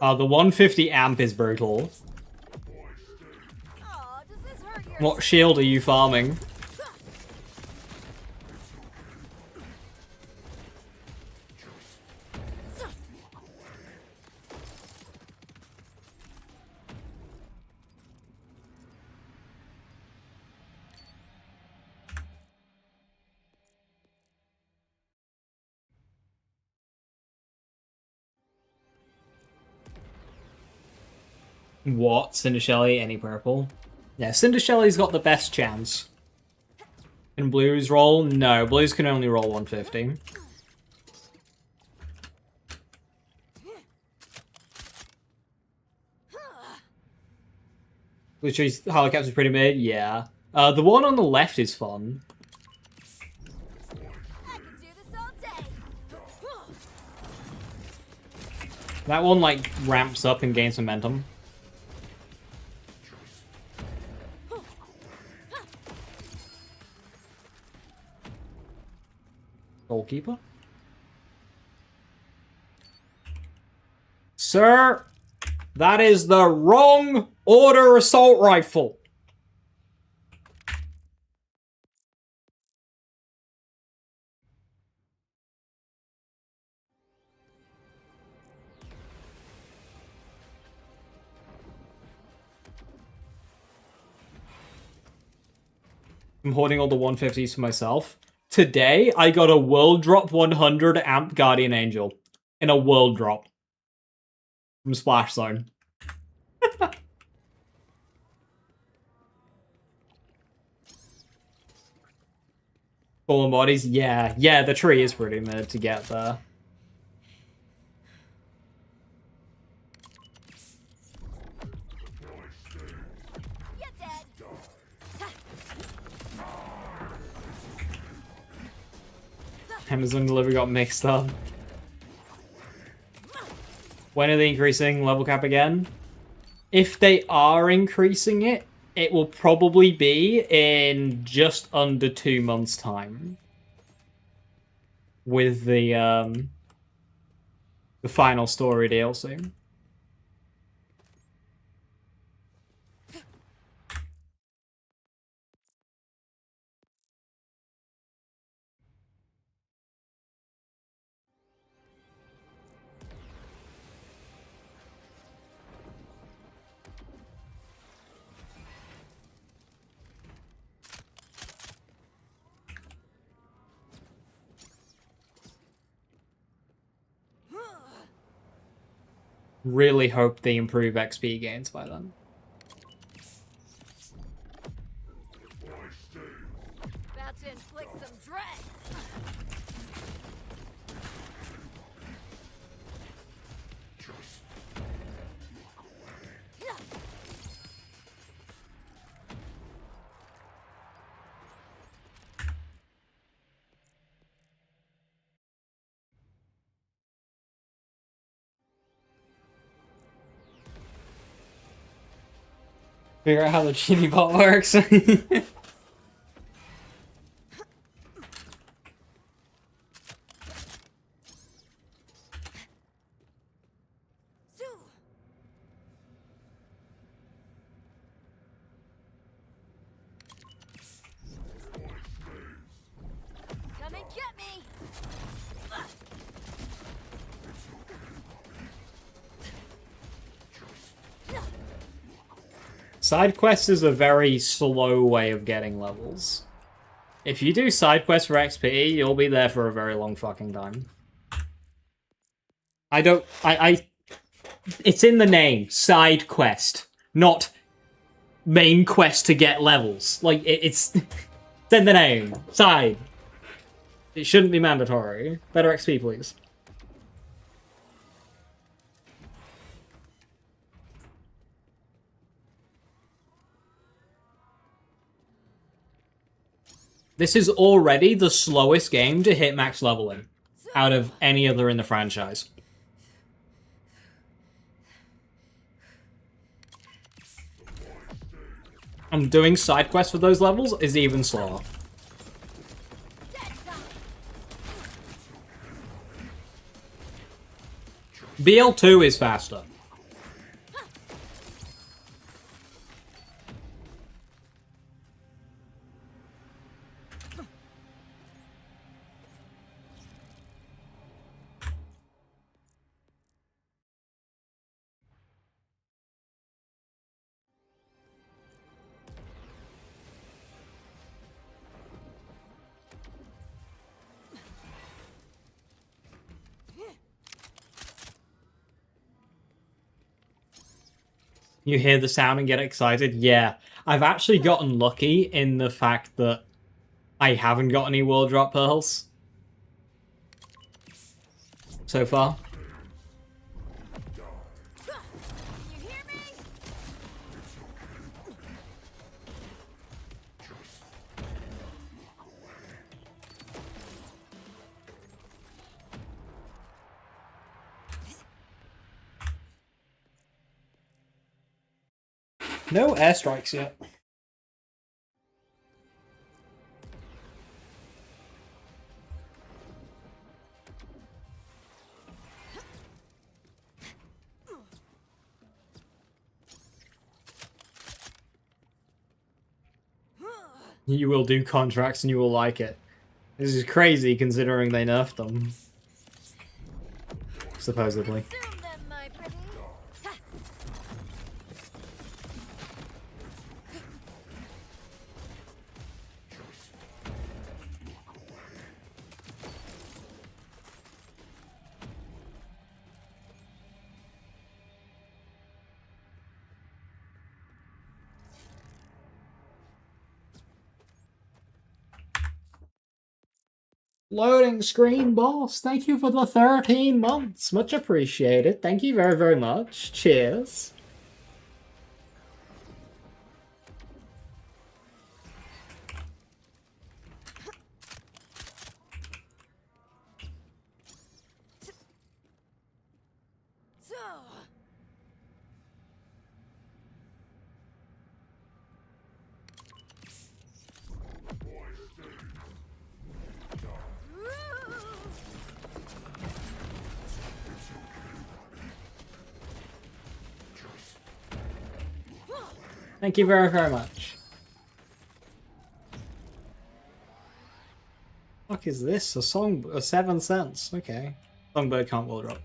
A: The 150 amp is brutal.
B: Aw, does this hurt your
A: What shield are you farming? What? Cinder Shelly? Any purple? Yeah, Cinder Shelly's got the best chance. Can blues roll? No, blues can only roll 150. Which is Helicopter's pretty mid, yeah. The one on the left is fun.
B: I can do this all day.
A: That one, like, ramps up and gains momentum. Goalkeeper? Sir, that is the wrong order assault rifle. I'm hoarding all the 150s for myself. Today, I got a world drop 100 amp Guardian Angel. In a world drop. From Splash Zone. Fallen bodies? Yeah. Yeah, the tree is pretty mid to get there.
B: You're dead.
A: Amazon delivery got mixed up. When are they increasing level cap again? If they are increasing it, it will probably be in just under 2 months' time. With the final story DLC. Really hope they improve XP gains by then.
B: About to inflict some dread.
A: Figure out how the genie bot works.
B: Come and get me.
A: Side quests is a very slow way of getting levels. If you do side quests for XP, you'll be there for a very long fucking time. It's in the name, side quest, not main quest to get levels. Like, it's in the name, side. It shouldn't be mandatory. Better XP, please. This is already the slowest game to hit max leveling out of any other in the franchise. doing side quests for those levels is even slower. BL2 is faster. You hear the sound and get excited? Yeah. I've actually gotten lucky in the fact that I haven't got any world drop pearls so far.
B: You hear me?
A: No airstrikes yet. You will do contracts and you will like it. This is crazy considering they nerfed them. Supposedly.
B: Consume them, my pretty. Ha!
A: Loading screen, boss. Thank you for the 13 months. Much appreciated. Thank you very, very much. Cheers.
B: So.
A: Thank you very, very much. Fuck is this? A song? 7 cents. Okay. Songbird can't wall drop.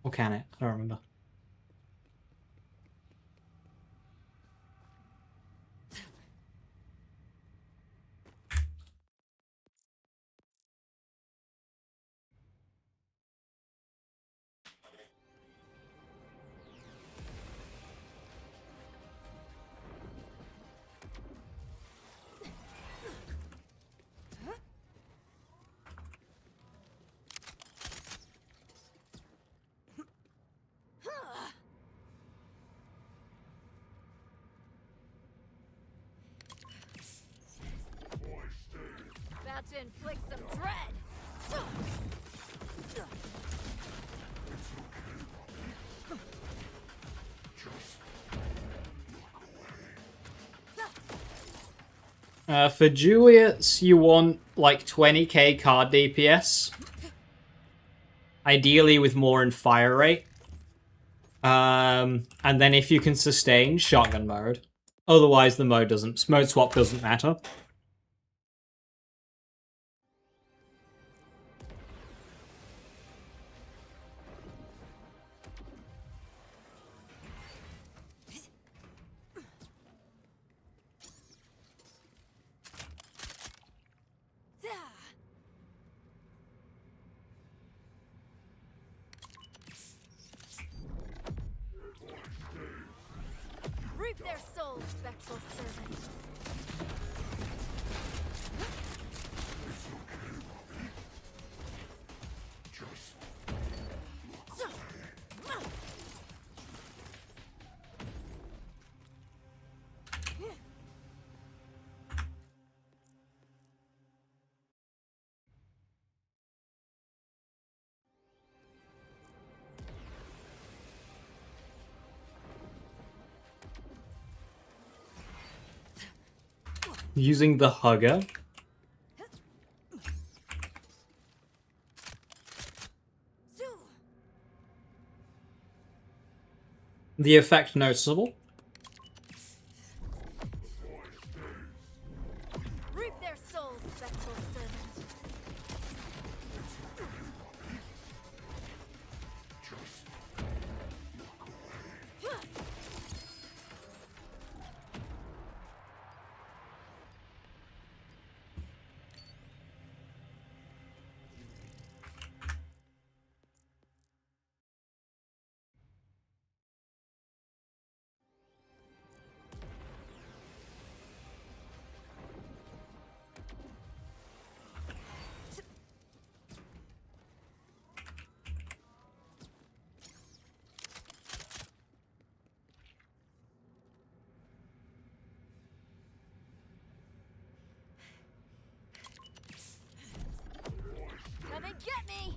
A: Or can it? I don't remember.
B: About to inflict some dread.
A: For Juliets, you want like 20k card DPS. Ideally with more in fire rate. And then if you can sustain, shotgun mode. Otherwise the mode swap doesn't matter.
B: Reap their souls, spectral servant.
A: Using the hugger. The effect noticeable.
B: Reap their souls, spectral servant. Come and get me!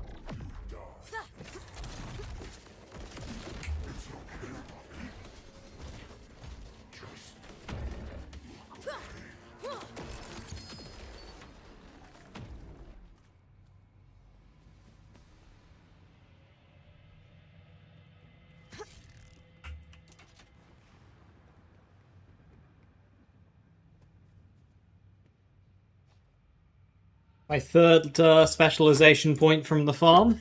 A: My third specialization point from the farm.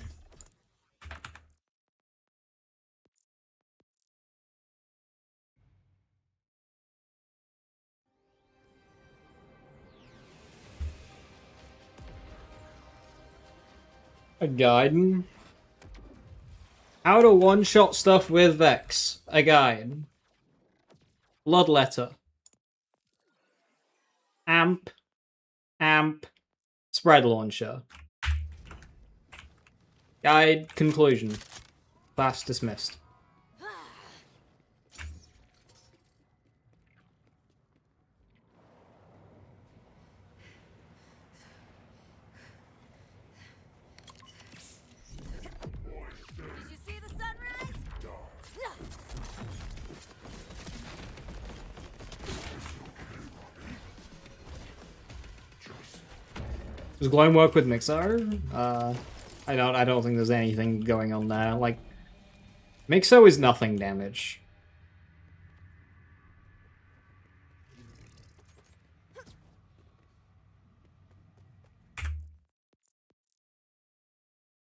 A: A guide. How to one-shot stuff with Vex. A guide. Bloodletter. Amp. Amp. Spread launcher. Guide conclusion. Class dismissed.
B: Did you see the sunrise?
A: Does glowing work with Mixo? I don't think there's anything going on there. Like, Mixo is nothing damage.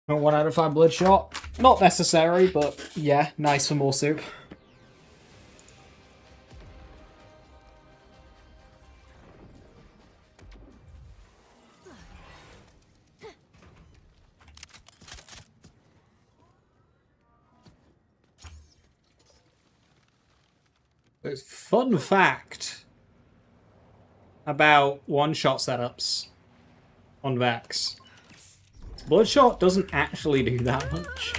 A: Oh, 1 out of 5 Bloodshot. Not necessary, but yeah, nice for more soup. Fun fact about one-shot setups on Vex. Bloodshot doesn't actually do that much.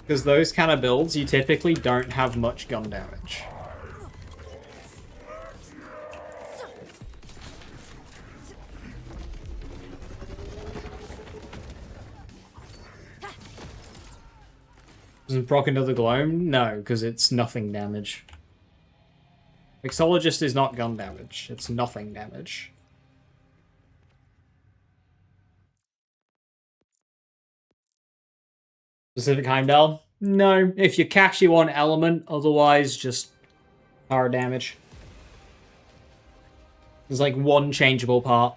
A: Because those kind of builds, you typically don't have much gun damage. Does it proc another gloam? No, because it's nothing damage. Mixologist is not gun damage. It's nothing damage. Specific Heimdall? No. If you cash, you want element. Otherwise, just power damage. There's like one changeable part.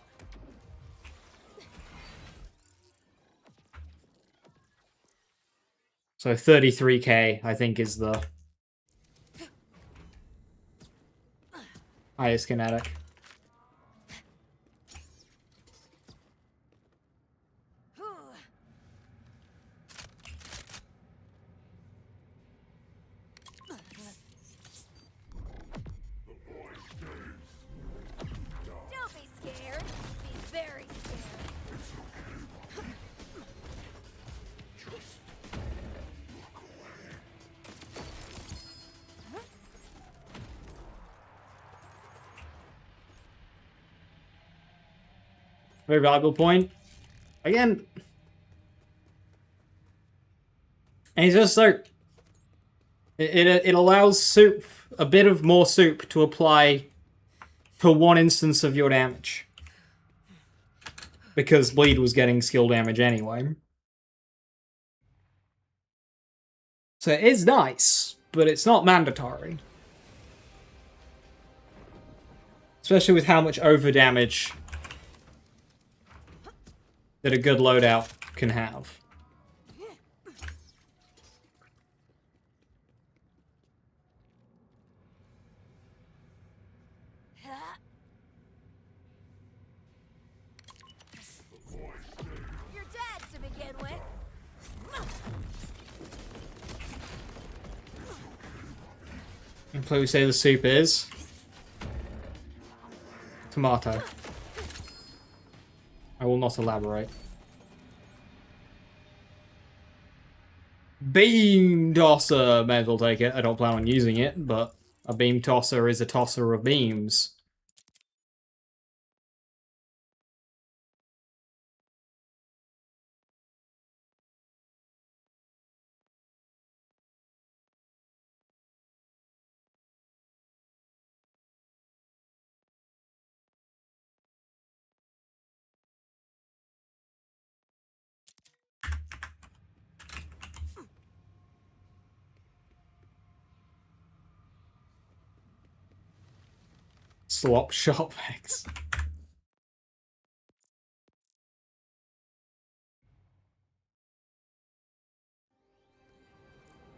A: So 33k, I think, is the highest kinetic.
B: Don't be scared. Be very scared.
A: Very valuable point. Again, And it's just like it allows soup a bit of more soup to apply to one instance of your damage. Because bleed was getting skill damage anyway. So it is nice, but it's not mandatory. Especially with how much over damage that a good loadout can have.
B: You're dead to begin with.
A: And so we say the soup is tomato. I will not elaborate. Beam tosser! May as well take it. I don't plan on using it, but a beam tosser is a tosser of beams. Slop shop Vex.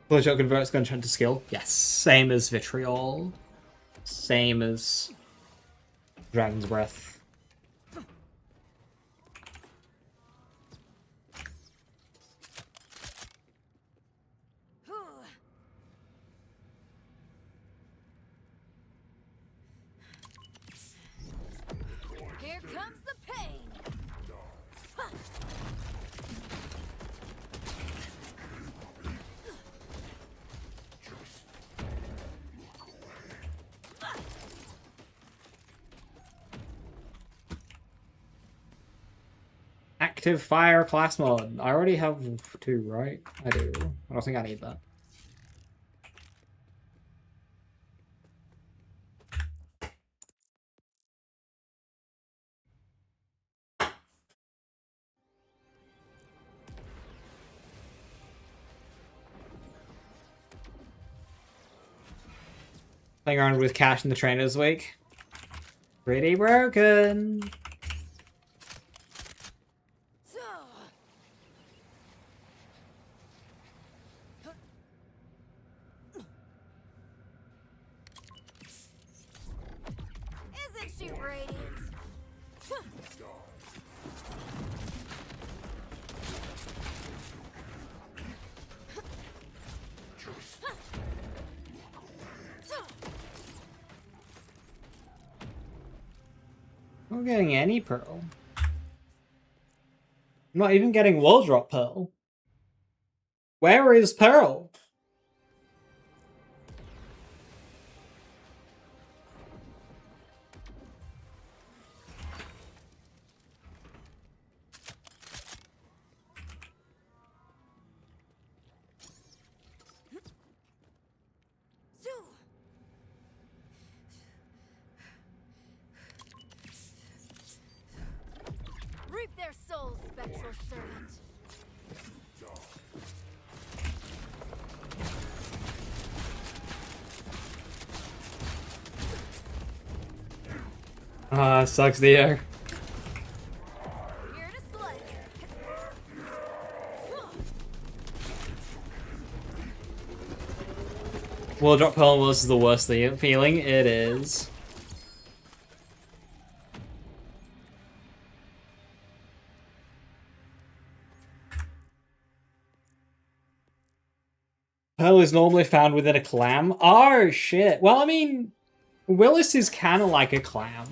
A: Bloodshot converts gunshot into skill. Yes, same as vitriol. Same as Dragon's Breath.
B: Here comes the pain.
A: Active fire class mod. I already have 2, right? I do. I don't think I need that. Playing around with cash in the trainer this week. Pretty broken.
B: So. Isn't she radiant?
A: I'm not getting any pearl. I'm not even getting wall drop pearl. Where is pearl?
B: Reap their souls, spectral servant.
A: Ah, sucks the air.
B: Here to slay.
A: Wall drop pearl was the worst feeling. It is. Pearl is normally found within a clam. Oh, shit. Well, I mean, Willis is kind of like a clam.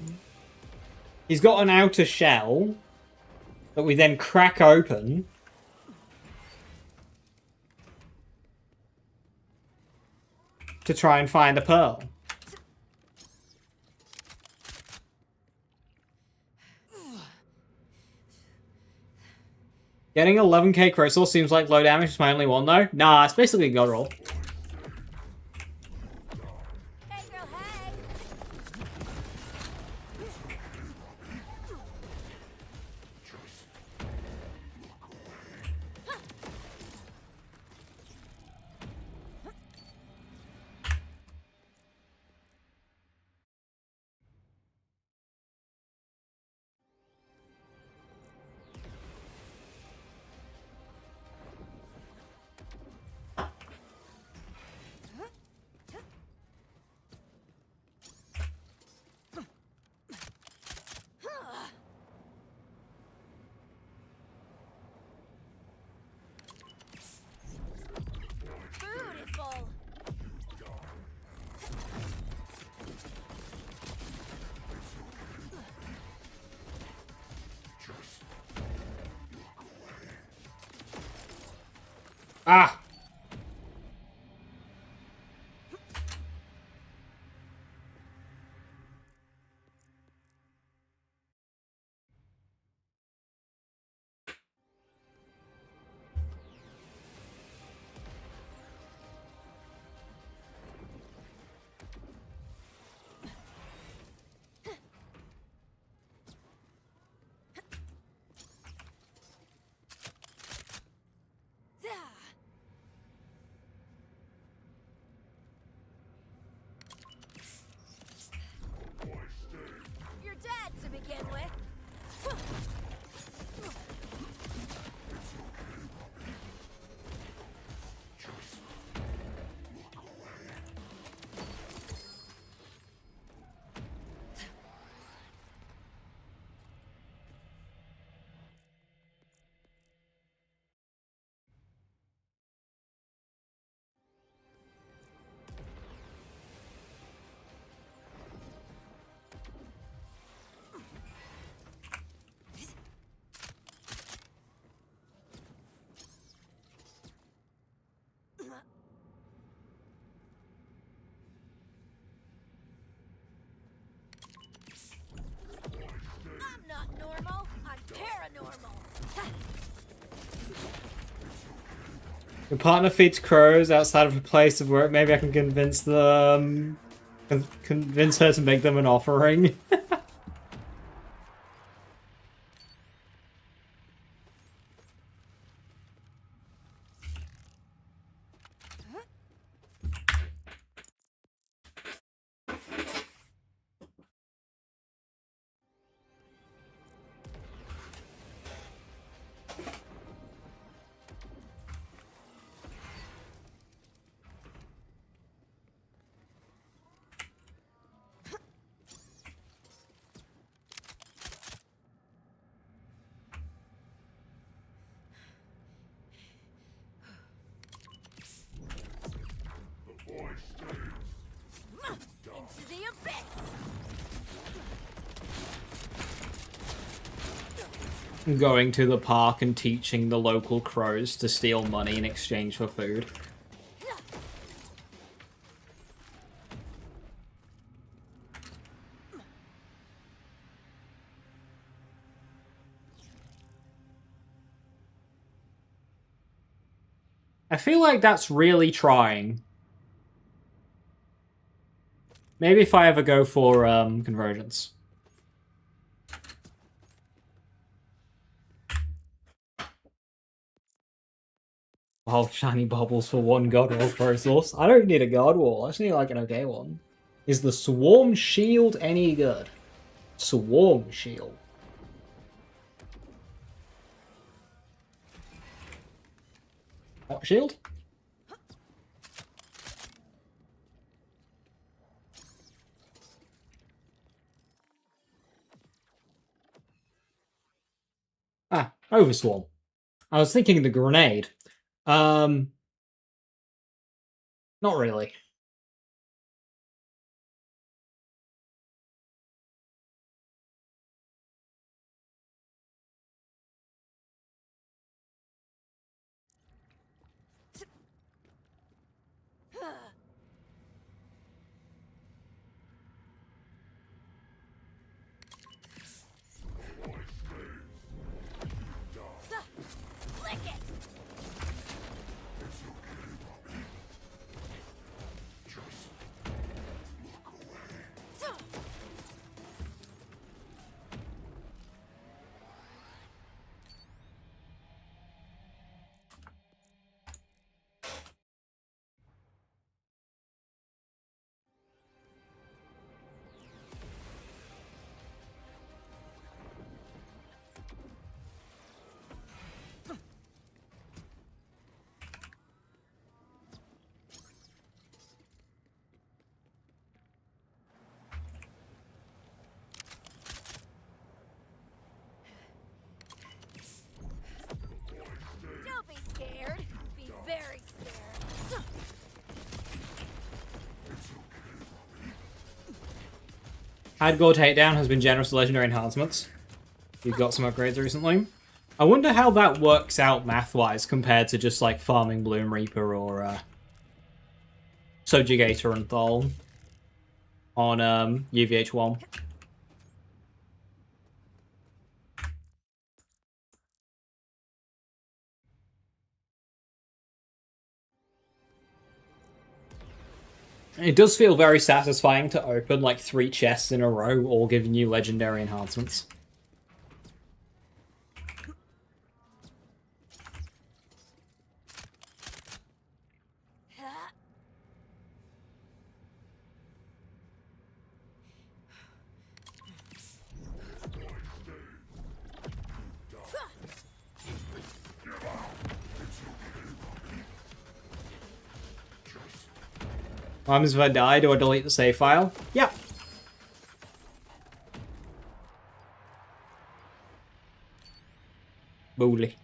A: He's got an outer shell that we then crack open. To try and find a pearl. Getting 11k crystal seems like low damage is my only one though. Nah, it's basically a god roll.
B: Hey, girl, hey! Beautiful!
A: Ah! You're dead to begin with. I'm not normal. I'm paranormal. Your partner feeds crows outside of a place of work. Maybe I can convince them... convince her to make them an offering.
B: Into the abyss.
A: Going to the park and teaching the local crows to steal money in exchange for food. I feel like that's really trying. Maybe if I ever go for convergence. Oh, shiny bubbles for one god wall pro source. I don't need a god wall. I just need like an okay one. Is the swarm shield any good? Swarm shield. What shield? Ah, overswarm. I was thinking the grenade. Not really. Hardcore Takedown has been generous to legendary enhancements. You've got some upgrades recently. I wonder how that works out math-wise compared to just like farming Bloom Reaper or Subjugator and Thol on UVH1. It does feel very satisfying to open like 3 chests in a row, all giving you legendary enhancements. What happens if I die? Do I delete the save file? Yeah. Bully.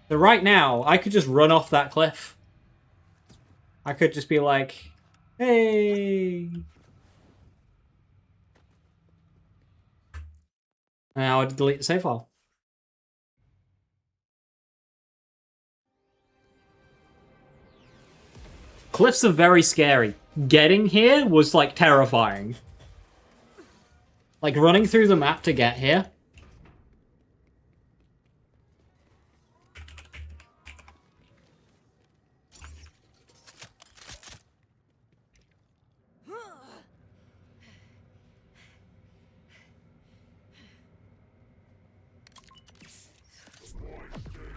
A: So right now, I could just run off that cliff. I could just be like, hey. Now I'd delete the save file. Cliffs are very scary. Getting here was, like, terrifying. Like, running through the map to get here.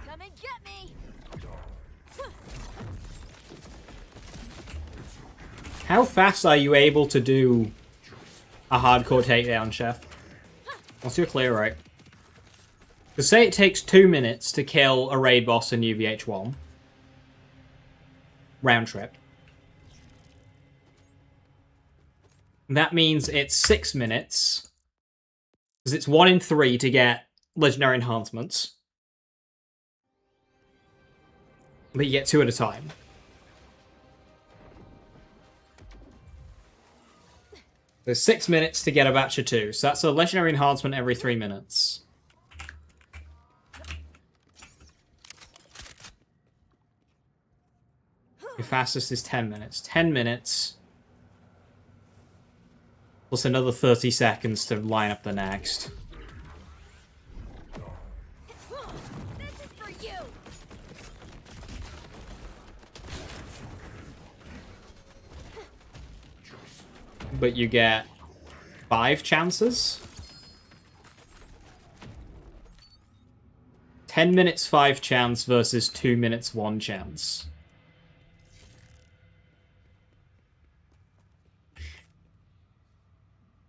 B: Come and get me!
A: How fast are you able to do a hardcore takedown, Chef? What's your clear rate? To say it takes 2 minutes to kill a raid boss in UVH1. Round trip. That means it's 6 minutes. Because it's 1 in 3 to get legendary enhancements. But you get 2 at a time. There's 6 minutes to get a batch of 2. So that's a legendary enhancement every 3 minutes. Your fastest is 10 minutes. 10 minutes. Plus another 30 seconds to line up the next.
B: This is for you!
A: But you get 5 chances? 10 minutes 5 chance versus 2 minutes 1 chance.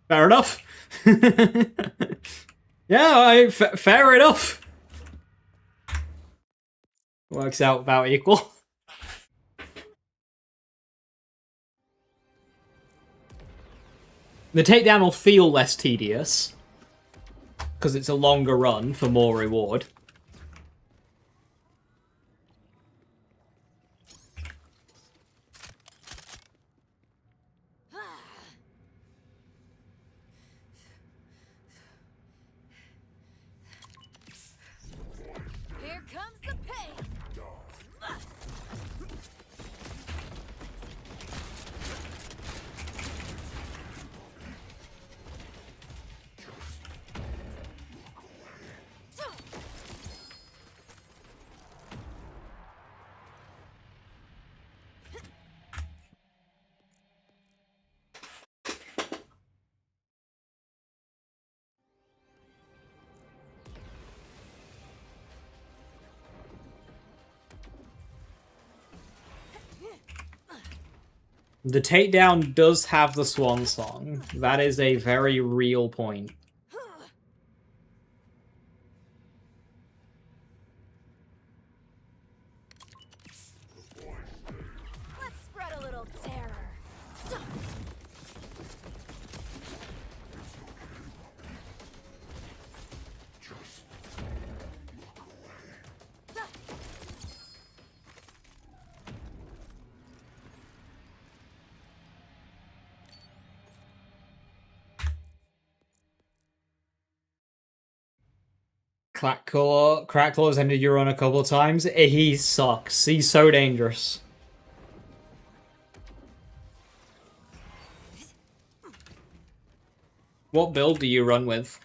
A: Fair enough. Yeah, fair enough. Works out about equal. The takedown will feel less tedious, because it's a longer run for more reward.
B: Here comes the pain!
A: The takedown does have the swan song. That is a very real point.
B: Let's spread a little terror.
A: Crackclaw's ended your run a couple of times. He sucks. He's so dangerous. What build do you run with?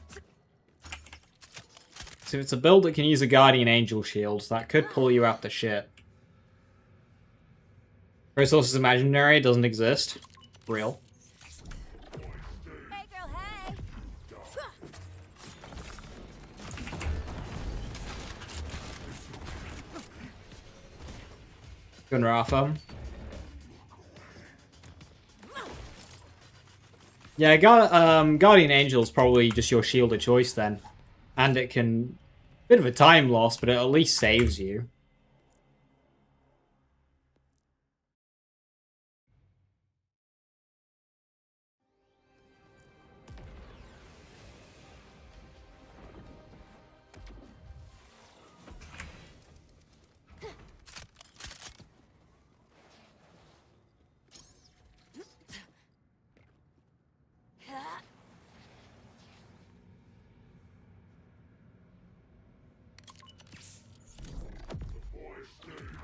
A: So it's a build that can use a Guardian Angel shield. That could pull you out the shit. Resources imaginary, doesn't exist. Real.
B: Hey, girl, hey!
A: Gunrafa. Yeah, Guardian Angel is probably just your shield of choice then. And it can... Bit of a time loss, but it at least saves you.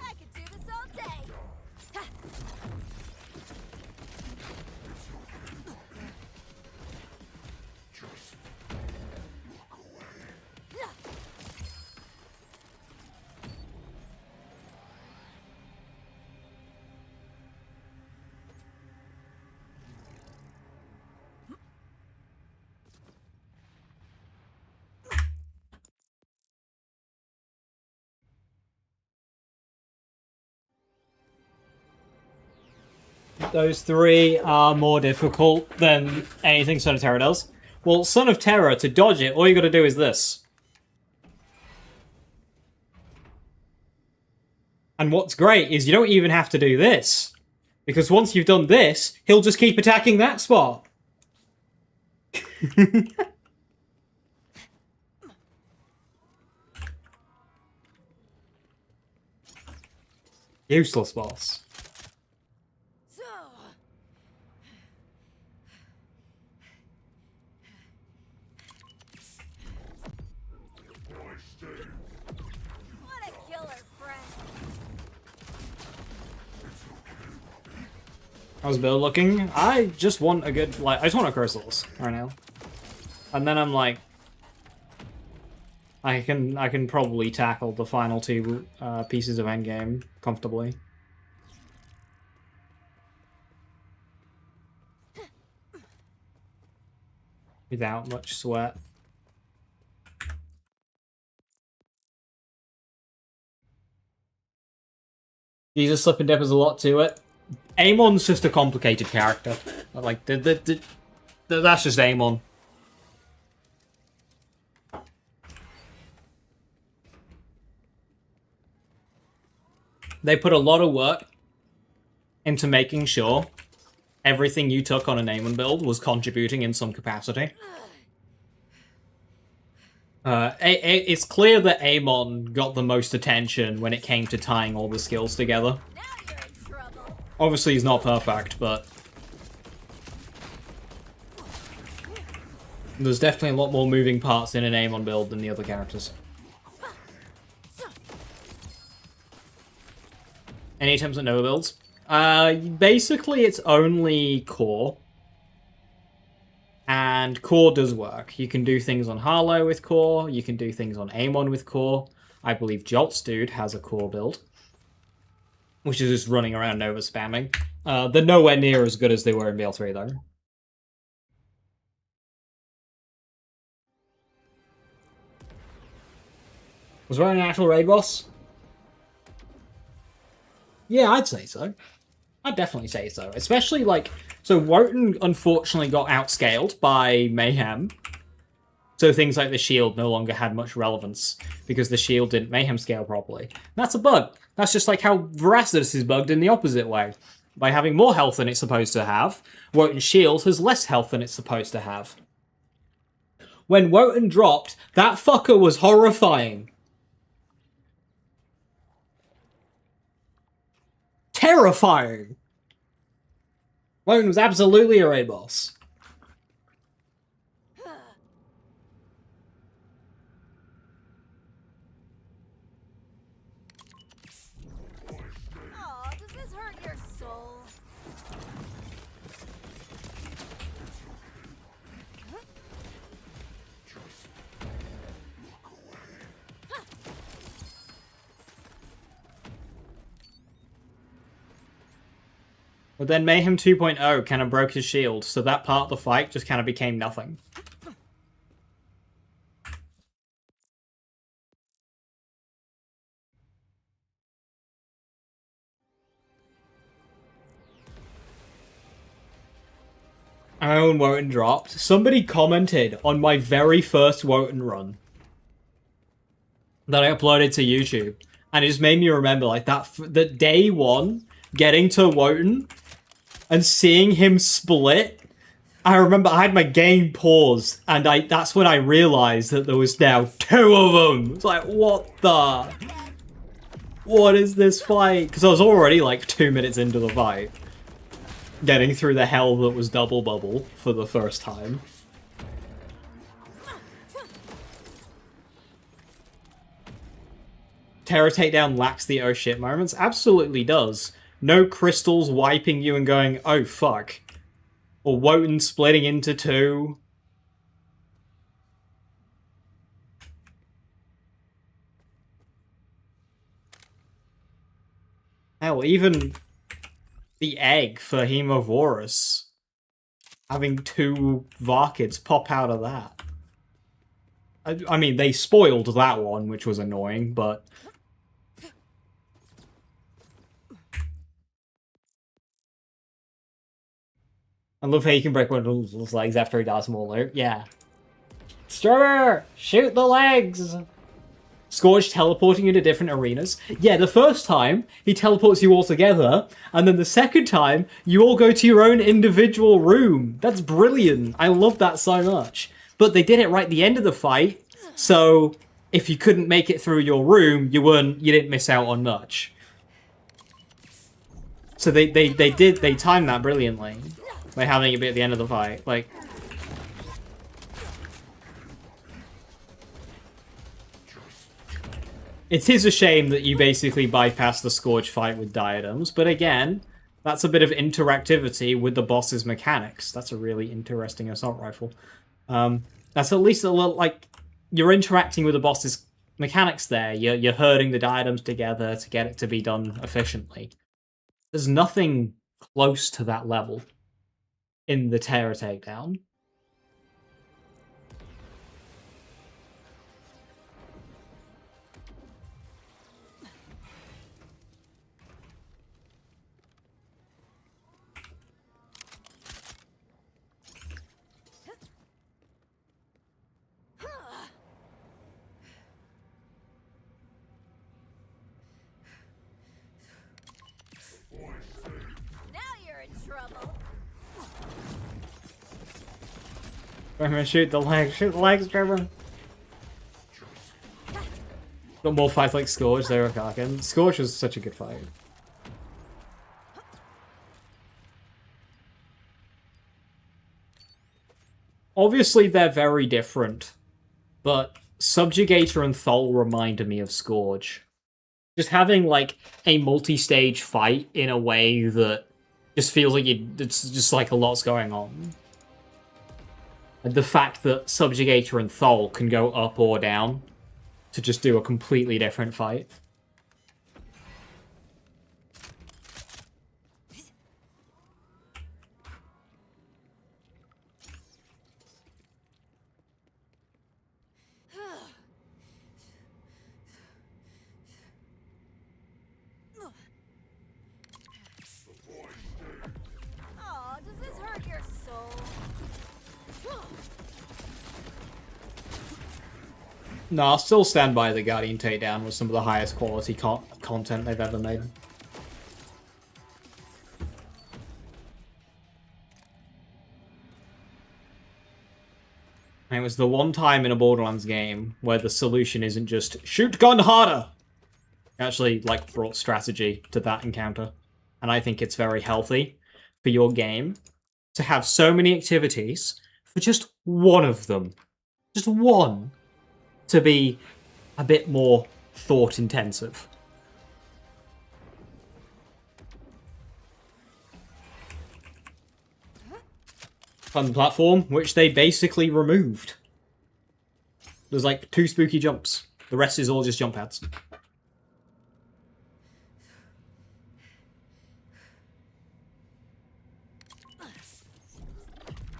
B: I could do this all day!
A: Those three are more difficult than anything Son of Terror does. Well, Son of Terror, to dodge it, all you gotta do is this. And what's great is you don't even have to do this. Because once you've done this, he'll just keep attacking that spot. Useless boss.
B: So... What a killer friend!
A: How's build looking? I just want a good, like, I just want a Crystals right now. And then I'm like, I can probably tackle the final two pieces of Endgame comfortably. Without much sweat. Jesus, Slip and Dip has a lot to it. Amon's just a complicated character. Like, that's just Amon. They put a lot of work into making sure everything you took on an Amon build was contributing in some capacity. It's clear that Amon got the most attention when it came to tying all the skills together.
B: Now you're in trouble!
A: Obviously, he's not perfect, but there's definitely a lot more moving parts in an Amon build than the other characters. Any attempts at Nova builds? Basically, it's only core. And core does work. You can do things on Harlow with core. You can do things on Amon with core. I believe Jolt's dude has a core build, which is just running around Nova spamming. They're nowhere near as good as they were in BL3, though. Was there an actual raid boss? Yeah, I'd say so. I'd definitely say so. Especially, like... So, Wotan unfortunately got outscaled by Mayhem. So things like the shield no longer had much relevance, because the shield didn't Mayhem scale properly. That's a bug. That's just like how Veracitus is bugged in the opposite way. By having more health than it's supposed to have, Wotan's shield has less health than it's supposed to have. When Wotan dropped, that fucker was horrifying. Terrifying! Wotan was absolutely a raid boss. But then Mayhem 2.0 kind of broke his shield, so that part of the fight just kind of became nothing. My own Wotan dropped. Somebody commented on my very first Wotan run that I uploaded to YouTube, and it just made me remember like that day one getting to Wotan and seeing him split. I remember I had my game paused, and that's when I realized that there was now 2 of them. It's like, what is this fight? Because I was already like 2 minutes into the fight, getting through the hell that was Double Bubble for the first time. Terror Takedown lacks the oh shit moments. Absolutely does. No crystals wiping you and going, oh fuck. Or Wotan splitting into 2. Hell, even the egg for Hemovorus. Having 2 Varkids pop out of that. I mean, they spoiled that one, which was annoying, but... I love how you can break one of his legs after he does more loot. Yeah. Stir! Shoot the legs! Scourge teleporting you to different arenas. Yeah, the first time, he teleports you all together, and then the second time, you all go to your own individual room. That's brilliant. I love that so much. But they did it right at the end of the fight, so if you couldn't make it through your room, you didn't miss out on much. So they timed that brilliantly by having it be at the end of the fight. Like, it is a shame that you basically bypass the Scourge fight with diadems, but again, that's a bit of interactivity with the boss's mechanics. That's a really interesting assault rifle. That's at least a little, like, you're interacting with the boss's mechanics there. You're herding the diadems together to get it to be done efficiently. There's nothing close to that level in the Terror Takedown. Trevor, shoot the legs. Shoot the legs, Trevor. Got more fights like Scourge there, Kaken. Scourge was such a good fight. Obviously, they're very different, but Subjugator and Thol reminded me of Scourge. Just having, like, a multi-stage fight in a way that just feels like it's just like a lot's going on. And the fact that Subjugator and Thol can go up or down to just do a completely different fight.
B: Oh, does this hurt your soul?
A: No, I'll still stand by the Guardian Takedown was some of the highest quality content they've ever made. And it was the one time in a Borderlands game where the solution isn't just shoot gun harder. It actually, like, brought strategy to that encounter. And I think it's very healthy for your game to have so many activities for just one of them. Just one. To be a bit more thought-intensive. Fun platform, which they basically removed. There's like 2 spooky jumps. The rest is all just jump pads.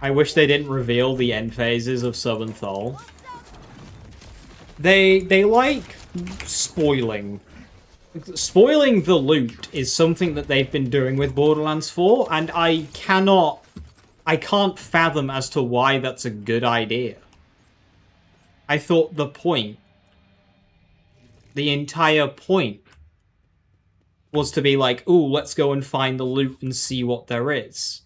A: I wish they didn't reveal the end phases of Sub and Thol. They like spoiling. Spoiling the loot is something that they've been doing with Borderlands 4, and I can't fathom as to why that's a good idea. I thought the entire point, was to be like, ooh, let's go and find the loot and see what there is.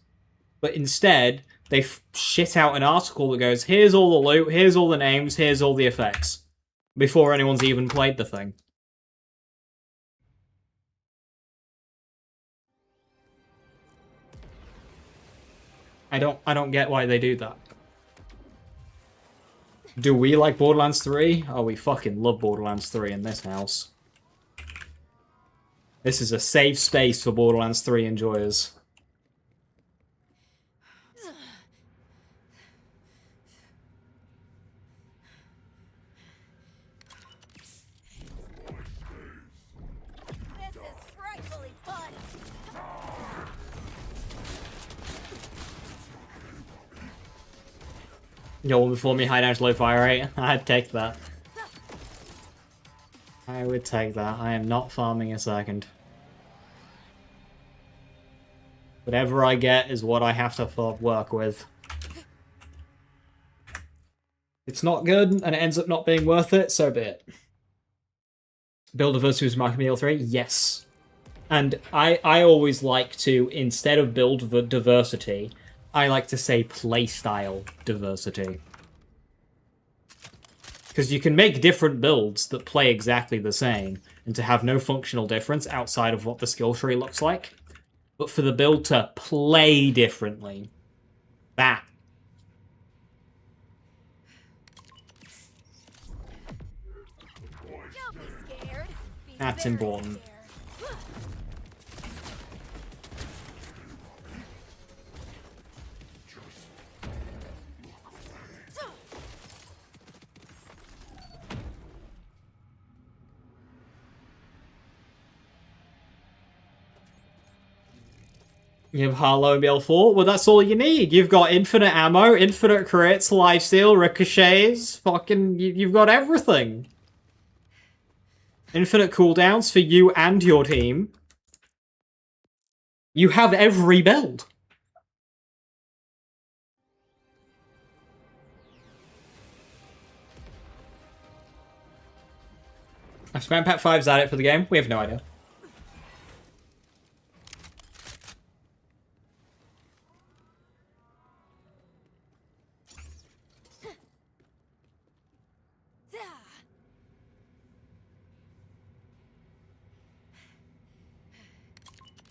A: But instead, they shit out an article that goes, here's all the loot, here's all the names, here's all the effects. Before anyone's even played the thing. I don't get why they do that. Do we like Borderlands 3? Oh, we fucking love Borderlands 3 in this house. This is a safe space for Borderlands 3 enjoyers.
B: This is frightfully fun.
A: Yo, before me high damage, low fire rate. I'd take that. I would take that. I am not farming a second. Whatever I get is what I have to work with. It's not good, and it ends up not being worth it, so be it. Build diversity was marking BL3? Yes. And I always like to, instead of build diversity, I like to say playstyle diversity. Because you can make different builds that play exactly the same, and to have no functional difference outside of what the skill tree looks like. But for the build to play differently, that.
B: Don't be scared. Be
A: That's
B: very
A: important.
B: scared.
A: You have Harlow and BL4? Well, that's all you need. You've got infinite ammo, infinite crits, lifesteal, ricochets, fucking... You've got everything. Infinite cooldowns for you and your team. You have every build. If Spam Pack 5's at it for the game, we have no idea.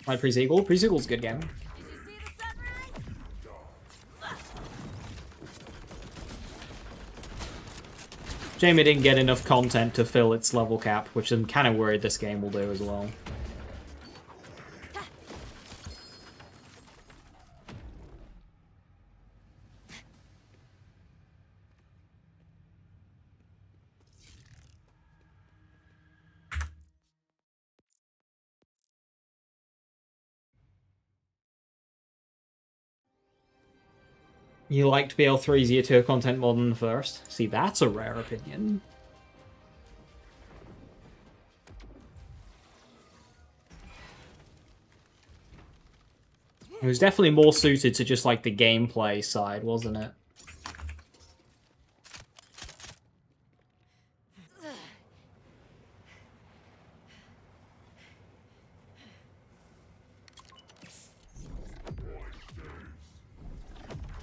A: My pre-sequel? Pre-sequel's a good game.
B: Did you see the sunrise?
A: Jamie didn't get enough content to fill its level cap, which I'm kind of worried this game will do as well. You liked BL3's Year 2 content more than the first? See, that's a rare opinion. It was definitely more suited to just, like, the gameplay side, wasn't it?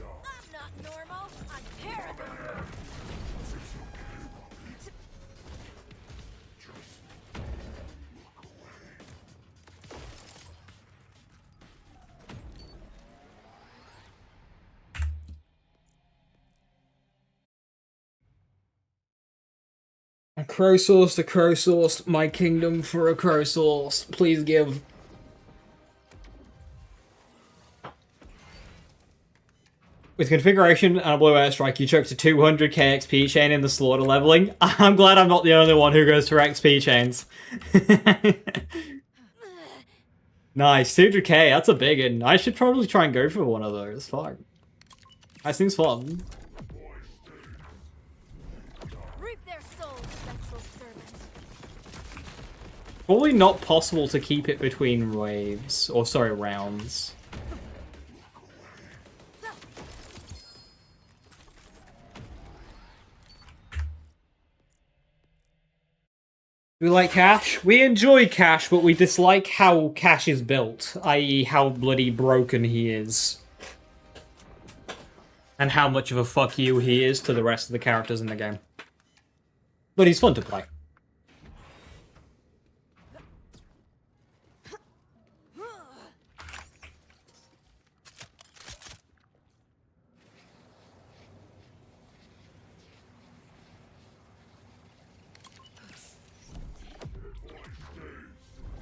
B: I'm not normal. I'm paranormal.
A: A crow source, my kingdom for a crow source. Please give. With configuration and a blue airstrike, you chucked a 200k XP chain in the slaughter leveling. I'm glad I'm not the only one who goes for XP chains. Nice, 200k, that's a big one. I should probably try and go for one of those. Fuck. That seems fun.
B: Reap their souls, spectral servant.
A: Probably not possible to keep it between waves. Or, sorry, rounds. We like Cash? We enjoy Cash, but we dislike how Cash is built, i.e. how bloody broken he is. And how much of a fuck you he is to the rest of the characters in the game. But he's fun to play.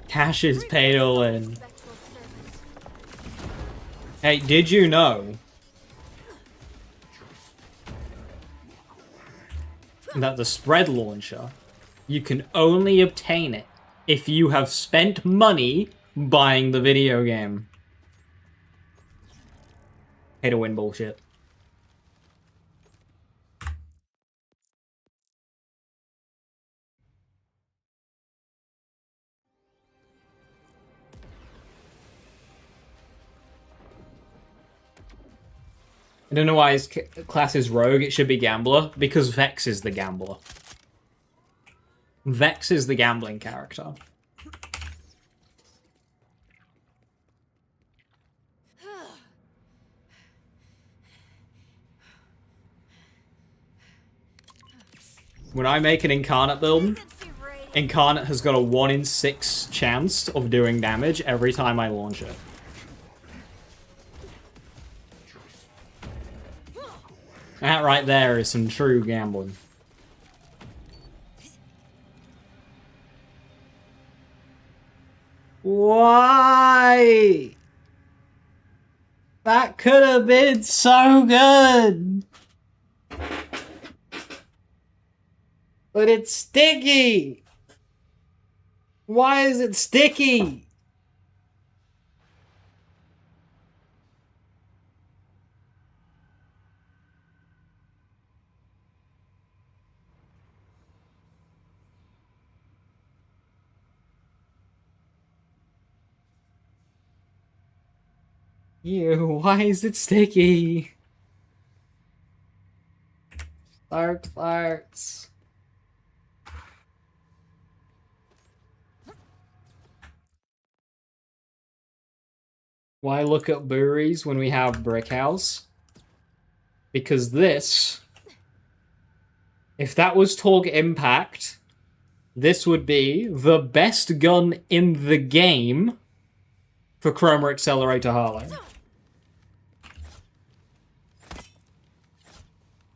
A: Cash is pay to win.
B: Spectral servant.
A: Hey, did you know that the spread launcher, you can only obtain it if you have spent money buying the video game? Pay to win bullshit. I don't know why his class is Rogue, it should be Gambler, because Vex is the Gambler. Vex is the gambling character. When I make an Incarnate build,
B: Isn't she radiant?
A: Incarnate has got a 1 in 6 chance of doing damage every time I launch it. That right there is some true gambling. Why? That could have been so good. But it's sticky. Why is it sticky? Ew, why is it sticky? Farts. Why look at breweries when we have Brick House? Because this, if that was Torg Impact, this would be the best gun in the game for Chroma Accelerator Harlow.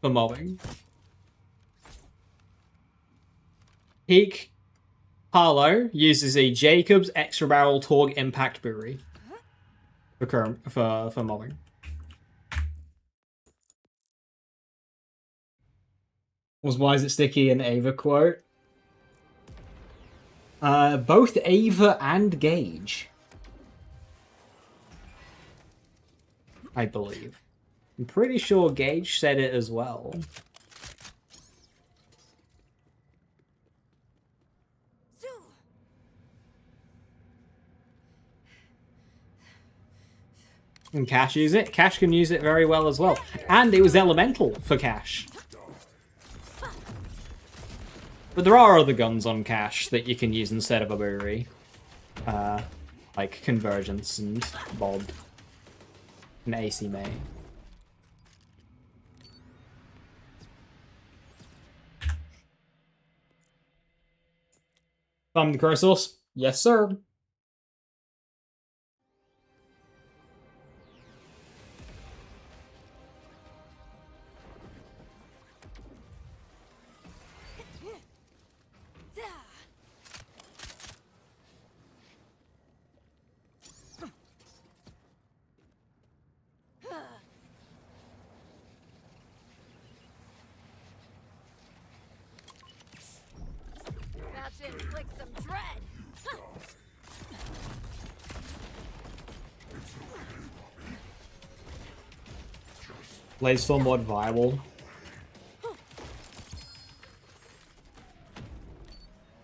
A: For mobbing. Peak Harlow uses a Jacobs Extra Barrel Torg Impact Brewery for mobbing. Was Why Is It Sticky an Ava quote? Both Ava and Gage, I believe. I'm pretty sure Gage said it as well. And Cash use it. Cash can use it very well as well. And it was elemental for Cash. But there are other guns on Cash that you can use instead of a brewery. Like Convergence and Bob. And AC May. The crystals? Yes, sir.
B: About to inflict some dread.
A: Bladestorm mod viable.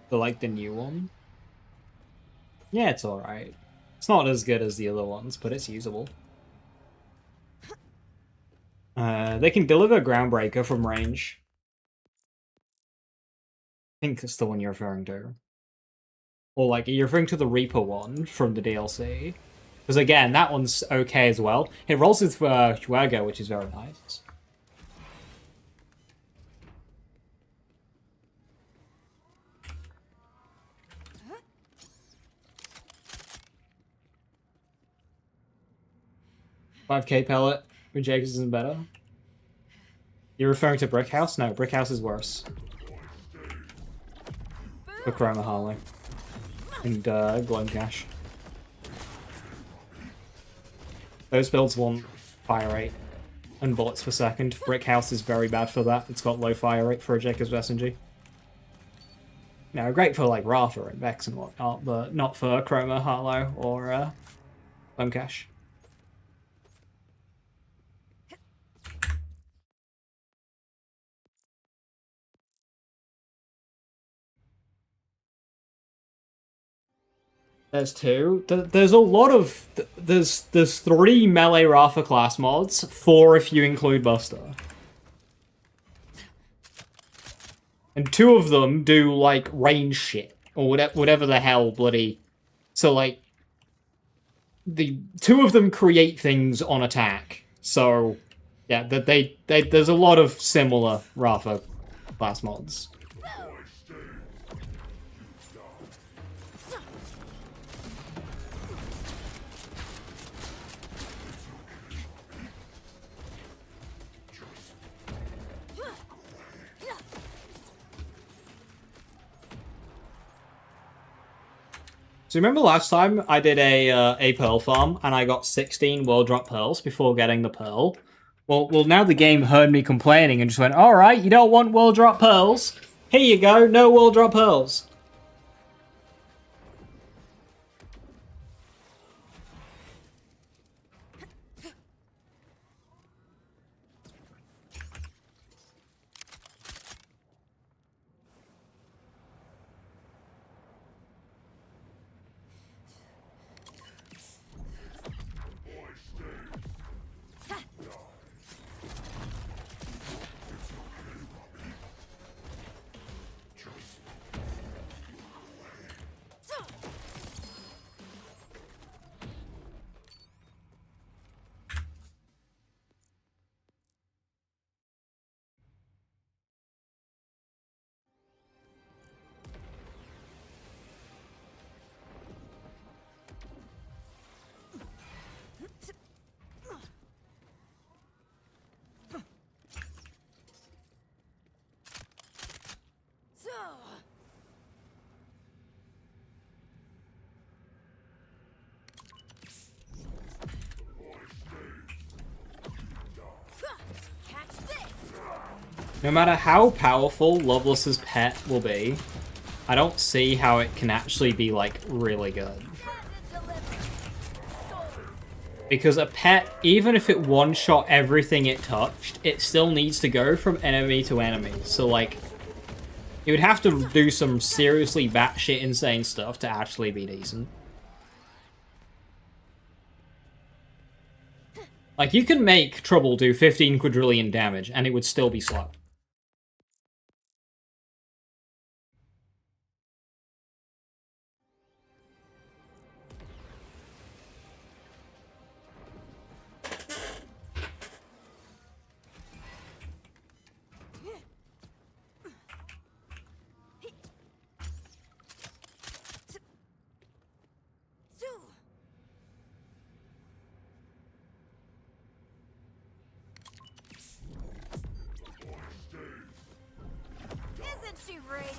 A: The like the new one. Yeah, it's alright. It's not as good as the other ones, but it's usable. They can deliver Groundbreaker from range. I think it's the one you're referring to. Or like, you're referring to the Reaper one from the DLC. Because again, that one's okay as well. It rolls with Fuego, which is very nice. $5K pellet with Jacobs isn't better. You're referring to Brick House? No, Brick House is worse. For Chroma Harley. And Glumcash. Those builds want fire rate and bullets per second. Brick House is very bad for that. It's got low fire rate for a Jacobs SMG. No, great for like Ratha and Vex and whatnot, but not for Chroma, Harlow, or Glumcash. There's two. There's a lot of... There's 3 melee Ratha class mods, 4 if you include Buster. And 2 of them do, like, range shit. Or whatever the hell bloody... So, like... The 2 of them create things on attack. So, yeah, there's a lot of similar Ratha class mods. So remember last time I did a pearl farm and I got 16 world drop pearls before getting the pearl? Well, now the game heard me complaining and just went, all right, you don't want world drop pearls? Here you go, no world drop pearls. No matter how powerful Loveless's pet will be, I don't see how it can actually be, like, really good. Because a pet, even if it one-shot everything it touched, it still needs to go from enemy to enemy. So, like, it would have to do some seriously batshit insane stuff to actually be decent. Like, you can make Trouble do 15 quadrillion damage, and it would still be slow.
B: Isn't she radiant?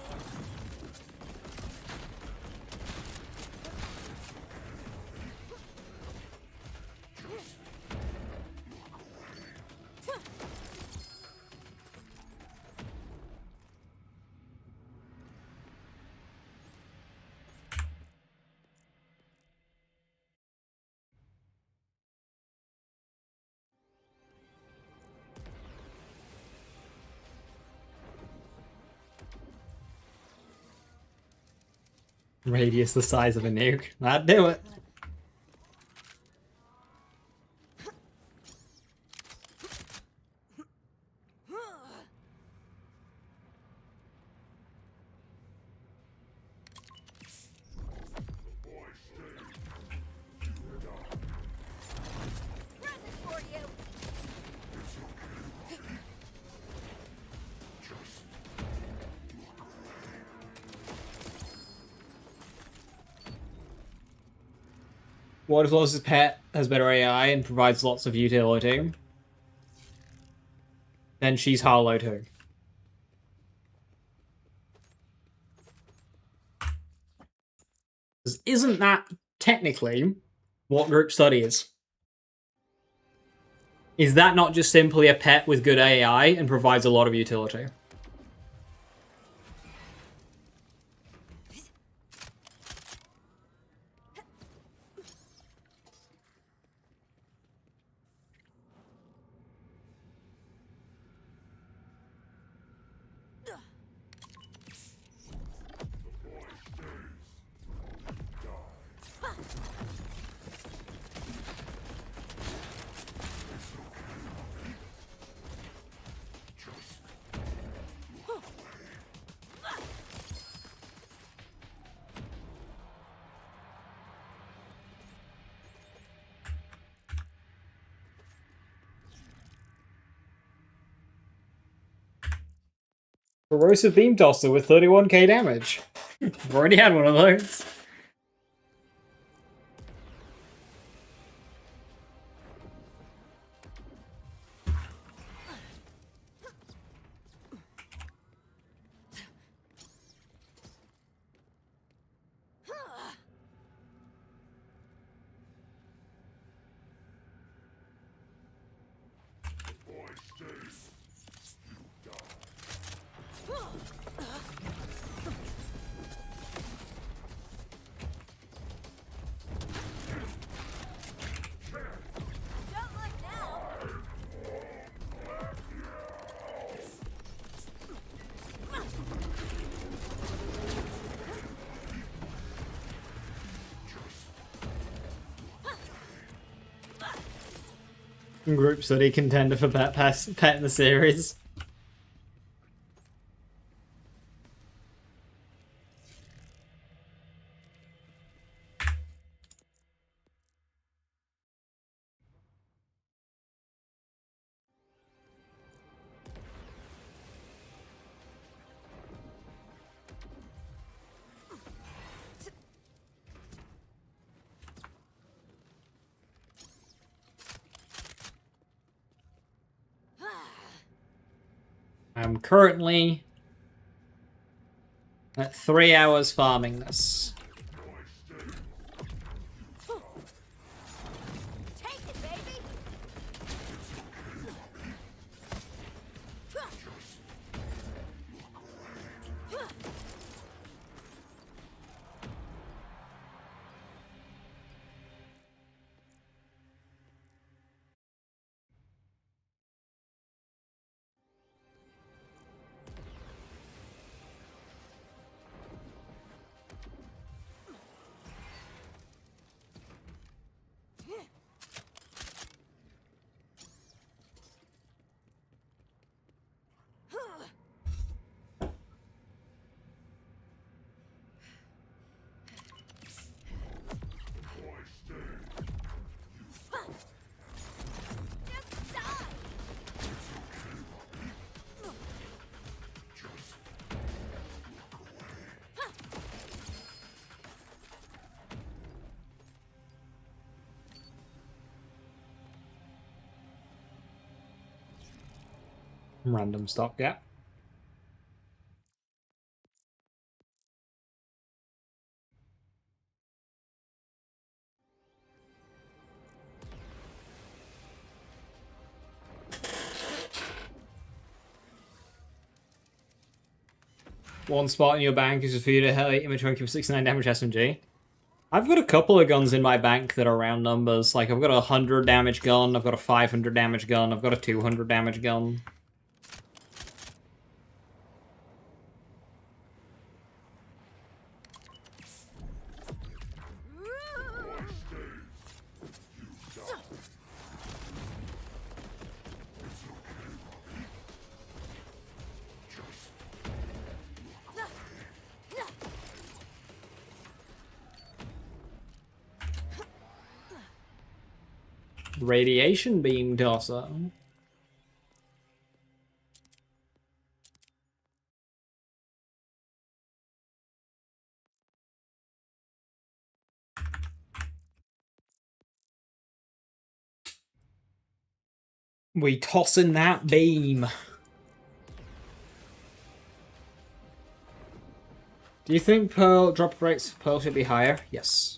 A: Radius the size of a nuke. That'd do it.
B: Present for you.
A: What if Lotus's pet has better AI and provides lots of utility? Then she's Harlow too. 'Cause isn't that technically what group study is? Is that not just simply a pet with good AI and provides a lot of utility? Corrosive Beam Tosser with 31k damage. I've already had one of those.
B: Don't look now.
A: Group study contender for pet in the series. I'm currently at 3 hours farming this.
B: Take it, baby. Just die.
A: Random stopgap. One spot in your bank is for you to hit image 69 damage SMG. I've got a couple of guns in my bank that are round numbers. Like, I've got a 100 damage gun, I've got a 500 damage gun, I've got a 200 damage gun. Radiation beam tosser. We tossing that beam. Do you think Pearl drop rates for Pearl should be higher? Yes.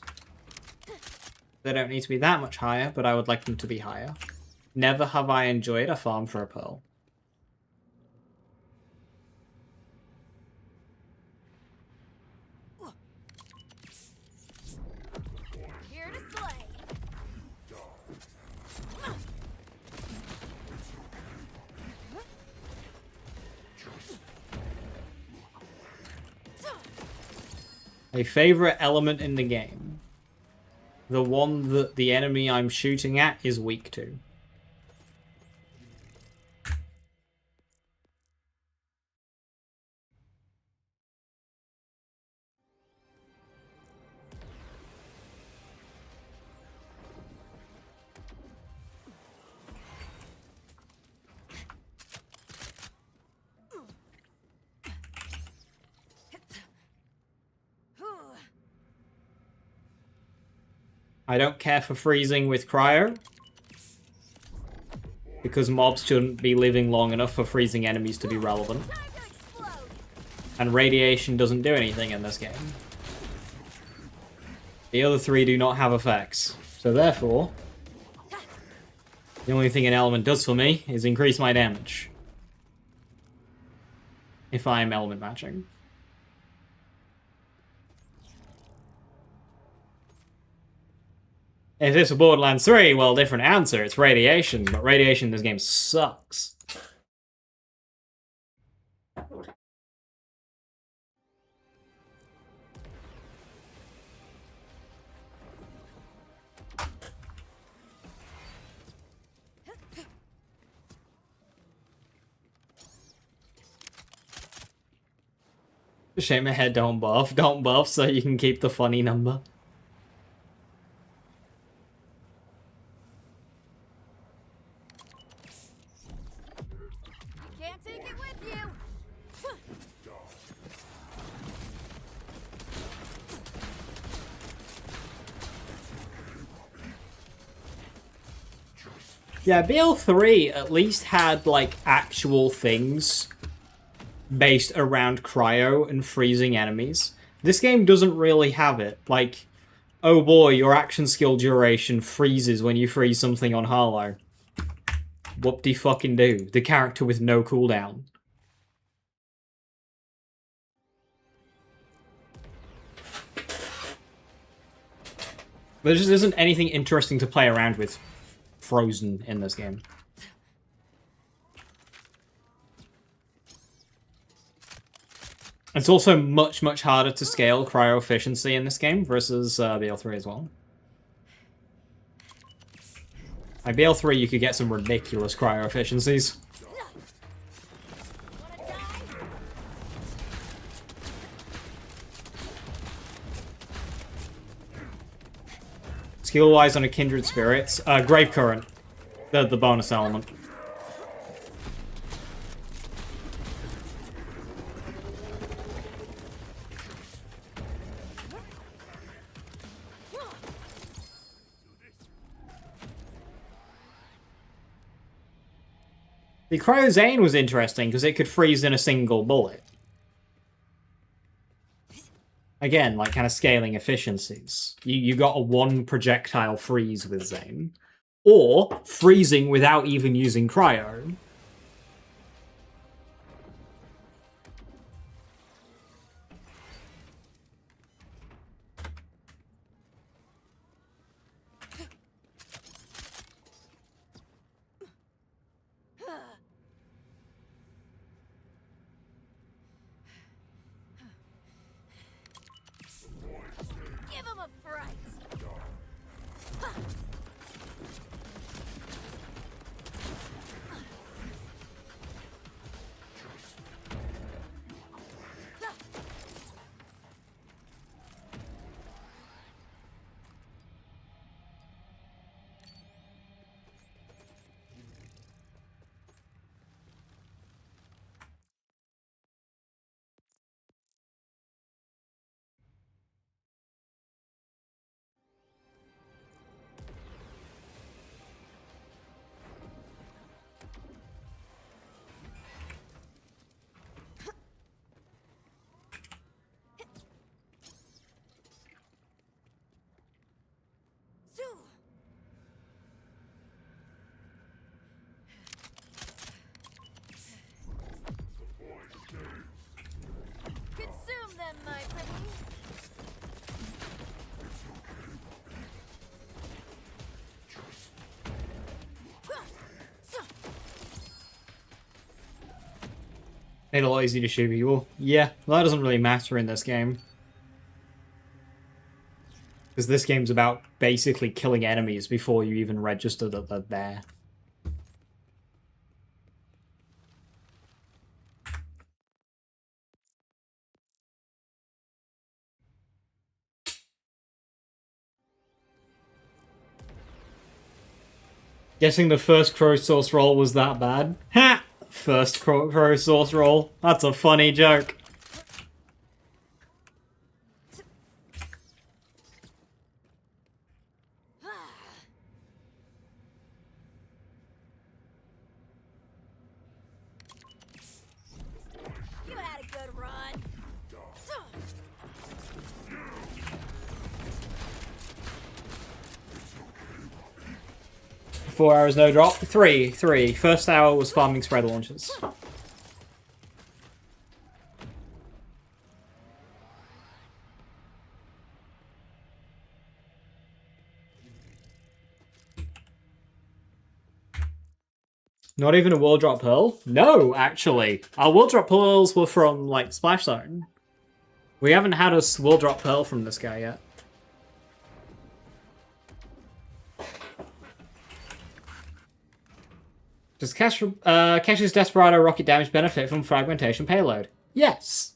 A: They don't need to be that much higher, but I would like them to be higher. Never have I enjoyed a farm for a Pearl.
B: Here to slay.
A: A favorite element in the game. The one that the enemy I'm shooting at is weak to. I don't care for freezing with cryo, because mobs shouldn't be living long enough for freezing enemies to be relevant. And radiation doesn't do anything in this game. The other three do not have effects. So therefore, the only thing an element does for me is increase my damage. If I am element matching. If this were Borderlands 3, well, different answer. It's radiation, but radiation in this game sucks. Shame my head don't buff. Don't buff so you can keep the funny number.
B: Can't take it with you.
A: Yeah, BL3 at least had, like, actual things based around cryo and freezing enemies. This game doesn't really have it. Like, oh boy, your action skill duration freezes when you freeze something on Harlow. Whoop-de-fucking-do. The character with no cooldown. There just isn't anything interesting to play around with frozen in this game. It's also much, much harder to scale cryo efficiency in this game versus BL3 as well. Like BL3, you could get some ridiculous cryo efficiencies. Skill-wise on a Kindred Spirits, Grave Current, the bonus element. The Cryozane was interesting because it could freeze in a single bullet. Again, like kind of scaling efficiencies. You got a one projectile freeze with Zane. Or freezing without even using cryo.
B: Give him a fright.
A: Made it a lot easier to shoot people. Yeah, well, that doesn't really matter in this game. Because this game's about basically killing enemies before you even register that they're there. Guessing the first crow sauce roll was that bad? Ha! First crow sauce roll. That's a funny joke.
B: You had a good run.
A: 4 hours no drop. Three. First hour was farming spread launches. Not even a world drop pearl? No, actually. Our world drop pearls were from, like, Splash Zone. We haven't had a world drop pearl from this guy yet. Does Cash's Desperado rocket damage benefit from fragmentation payload? Yes.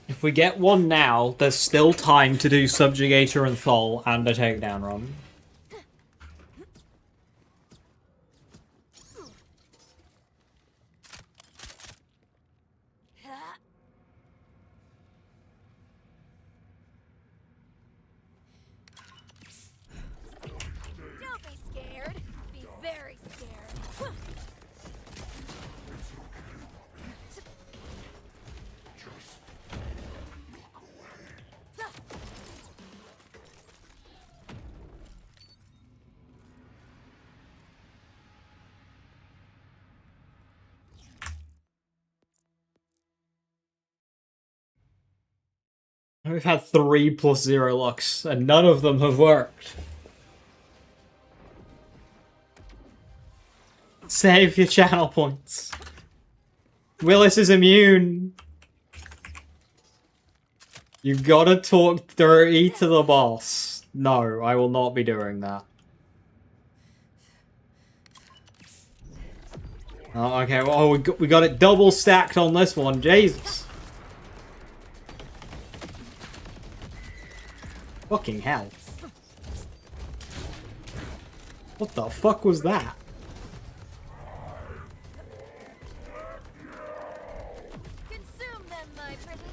A: If we get one now, there's still time to do Subjugator and Thol and a takedown run.
B: Don't be scared. Be very scared.
A: We've had 3+0 locks, and none of them have worked. Save your channel points. Willis is immune. You gotta talk dirty to the boss. No, I will not be doing that. Oh, okay, well, we got it double stacked on this one. Jesus. Fucking hell. What the fuck was that?
B: Consume them, my pretty.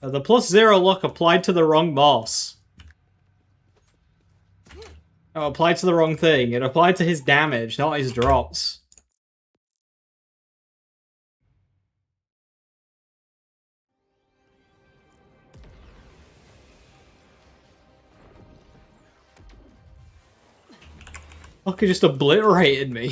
A: The +0 lock applied to the wrong boss. Oh, applied to the wrong thing. It applied to his damage, not his drops. Fucker just obliterated me.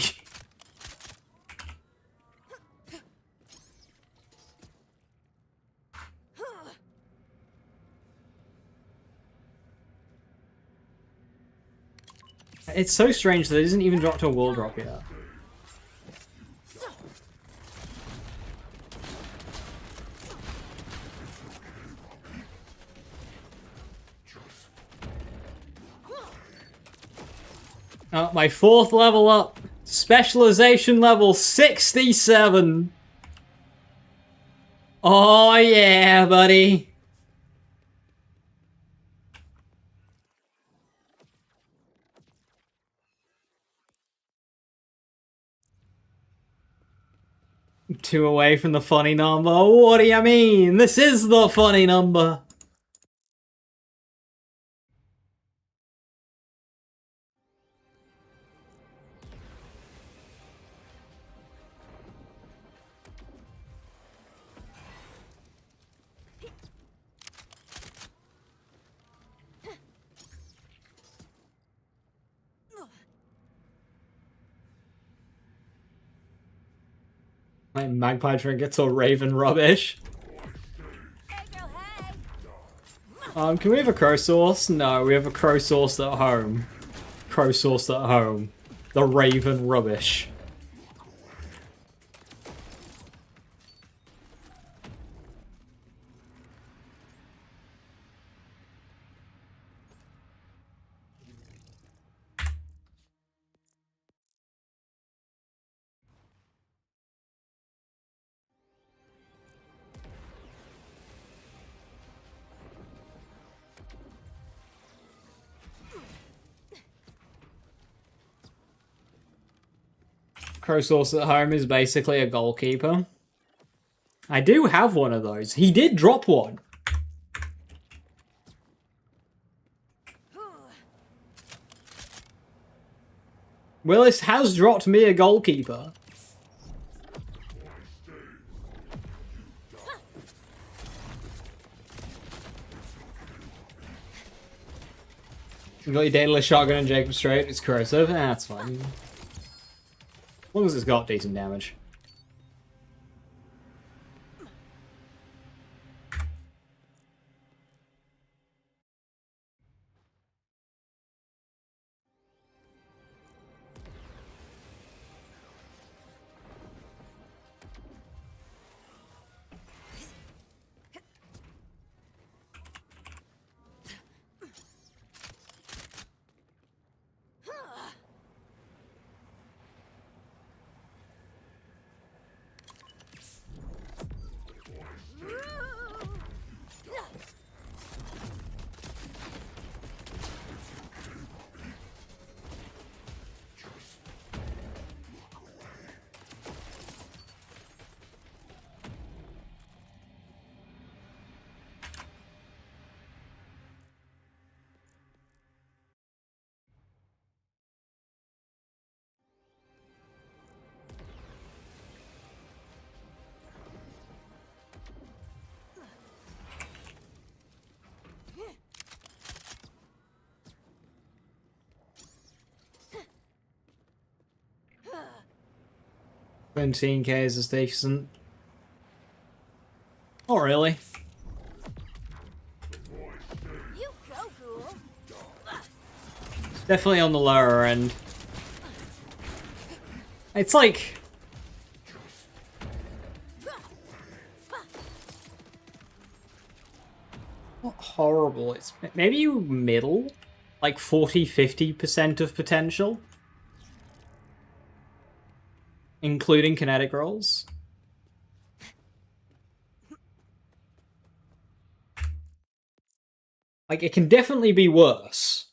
A: It's so strange that it isn't even dropped to a wall drop yet. Oh, my 4th level up. Specialization level 67. Oh yeah, buddy. Two away from the funny number. What do you mean? This is the funny number. My magpie trinkets or raven rubbish.
B: Hey, girl, hey.
A: Can we have a crow sauce? No, we have a crow sauce at home. Crow sauce at home. The raven rubbish. Crow sauce at home is basically a goalkeeper. I do have one of those. He did drop one. Willis has dropped me a goalkeeper. You got your Daedalus shotgun and Jacob straight. It's corrosive. That's fine. As long as it's got decent damage. $17k is decent. Oh, really?
B: You go, ghoul.
A: Definitely on the lower end. It's like... not horrible. It's maybe middle? Like 40-50% of potential? Including kinetic rolls? Like, it can definitely be worse.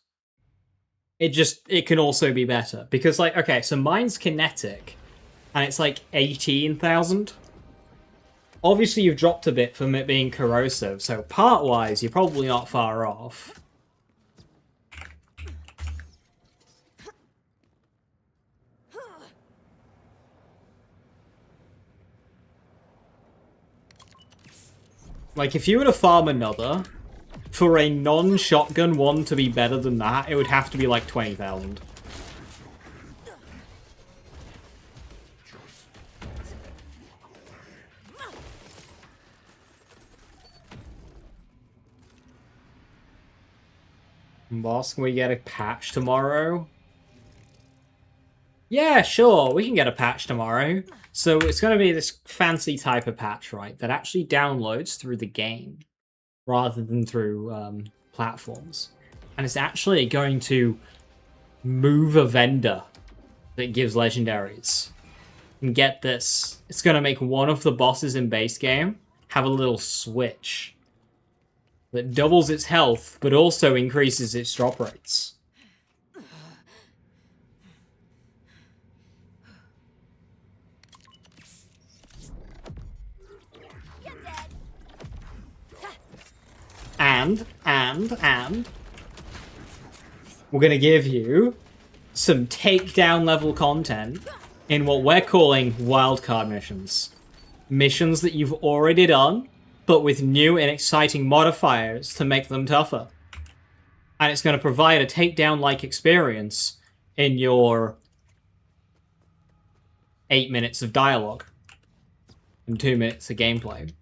A: It can also be better. Because, like, okay, so mine's kinetic, and it's like 18,000. Obviously, you've dropped a bit from it being corrosive, so part-wise, you're probably not far off. Like, if you were to farm another, for a non-shotgun one to be better than that, it would have to be like 20,000. Boss, can we get a patch tomorrow? Yeah, sure, we can get a patch tomorrow. So it's going to be this fancy type of patch, right, that actually downloads through the game rather than through platforms. And it's actually going to move a vendor that gives legendaries. And get this, it's going to make one of the bosses in base game have a little switch that doubles its health, but also increases its drop rates. And we're going to give you some takedown level content in what we're calling wildcard missions. Missions that you've already done, but with new and exciting modifiers to make them tougher. And it's going to provide a takedown-like experience in your 8 minutes of dialogue and 2 minutes of gameplay.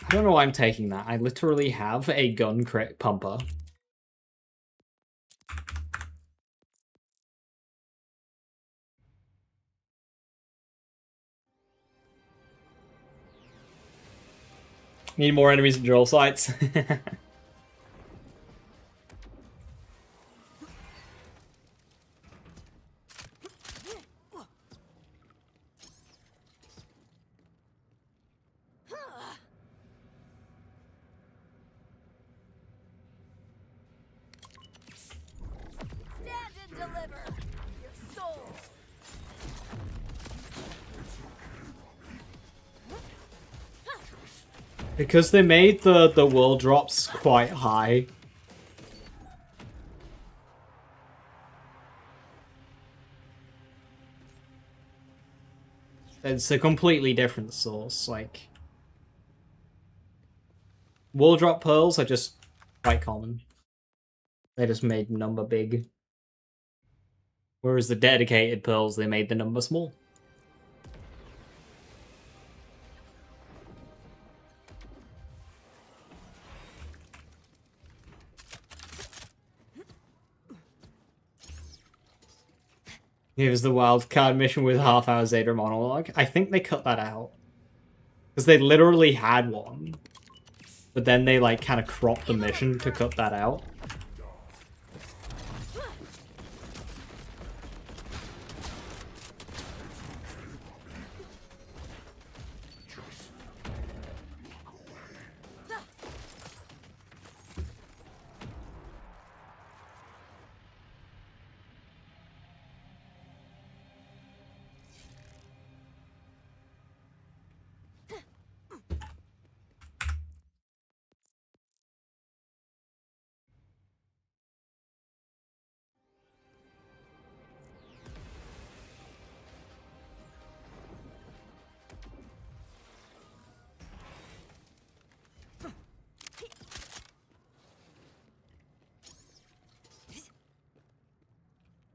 A: I don't know why I'm taking that. I literally have a gun crit pumper. Need more enemies and drill sites. Because they made the world drops quite high. It's a completely different source, like... World drop pearls are just quite common. They just made number big. Whereas the dedicated pearls, they made the number small. Here's the wildcard mission with half-hour Zeta monologue. I think they cut that out. Because they literally had one. But then they, like, kind of cropped the mission to cut that out.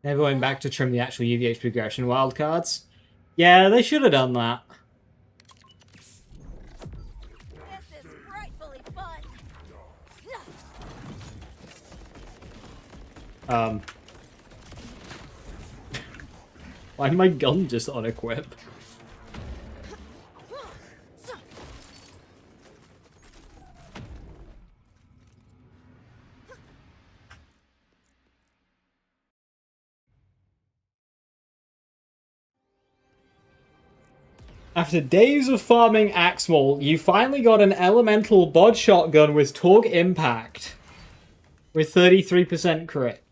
A: Never went back to trim the actual UVH progression wildcards. Yeah, they should have done that.
B: This is frightfully fun.
A: Why did my gun just unequip? After days of farming Axmal, you finally got an elemental bod shotgun with Torque Impact. With 33% crit.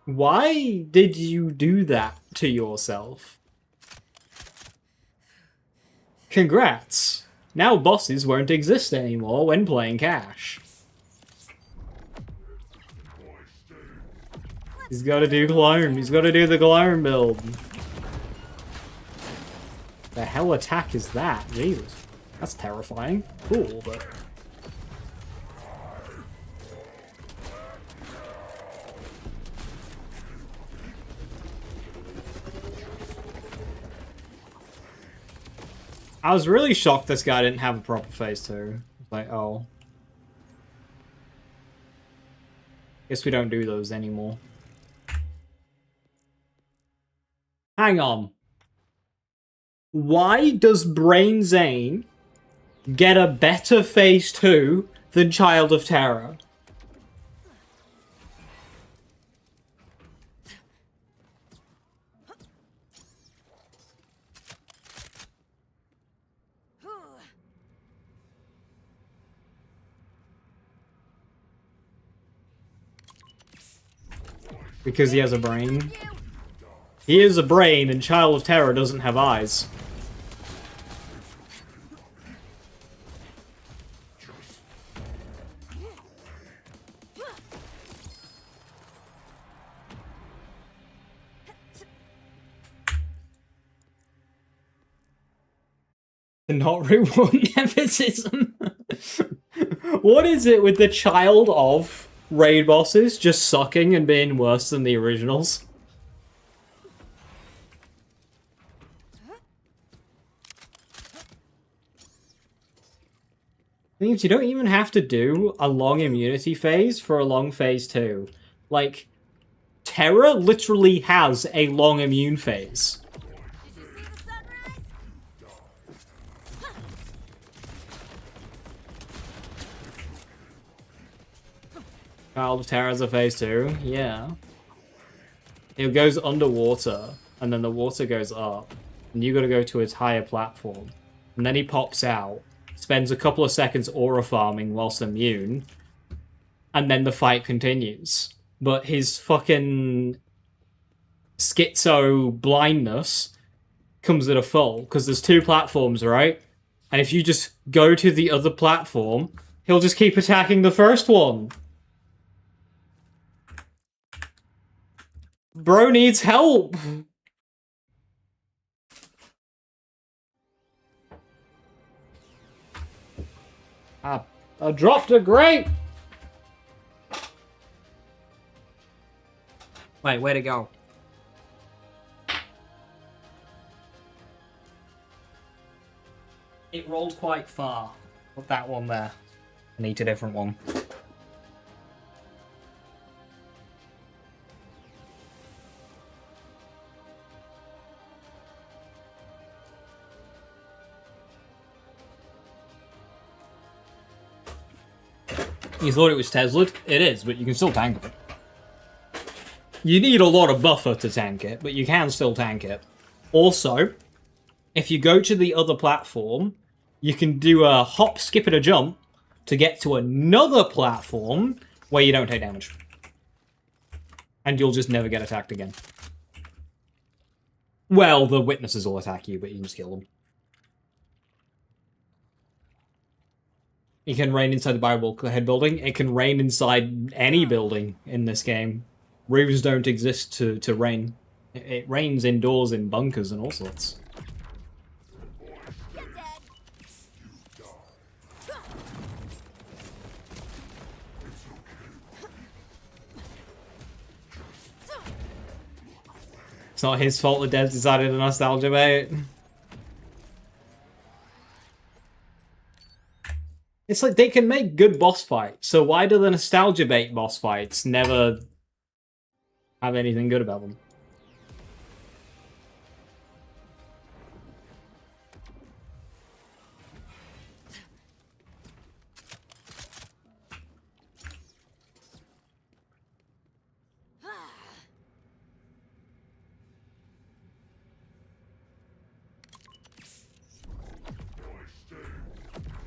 A: Why did you do that to yourself? Congrats! Now bosses won't exist anymore when playing Cash. He's gotta do clone. He's gotta do the clone build. The hell attack is that? Jesus. That's terrifying. Cool, but... I was really shocked this guy didn't have a proper phase 2. Like, oh. Guess we don't do those anymore. Hang on. Why does Brain Zane get a better phase 2 than Child of Terror? Because he has a brain. He is a brain, and Child of Terror doesn't have eyes. To not reward nepotism. What is it with the Child of raid bosses just sucking and being worse than the originals? Means you don't even have to do a long immunity phase for a long phase 2. Like, Terra literally has a long immune phase.
B: Did you see the sunrise?
A: Child of Terror has a phase 2, yeah. It goes underwater, and then the water goes up, and you gotta go to its higher platform. And then he pops out, spends a couple of seconds aura farming whilst immune, and then the fight continues. But his fucking schizo blindness comes at a full, because there's 2 platforms, right? And if you just go to the other platform, he'll just keep attacking the first one. Bro needs help! I dropped a grape! Wait, where'd it go? It rolled quite far. Put that one there. I need a different one. You thought it was Tesla'd? It is, but you can still tank it. You need a lot of buffer to tank it, but you can still tank it. Also, if you go to the other platform, you can do a hop, skip, and a jump to get to another platform where you don't take damage. And you'll just never get attacked again. Well, the witnesses will attack you, but you can just kill them. It can rain inside the Bible head building. It can rain inside any building in this game. Roofs don't exist to rain. It rains indoors in bunkers and all sorts.
B: You're dead.
A: It's not his fault the devs decided to nostalgia bait. It's like they can make good boss fights, so why do the nostalgia bait boss fights never have anything good about them?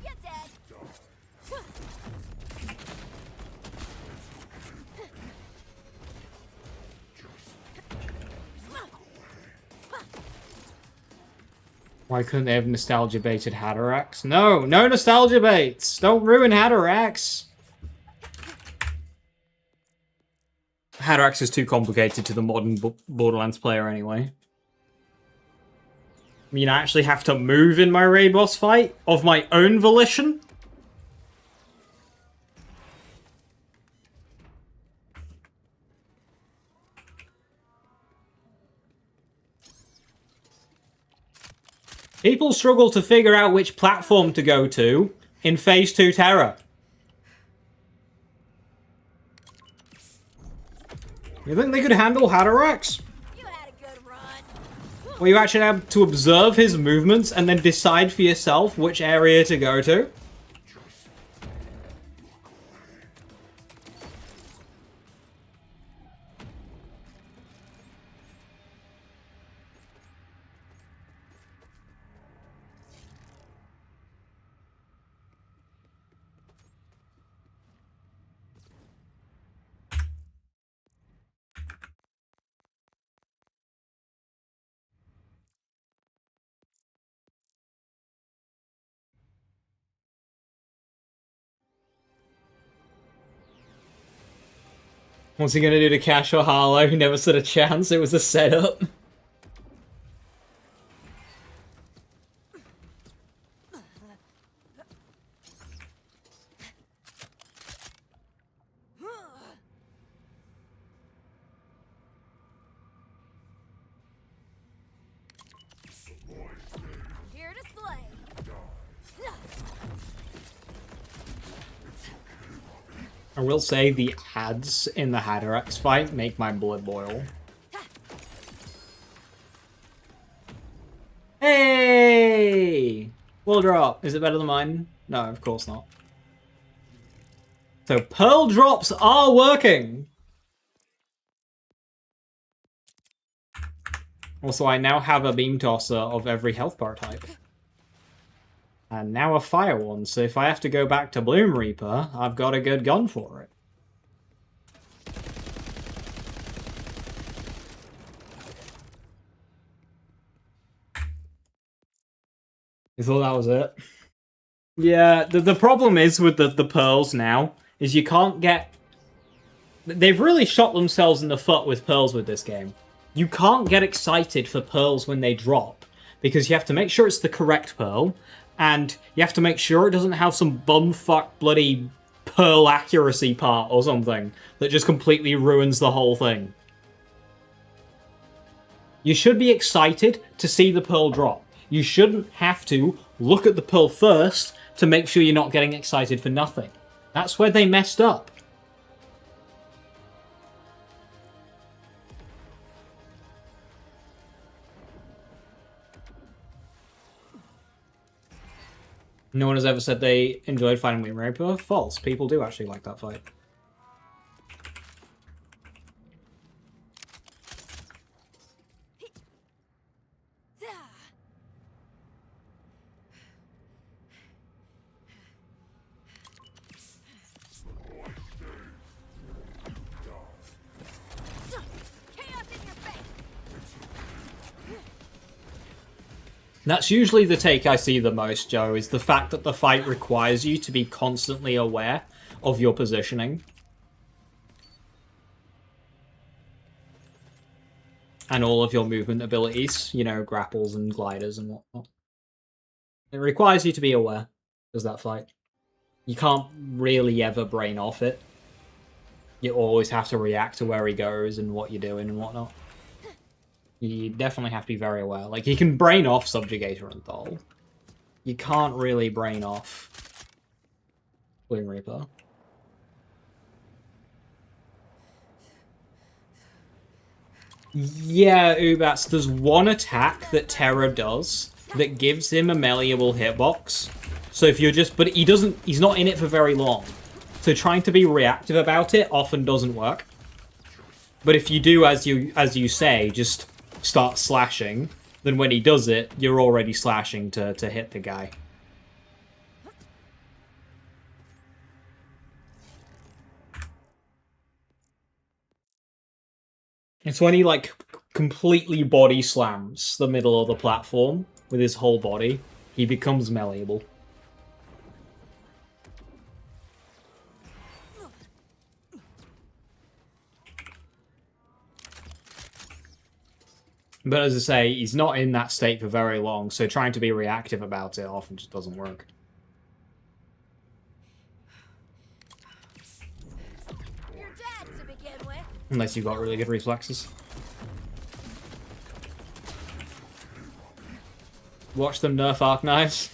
B: You're dead.
A: Why couldn't they have nostalgia baited Hatterax? No, no nostalgia baits! Don't ruin Hatterax! Hatterax is too complicated to the modern Borderlands player anyway. I mean, I actually have to move in my raid boss fight of my own volition? People struggle to figure out which platform to go to in Phase 2 Terror. You think they could handle Hatterax?
B: You had a good run.
A: Where you actually have to observe his movements and then decide for yourself which area to go to? What's he gonna do to Cash or Harlow? He never stood a chance, it was a setup.
B: Here to slay.
A: I will say the ads in the Hatterax fight make my blood boil. Hey! Will drop. Is it better than mine? No, of course not. So pearl drops are working! Also, I now have a beam tosser of every health bar type. And now a fire one, so if I have to go back to Bloom Reaper, I've got a good gun for it. You thought that was it? Yeah, the problem is with the pearls now, is you can't get... They've really shot themselves in the foot with pearls with this game. You can't get excited for pearls when they drop, because you have to make sure it's the correct pearl, and you have to make sure it doesn't have some bumfuck bloody pearl accuracy part or something that just completely ruins the whole thing. You should be excited to see the pearl drop. You shouldn't have to look at the pearl first to make sure you're not getting excited for nothing. That's where they messed up. No one has ever said they enjoyed fighting Wind Reaper. False. People do actually like that fight. That's usually the take I see the most, Joe, is the fact that the fight requires you to be constantly aware of your positioning. And all of your movement abilities, you know, grapples and gliders and whatnot. It requires you to be aware, does that fight. You can't really ever brain off it. You always have to react to where he goes and what you're doing and whatnot. You definitely have to be very aware. Like, you can brain off Subjugator and Thol. You can't really brain off Wind Reaper. Yeah, Ubats, there's one attack that Terra does that gives him a malleable hitbox. So if you're just... But he's not in it for very long. So trying to be reactive about it often doesn't work. But if you do, as you say, just start slashing, then when he does it, you're already slashing to hit the guy. It's when he, like, completely body slams the middle of the platform with his whole body, he becomes malleable. But as I say, he's not in that state for very long, so trying to be reactive about it often just doesn't work.
B: You're dead to begin with.
A: Unless you've got really good reflexes. Watch them nerf arc knives.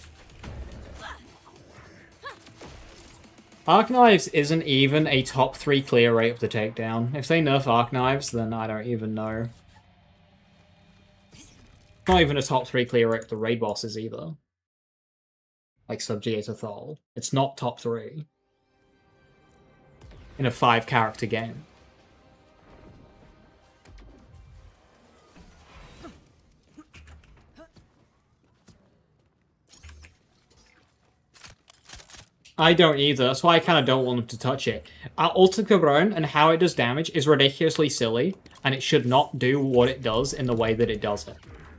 A: Arc knives isn't even a top 3 clear rate of the takedown. If they nerf arc knives, then I don't even know. Not even a top 3 clear rate of the raid bosses either. Like Subjugator Thol. It's not top 3. In a 5-character game. I don't either. That's why I kind of don't want them to touch it. Ultra Cabron and how it does damage is ridiculously silly, and it should not do what it does in the way that it does it.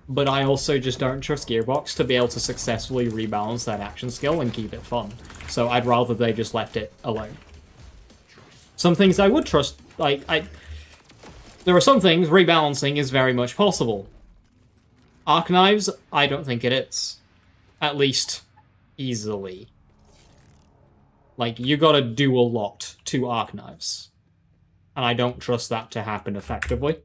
A: But I also just don't trust Gearbox to be able to successfully rebalance that action skill and keep it fun. So I'd rather they just left it alone. Some things I would trust, like, there are some things rebalancing is very much possible. Arc Knives, I don't think it is. At least, easily. Like, you gotta do a lot to Arc Knives. And I don't trust that to happen effectively.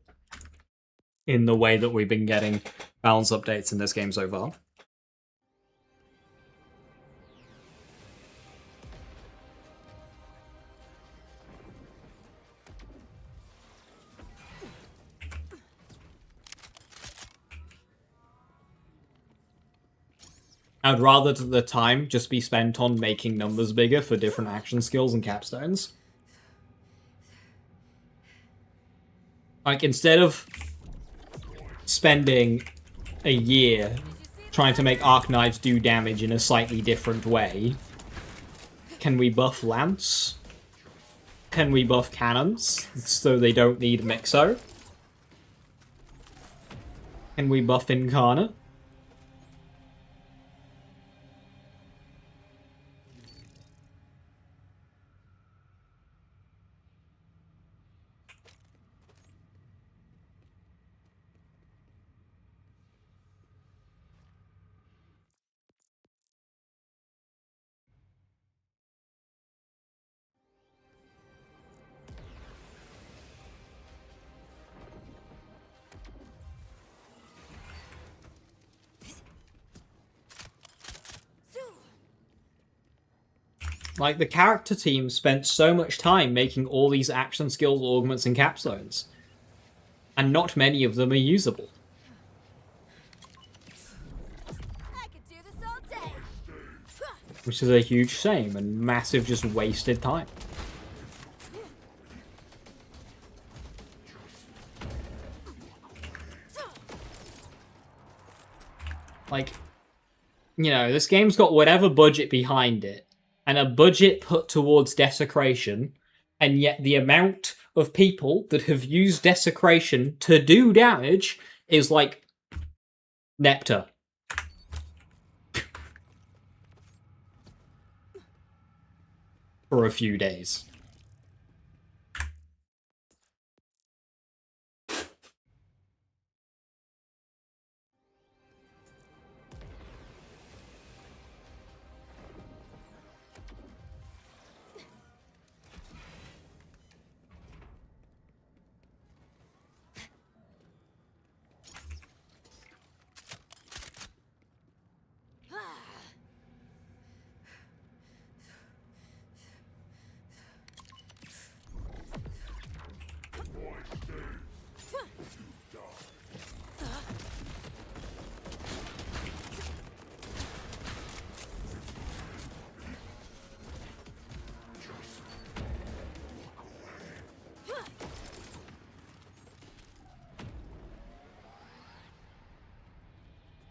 A: In the way that we've been getting balance updates in this game so far. I'd rather the time just be spent on making numbers bigger for different action skills and capstones. Like, instead of spending a year trying to make Arc Knives do damage in a slightly different way, can we buff Lance? Can we buff Cannons so they don't need Mixo? Can we buff Incarnate? Like, the character team spent so much time making all these action skills, augments, and capstones. And not many of them are usable.
B: I could do this all day.
A: Which is a huge shame and massive just wasted time. Like, you know, this game's got whatever budget behind it. And a budget put towards Desecration, and yet the amount of people that have used Desecration to do damage is like Nepta. For a few days.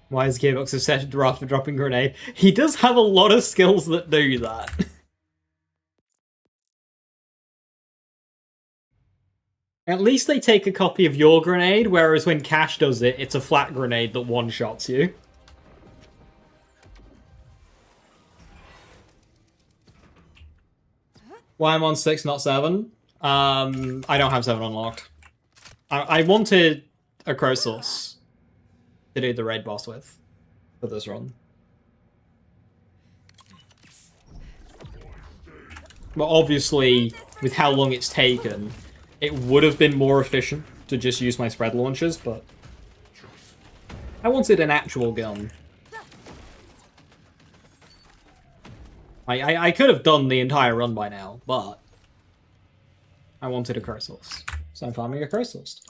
A: Why is Gearbox obsessed after dropping grenade? He does have a lot of skills that do that. At least they take a copy of your grenade, whereas when Cash does it, it's a flat grenade that one-shots you. Why I'm on 6, not 7? I don't have 7 unlocked. I wanted a Crosos to do the raid boss with for this run. But obviously, with how long it's taken, it would have been more efficient to just use my spread launchers, but I wanted an actual gun. I could have done the entire run by now, but I wanted a Chrysalis. So I'm farming a Chrysalis.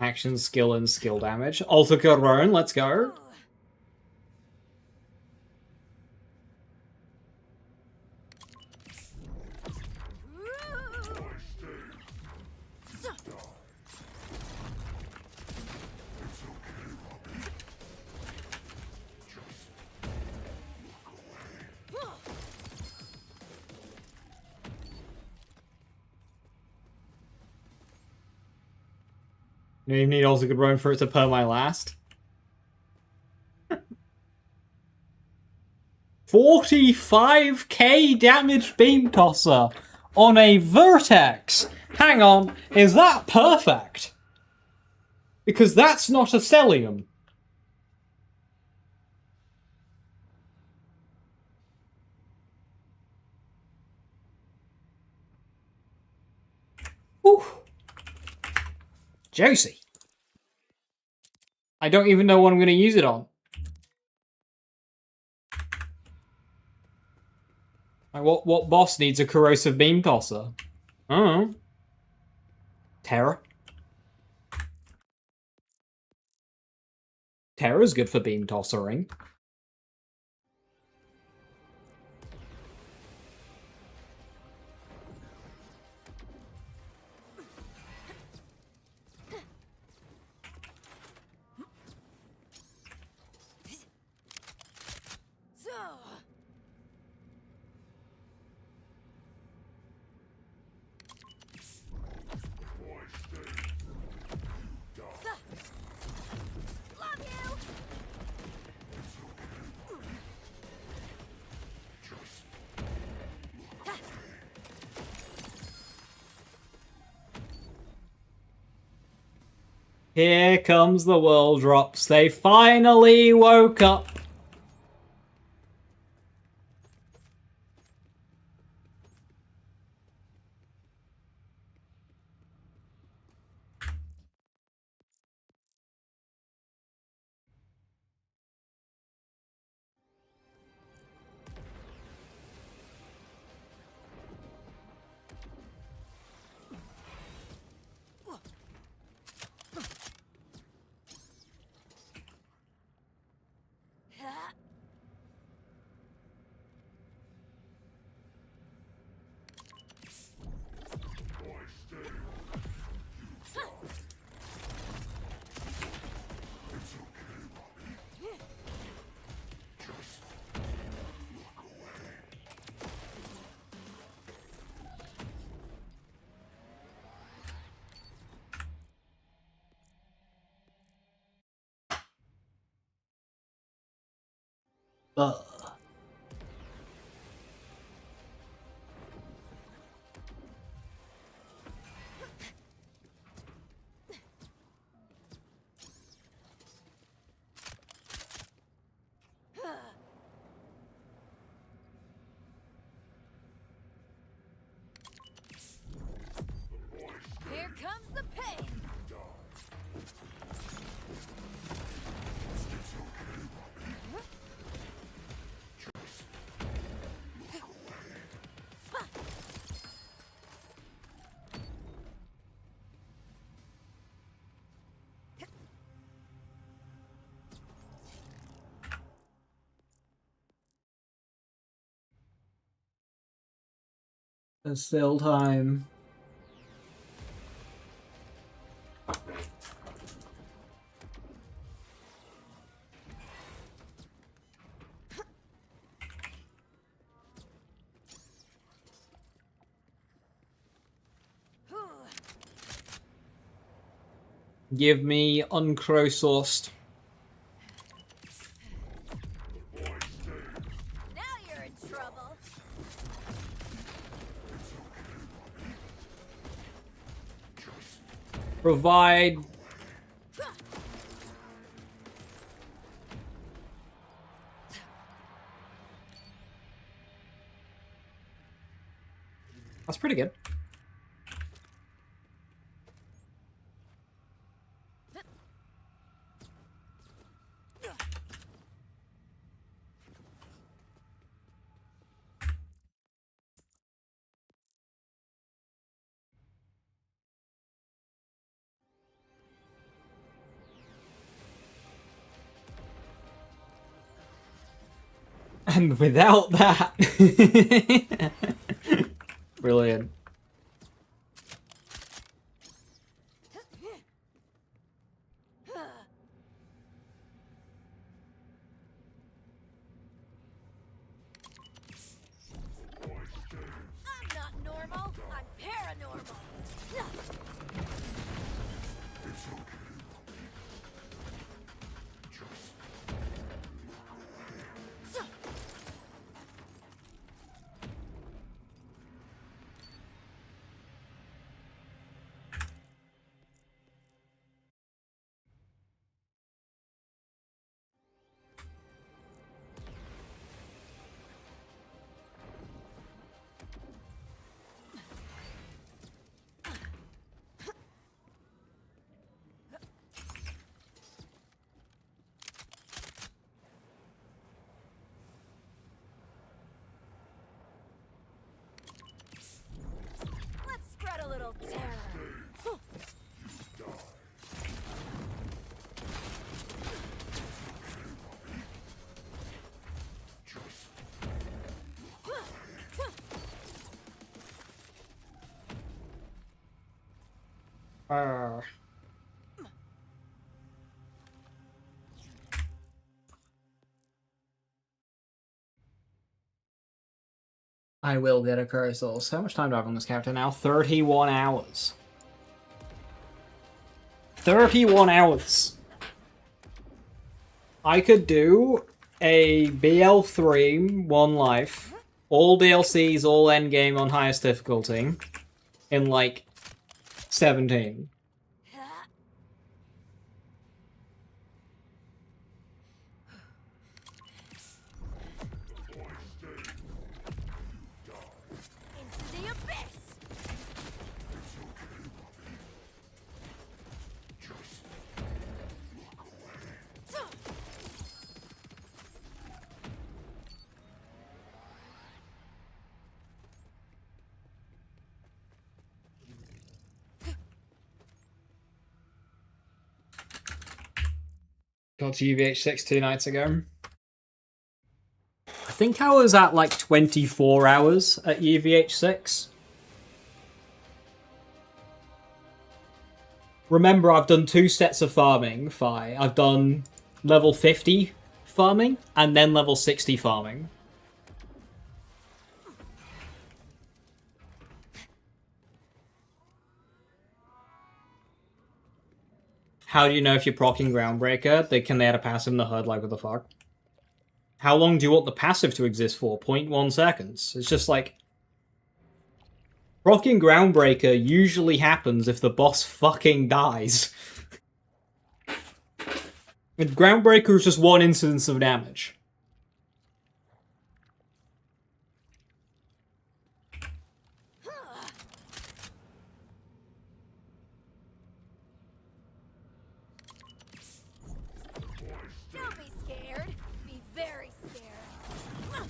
A: Action, skill, and skill damage. Alter Caron, let's go. You even need also good run for it to per my last. 45k damage beam tosser on a vertex. Hang on, is that perfect? Because that's not a Stellium. Whew. Juicy. I don't even know what I'm going to use it on. Like, what boss needs a corrosive beam tosser? Oh. Terra. Terra's good for beam tossering. Here comes the world drops. They finally woke up.
B: Here comes the pain.
A: There's still time. Give me uncrowsourced.
B: Now you're in trouble.
A: Provide. pretty good. And without that... Brilliant.
B: I'm not normal. I'm paranormal. Let's spread a little terror.
A: I will get a cursor. So how much time do I have on this character now? 31 hours. 31 hours. I could do a BL3, 1 life, all DLCs, all endgame on highest difficulty, in like 17.
B: Into the abyss.
A: Got to UVH6 2 nights ago. I think I was at like 24 hours at UVH6. Remember, I've done 2 sets of farming, Fi. I've done level 50 farming and then level 60 farming. How do you know if you're proccing Groundbreaker? Can they add a passive in the HUD? Like, what the fuck? How long do you want the passive to exist for? 0.1 seconds. It's just like... Proccing Groundbreaker usually happens if the boss fucking dies. And Groundbreaker is just 1 instance of damage.
B: Don't be scared. Be very scared.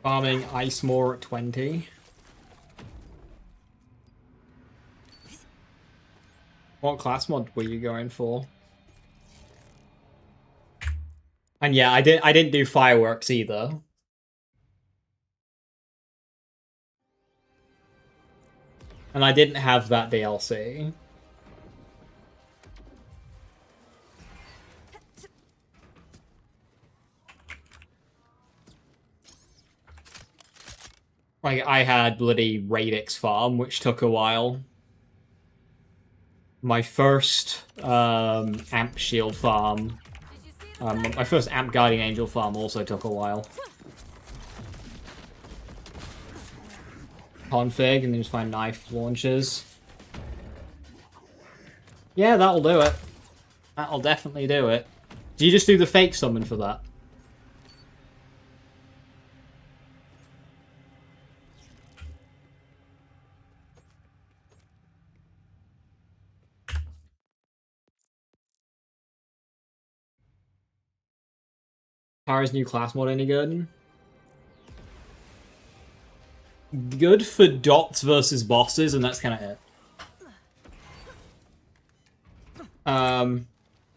A: Farming Ice Moor at 20. What class mod were you going for? And yeah, I didn't do fireworks either. And I didn't have that DLC. Like, I had bloody Radix farm, which took a while. My first Amp Shield farm, my first Amp Guardian Angel farm also took a while. Config, and then just find knife launchers. Yeah, that'll do it. That'll definitely do it. Do you just do the fake summon for that? Tara's new class mod any good? Good for dots versus bosses, and that's kind of it.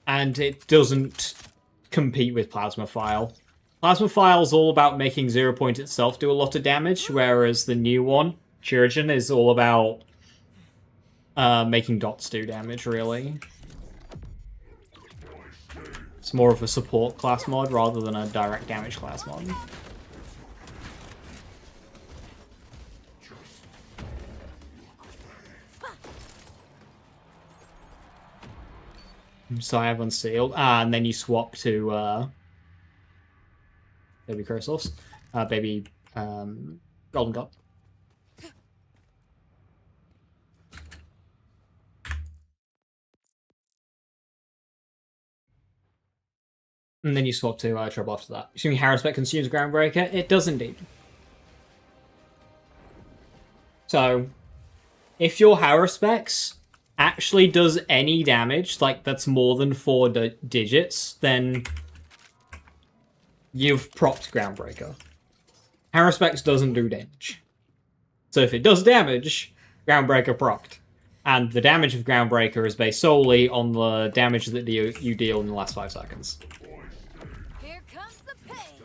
A: And it doesn't compete with Plasma File. Plasma File's all about making 0 Point itself do a lot of damage, whereas the new one, Chirurgeon, is all about making dots do damage, really. It's more of a support class mod rather than a direct damage class mod. So I have unsealed. And then you swap to Baby Crystals. Baby Golden God. And then you swap to Trouble after that. Assuming Harrowspec consumes Groundbreaker, it does indeed. So, if your Harrowspecs actually does any damage, like that's more than 4 digits, then you've procced Groundbreaker. Harrowspecs doesn't do damage. So if it does damage, Groundbreaker procced. And the damage of Groundbreaker is based solely on the damage that you deal in the last 5 seconds.
B: Here comes the pain.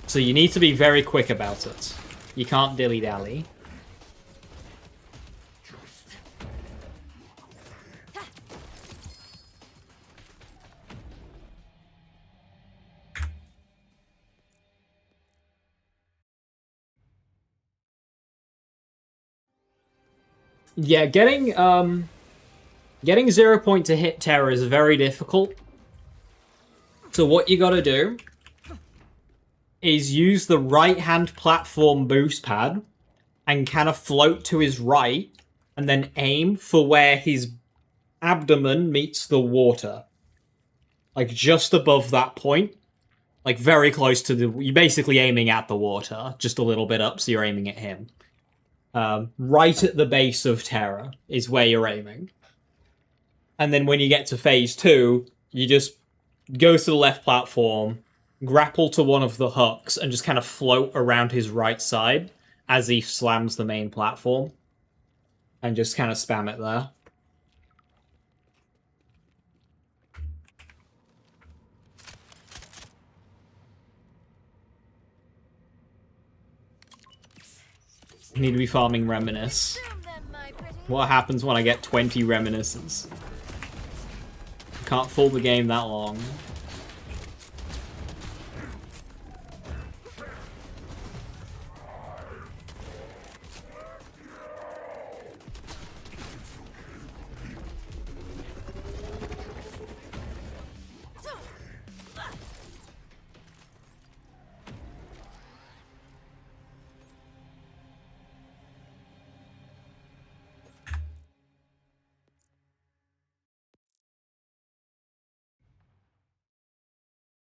A: So you need to be very quick about it. You can't dilly-dally. Yeah, getting 0 Point to hit Terra is very difficult. So what you gotta do is use the right-hand platform boost pad and kind of float to his right and then aim for where his abdomen meets the water. Like, just above that point. Like, very close to the... You're basically aiming at the water, just a little bit up, so you're aiming at him. Right at the base of Terra is where you're aiming. And then when you get to phase 2, you just go to the left platform, grapple to one of the hooks, and just kind of float around his right side as he slams the main platform. And just kind of spam it there. Need to be farming Reminisce. What happens when I get 20 Reminiscences? Can't fool the game that long.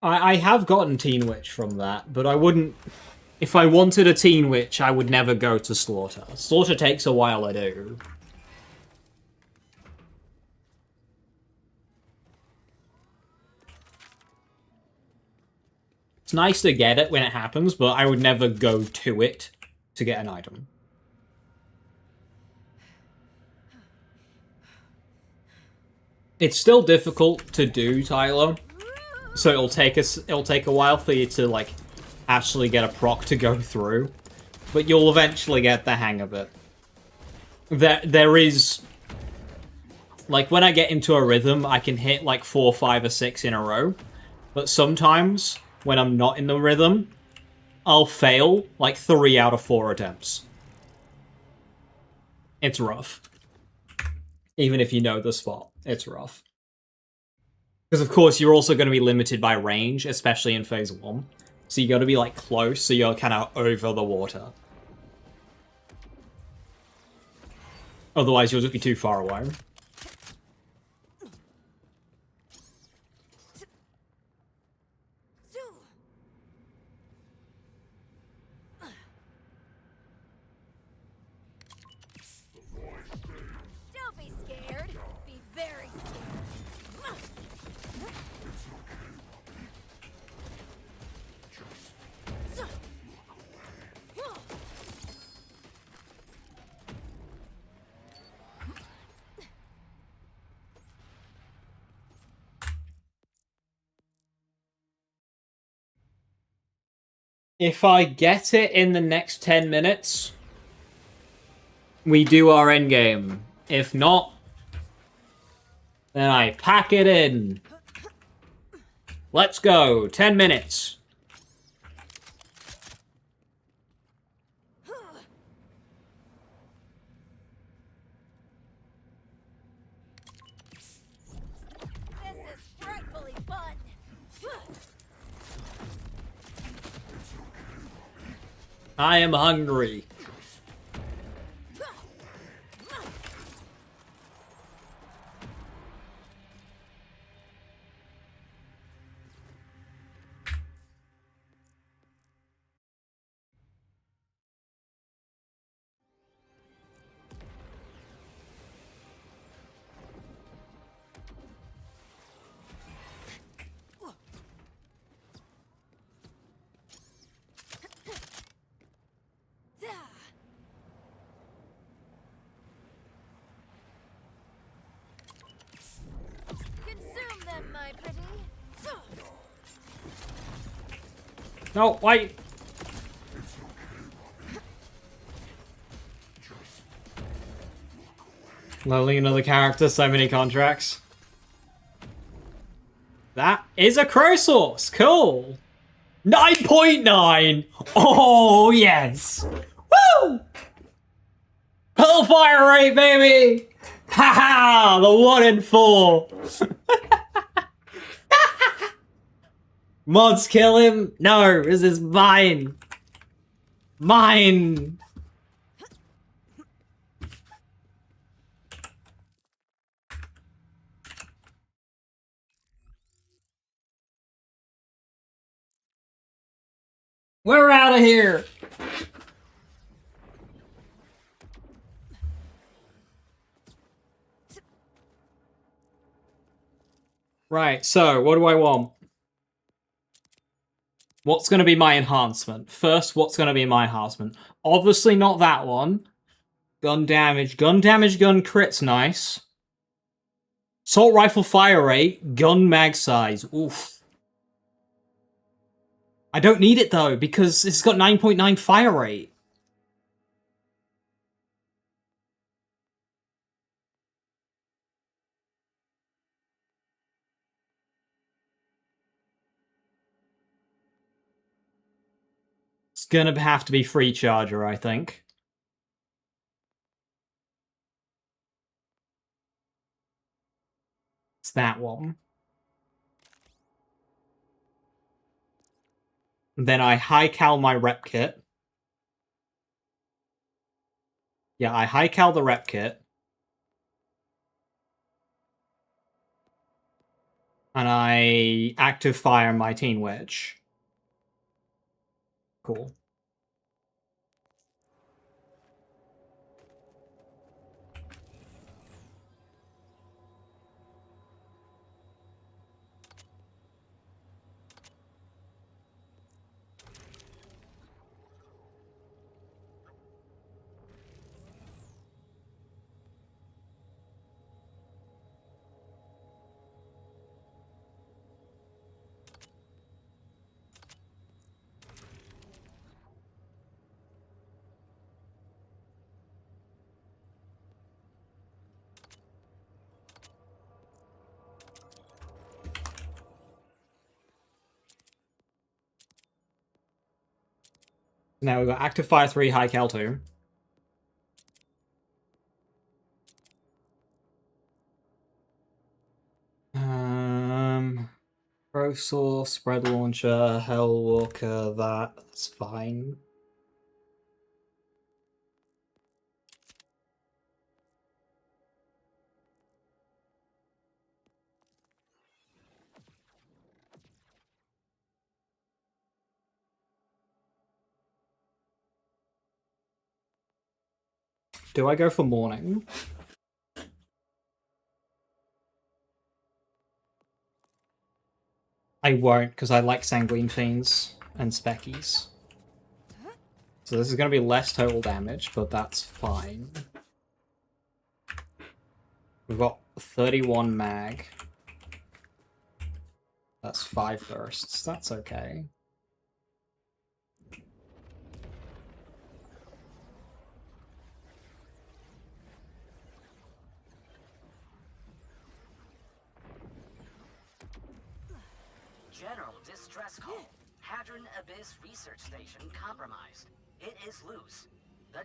A: I have gotten Teen Witch from that, but I wouldn't... If I wanted a Teen Witch, I would never go to Slaughter. Slaughter takes a while to do. It's nice to get it when it happens, but I would never go to it to get an item. It's still difficult to do, Tyler. So it'll take a while for you to, like, actually get a proc to go through. But you'll eventually get the hang of it. There is... Like, when I get into a rhythm, I can hit, like, 4, 5, or 6 in a row. But sometimes, when I'm not in the rhythm, I'll fail, like, 3 out of 4 attempts. It's rough. Even if you know the spot, it's rough. Because, of course, you're also going to be limited by range, especially in Phase 1. So you got to be, like, close, so you're kind of over the water. Otherwise, you'll just be too far away. If I get it in the next 10 minutes, we do our endgame. If not, then I pack it in. Let's go. 10 minutes.
B: This is frightfully fun.
A: I am hungry. Consume them, my pretty. No, wait. Leveling another character, so many contracts. That is a crow source. Cool. 9.9. Oh, yes. Woo! Hellfire rate, baby. Haha, the 1 in 4. Mods kill him. No, this is mine. Mine. We're out of here. Right, so what do I want? What's going to be my enhancement? First, what's going to be my enhancement? Obviously not that one. Gun damage. Gun damage, gun crit's nice. Assault rifle fire rate, gun mag size. Oof. I don't need it though, because it's got 9.9 fire rate. It's gonna have to be free charger, I think. It's that one. Then I high cal my rep kit. Yeah, I high cal the rep kit. And I active fire my teen wedge. Cool. Now we've got active fire 3, high cal 2. Pro Source, Spread Launcher, Hellwalker, that's fine. Do I go for morning? I won't, because I like Sanguine Fiends and Speckies. So this is going to be less total damage, but that's fine. We've got 31 mag. That's 5 bursts. That's okay.
F: General distress call. Hadron Abyss Research Station compromised. It is loose. The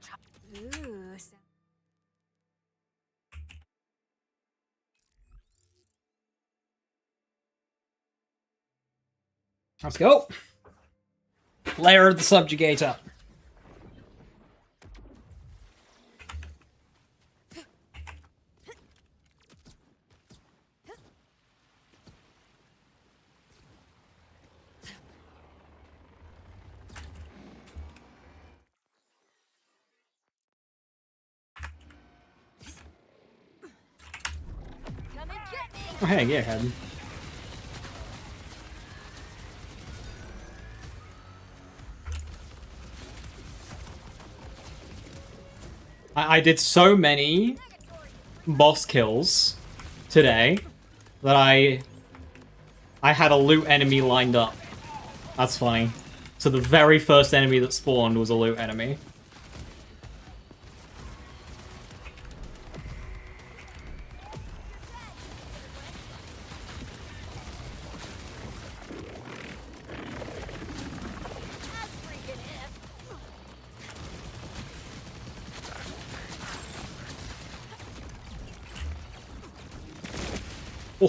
B: Ooh.
A: Let's go. Lair of the Subjugator.
B: Come and get me.
A: Oh, hey, get ahead. I did so many boss kills today that I had a loot enemy lined up. That's funny. So the very first enemy that spawned was a loot enemy.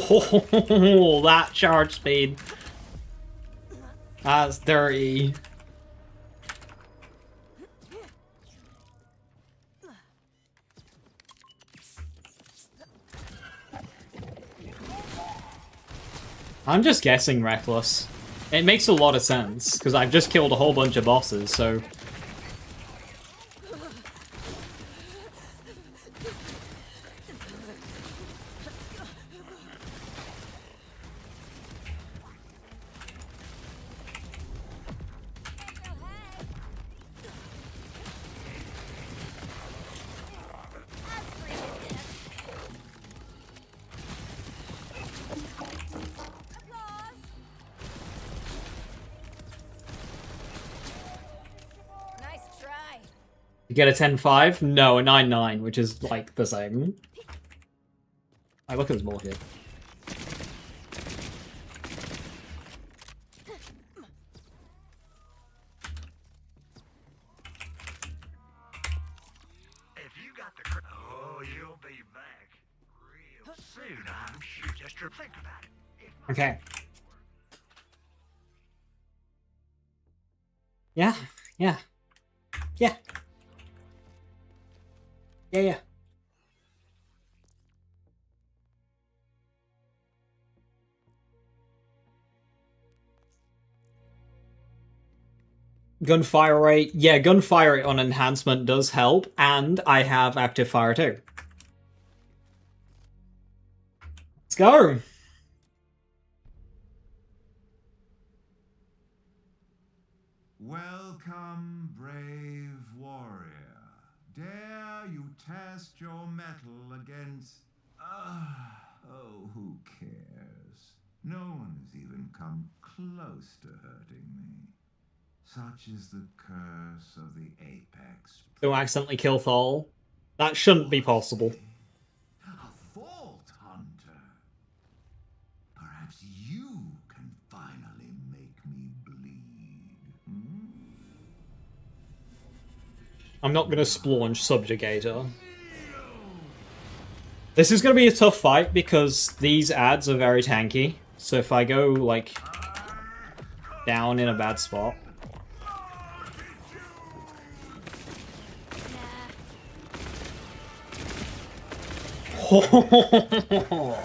A: Oh, that charge speed. That's dirty. I'm just guessing reckless. It makes a lot of sense, because I've just killed a whole bunch of bosses, so...
B: Nice try.
A: You get a 10-5? No, a 9-9, which is, like, the same. I look at this bullshit.
C: If you got the oh, you'll be back real soon, I'm sure. Just to think about it.
A: Okay. Yeah, yeah. Yeah. Yeah, yeah. Gunfire rate. Yeah, gunfire rate on enhancement does help, and I have active fire too. Let's go!
G: Welcome, brave warrior. Dare you test your mettle against... oh, who cares? No one has even come close to hurting me. Such is the curse of the Apex.
A: Don't accidentally kill Thal. That shouldn't be possible.
G: A Vault Hunter. Perhaps you can finally make me bleed. Hmm?
A: I'm not gonna splaunch Subjugator. This is gonna be a tough fight because these ads are very tanky. So if I go, like, down in a bad spot...
G: Beautiful!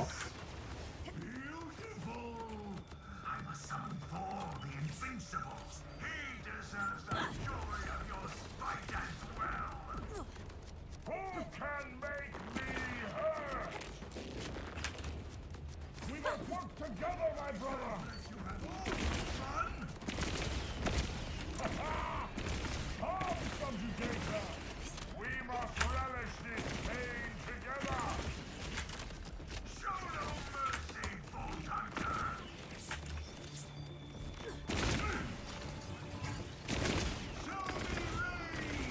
G: I must summon Thor, the Invincible. He deserves the joy of your spite as well.
C: Who can make me hurt? We must work together, my brother.
G: You have all fun.
C: Come, Subjugator. We must relish this pain together.
G: Show no mercy, Vault Hunter. Show me rage.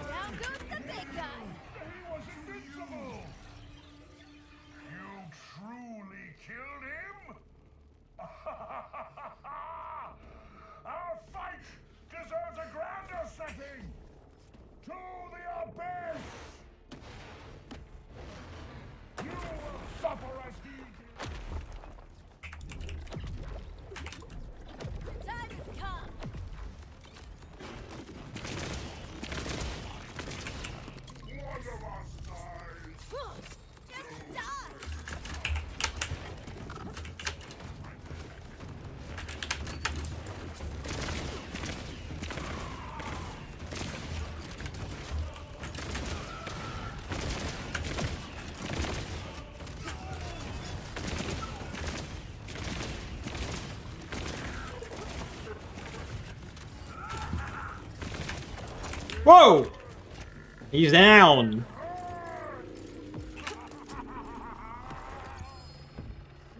B: Down goes the big guy.
C: He was invincible. You truly killed To the abyss! You will suffer as he did.
B: Time has come.
C: One of us dies.
B: Just die.
A: Whoa! He's down.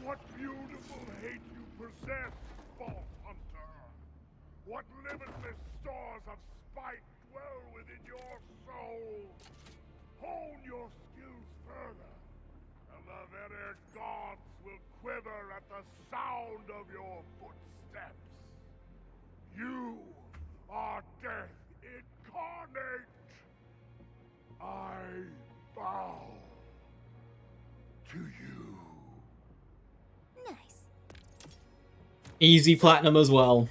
C: What beautiful hate you possess, false hunter! What limitless stores of spite dwell within your soul! Hone your skills further, and the very gods will quiver at the sound of your footsteps. You are death incarnate! I bow to you.
B: Nice.
A: Easy platinum as well.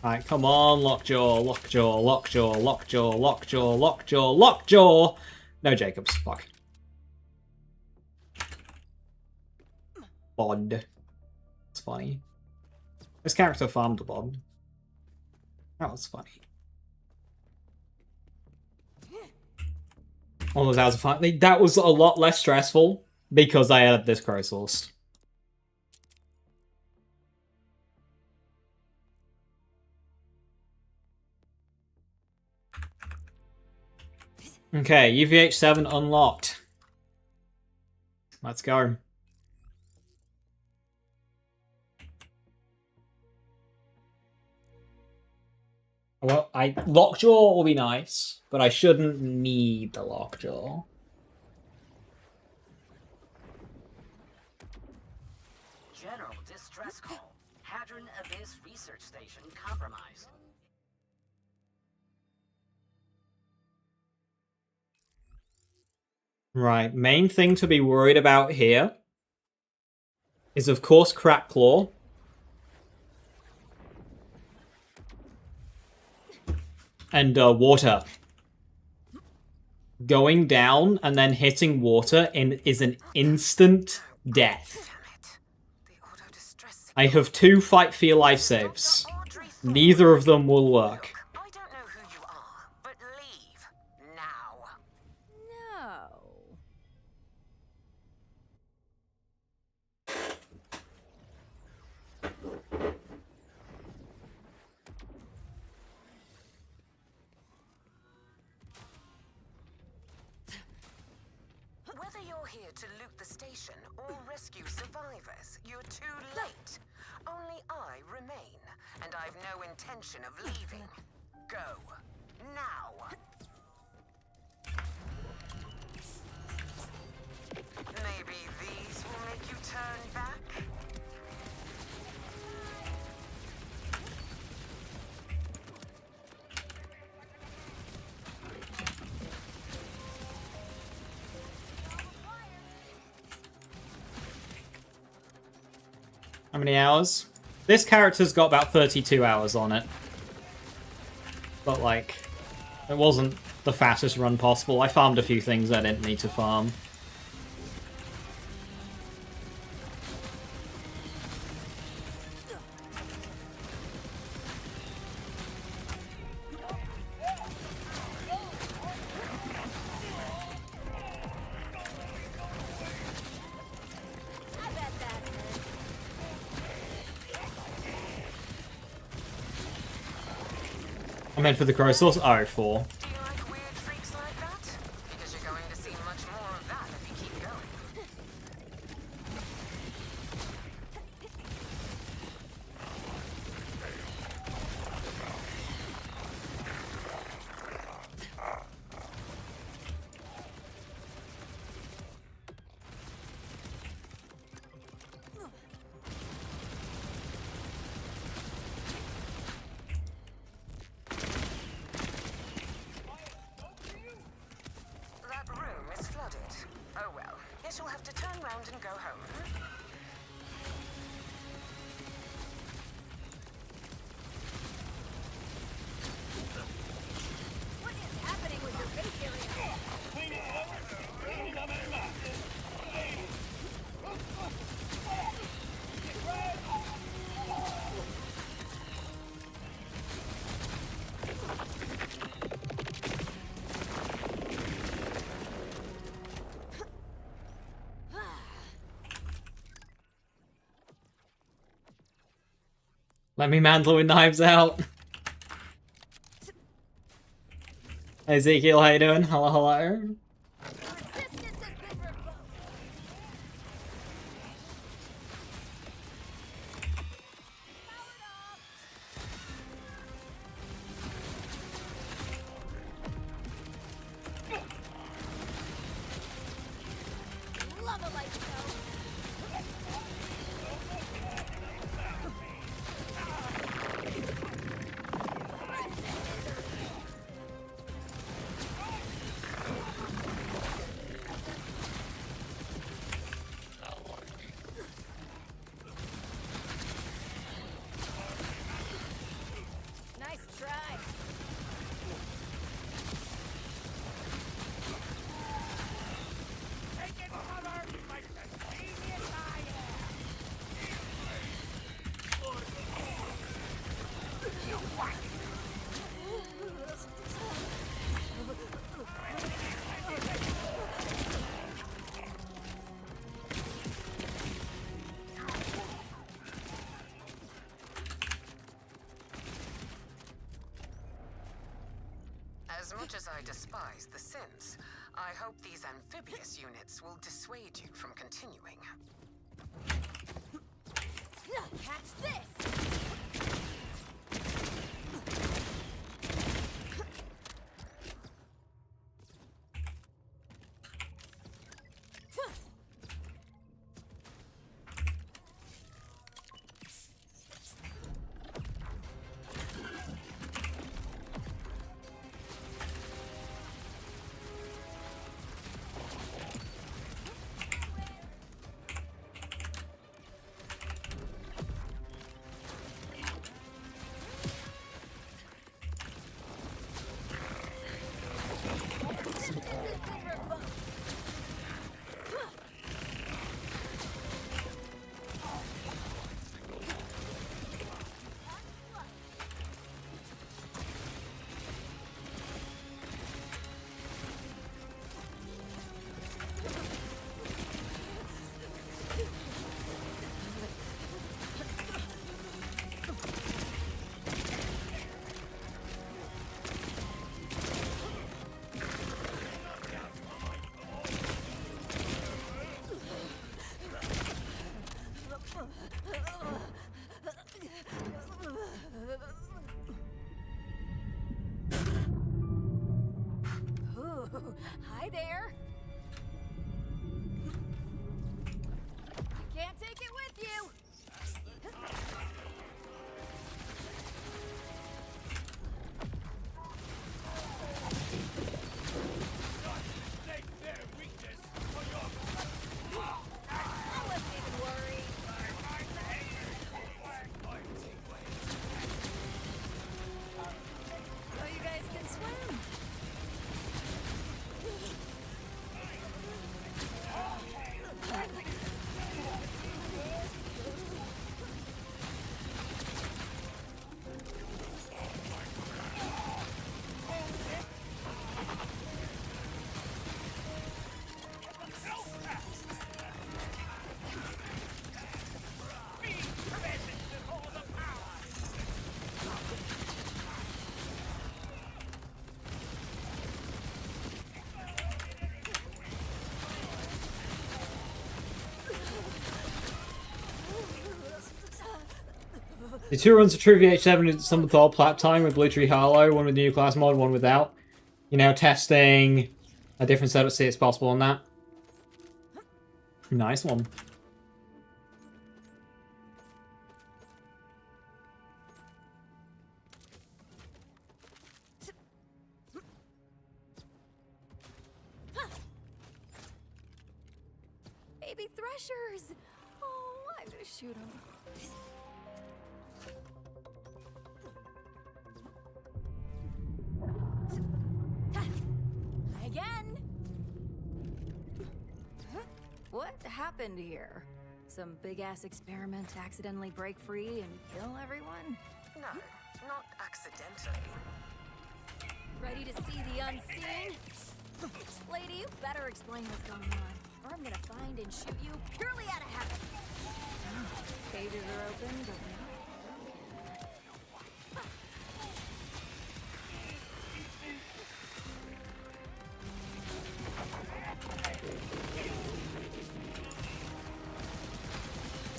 A: Alright, come on, lockjaw, lockjaw, lockjaw, lockjaw, lockjaw, lockjaw, lockjaw. No Jacobs, fuck. Bod. That's funny. This character farmed a bod. That was funny. All those hours of fun. That was a lot less stressful because I had this crow source. Okay, UVH7 unlocked. Let's go. Well, Lockjaw will be nice, but I shouldn't need the Lockjaw.
F: General distress call. Hadron Abyss Research Station compromised.
A: Right, main thing to be worried about here is, of course, Crackclaw. And water. Going down and then hitting water is an instant death. I have 2 fight for your life saves. Neither of them will work.
F: I don't know who you are, but leave now.
B: No.
H: Whether you're here to loot the station or rescue survivors, you're too late. Only I remain, and I've no intention of leaving. Go. Now. Maybe these will make you turn back?
A: How many hours? This character's got about 32 hours on it. But, like, it wasn't the fastest run possible. I farmed a few things I didn't need to farm.
B: I bet that hurt.
A: I'm in for the crow source. Oh, 4.
H: Do you like weird freaks like that? Because you're going to see much more of that if you keep going. have to turn round and go home.
B: What is happening with your base area?
A: Let me Mandalorian knives out. Hey Ezekiel, how you doing? Hello, hello.
B: Resistance has been revoked. Powered off. Love a light show. Nice try.
H: As much as I despise the synths, I hope these amphibious units will dissuade you from continuing.
B: Catch this. Resistance has been revoked. Ooh, hi there. Can't take it with you. I wasn't even worried. Oh, you guys can swim.
A: The two runs of True VH7 some with all plat time with Blue Tree Hollow, one with new class mod, one without. You're now testing a different setup, see it's possible on that. Nice one.
B: baby threshers. Oh, I'm gonna shoot them. Again. What happened here? Some big-ass experiment to accidentally break free and kill everyone?
H: No, not accidentally.
B: Ready to see the unseen? Lady, you better explain what's going on, or I'm gonna find and shoot you purely out of habit. Cages are open, but not broken.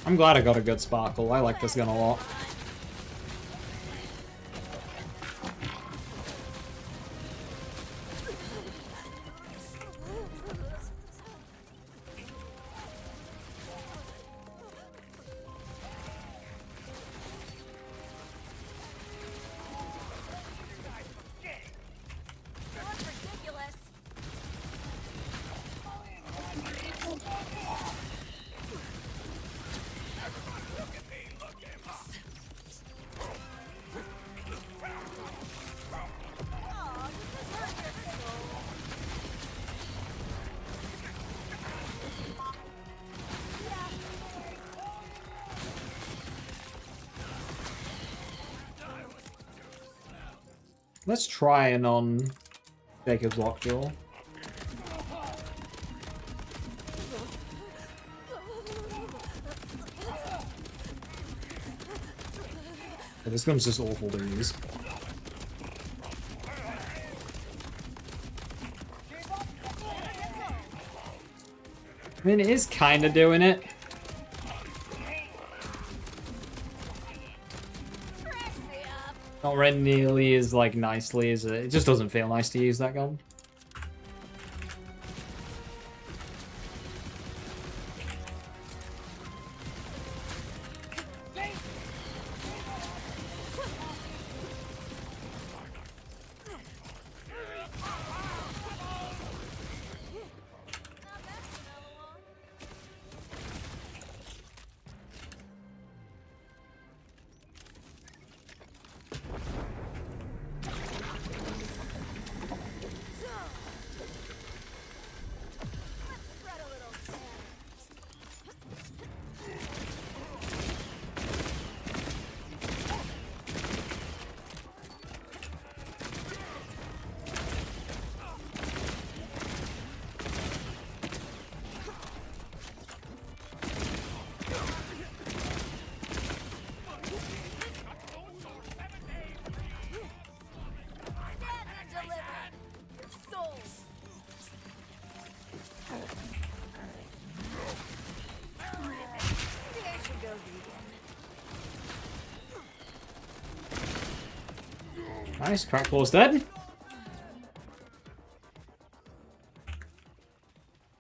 A: I'm glad I got a good sparkle. I like this gun a lot.
B: That's ridiculous. Oh, this hurt your soul.
A: Let's try an on Jacob's Lockjaw. Yeah, this gun's just awful to use. I mean, it is kind of doing it. Not really nearly as like nicely as it just doesn't feel nice to use that gun.
B: Spread a little sand. Stand and deliver. Your souls. Maybe I should go vegan.
A: Nice, Crackclaw's dead.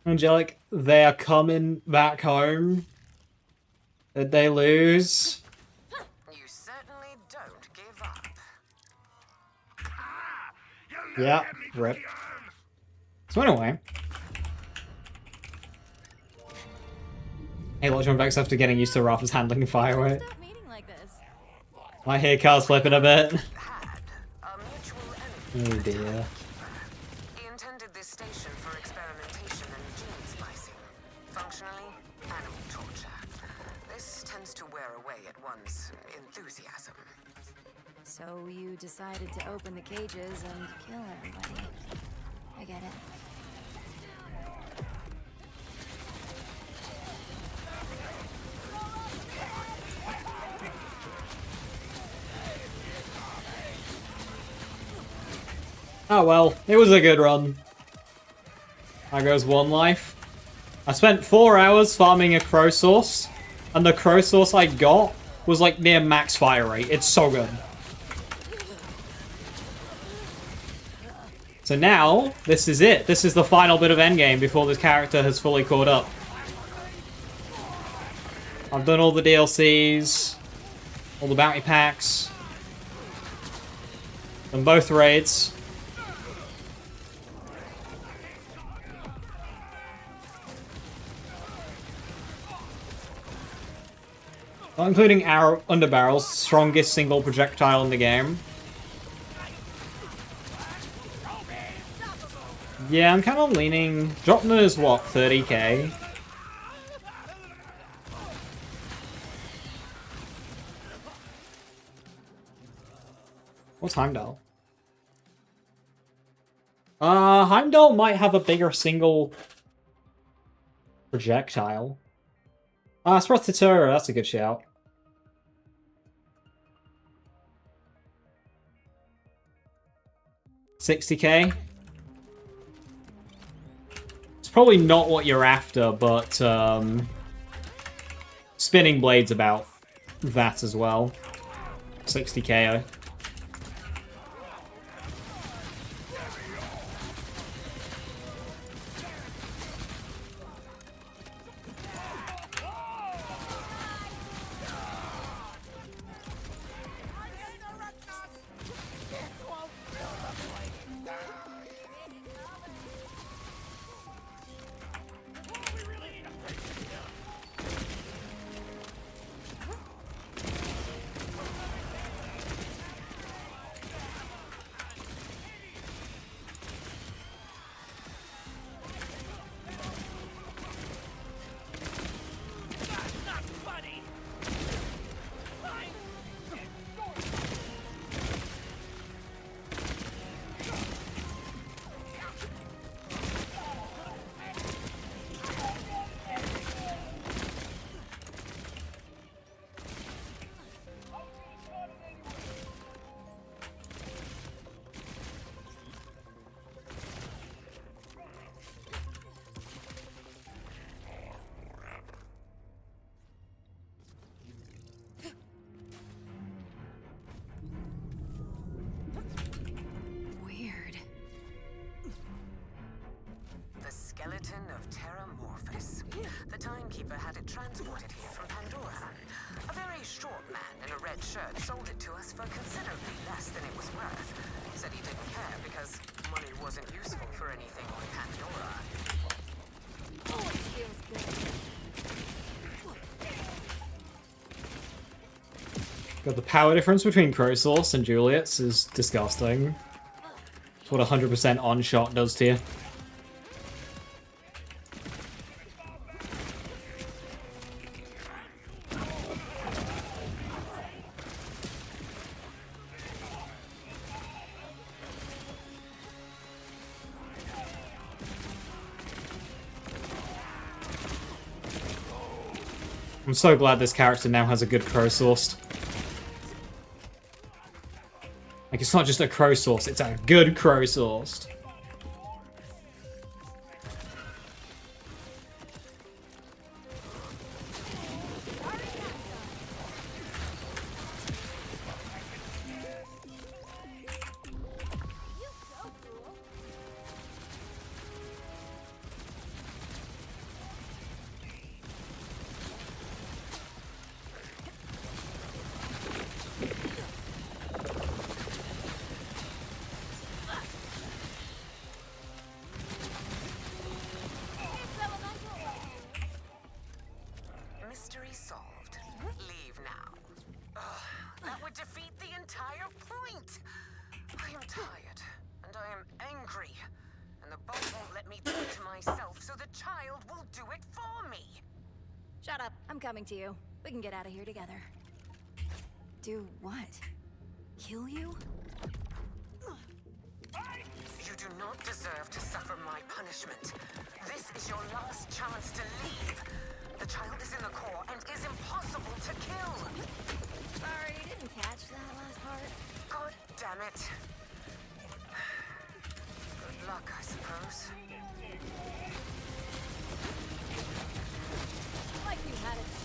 A: Angelic, they are coming back home. Did they lose?
H: You certainly don't give up.
A: Yeah, rip. So anyway. Hey, watch on Vex after getting used to Rafa's handling fire weight.
B: Stop meeting like this.
A: My hair car's flipping a bit.
H: Had a mutual enemy.
A: Oh dear.
H: He intended this station for experimentation and gene splicing. Functionally, animal torture. This tends to wear away at one's enthusiasm.
B: So you decided to open the cages and kill everybody. I get it.
A: Oh well, it was a good run. There goes one life. I spent 4 hours farming a crow source, and the crow source I got was like near max fire rate. It's so good. So now, this is it. This is the final bit of endgame before this character has fully caught up. I've done all the DLCs, all the bounty packs, done both raids. Not including arrow underbarrels, strongest single projectile in the game. Yeah, I'm kind of leaning... Dropner is what, 30k? What's Heimdall? Heimdall might have a bigger single projectile. Sprothatura, that's a good shout. $60k? It's probably not what you're after, but Spinning Blade's about that as well. 60k.
B: Weird.
H: The skeleton of Terramorphous. The Timekeeper had it transported here from Pandora. A very short man in a red shirt sold it to us for considerably less than it was worth. Said he didn't care because money wasn't useful for anything on Pandora.
B: Oh, it feels good.
A: God, the power difference between Crowsource and Juliet's is disgusting. It's what 100% on-shot does to you. I'm so glad this character now has a good Crowsourced. Like, it's not just a Crowsource, it's a good Crowsourced.
H: Mystery solved. Leave now. Ugh, that would defeat the entire point. I am tired, and I am angry. And the boss won't let me do it to myself, so the child will do it for me.
B: Shut up. I'm coming to you. We can get out of here together. Do what? Kill you?
H: You do not deserve to suffer my punishment. This is your last chance to leave. The child is in the core and is impossible to kill.
B: Sorry, didn't catch that last part.
H: God damn it. Good luck, I suppose.
B: Like you had a chance.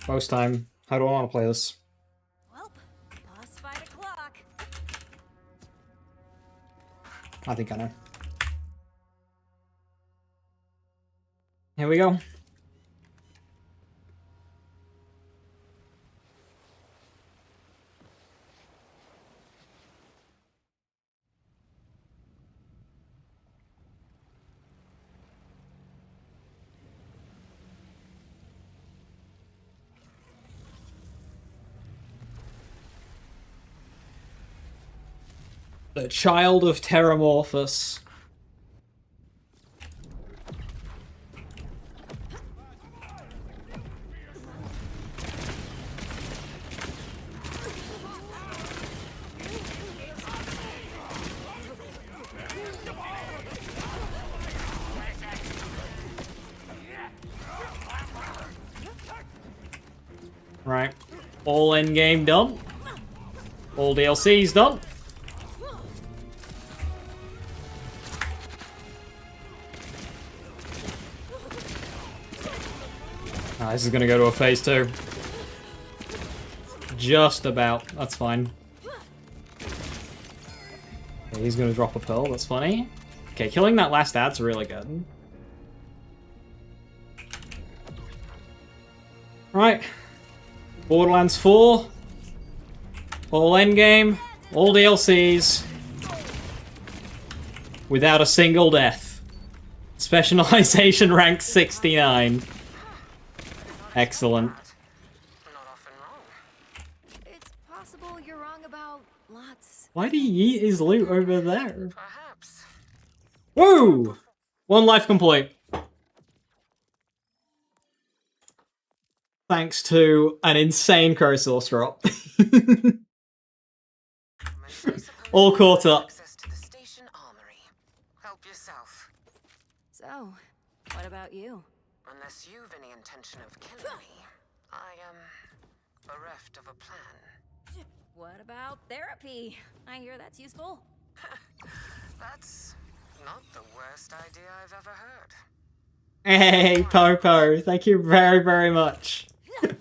A: Most time. How do I want to play this?
B: Well, boss fight o'clock.
A: I think I know. Here we go. The Child of Terramorphous. Right. All endgame done. All DLCs done. This is gonna go to a phase 2. Just about. That's fine. Okay, he's gonna drop a pearl. That's funny. Okay, killing that last ad's really good. Right. Borderlands 4. All endgame. All DLCs. Without a single death. Specialization rank 69. Excellent.
H: Not often wrong.
B: It's possible you're wrong about lots.
A: Why did he eat his loot over there?
H: Perhaps.
A: Woo! 1 life complete. Thanks to an insane Crosource drop. All caught up.
H: Access to the station armory. Help yourself.
B: So, what about you?
H: Unless you've any intention of killing me, I am bereft of a plan.
B: What about therapy? I hear that's useful.
H: That's not the worst idea I've ever heard.
A: Hey, Popo, thank you very, very much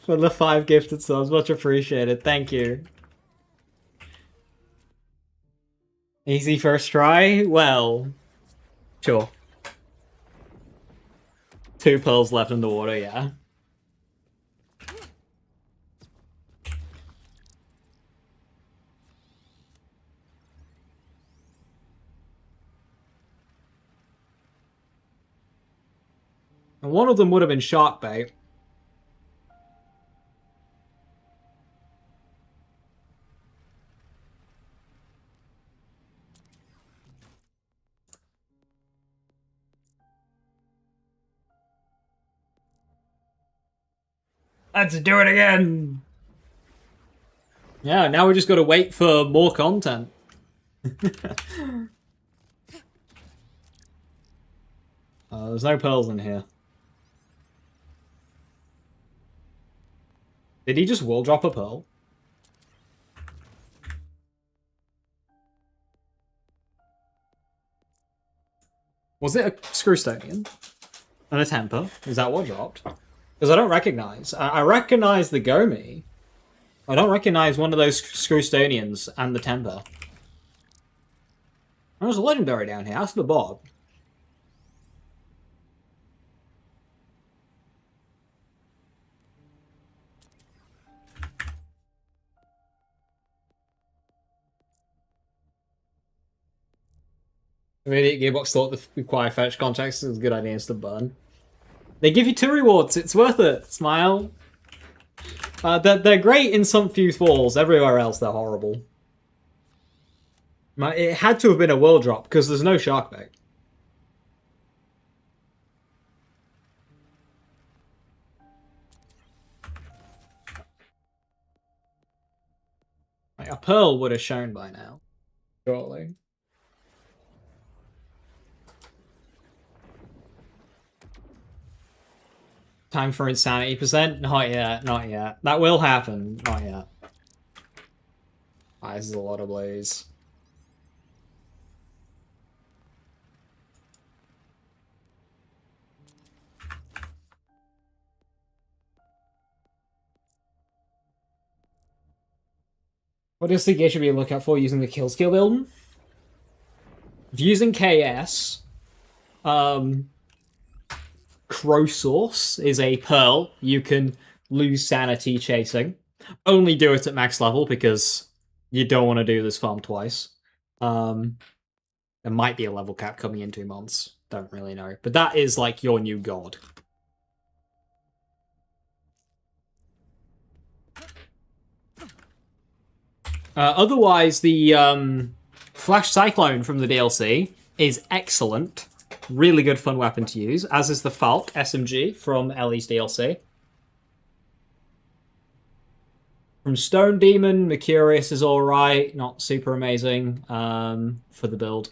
A: for the 5 gifted subs. Much appreciated. Thank you. Easy first try? Well, sure. 2 pearls left in the water, yeah. And one of them would have been shark bait. Let's do it again! Yeah, now we just gotta wait for more content. There's no pearls in here. Did he just wall drop a pearl? Was it a Screwstonian? And a temper? Is that what dropped? Because I don't recognize. I recognize the Gomi. I don't recognize one of those Screwstonians and the temper. There's a legendary down here. Ask the Bob. Immediate Gearbox thought the require fetch context is a good idea to burn. They give you 2 rewards. It's worth it. Smile. They're great in some few falls. Everywhere else, they're horrible. It had to have been a world drop because there's no shark bait. Like, a pearl would have shown by now. Surely. Time for insanity percent? Not yet, not yet. That will happen, not yet. This is a lot of blaze. What do you think you should be looking out for using the kill skill build? If using KS, Crow Source is a pearl you can lose sanity chasing. Only do it at max level because you don't want to do this farm twice. There might be a level cap coming in 2 months. Don't really know. But that is like your new god. Otherwise, the Flash Cyclone from the DLC is excellent. Really good fun weapon to use, as is the Falk SMG from Ellie's DLC. From Stone Demon, Mercurius is alright, not super amazing for the build.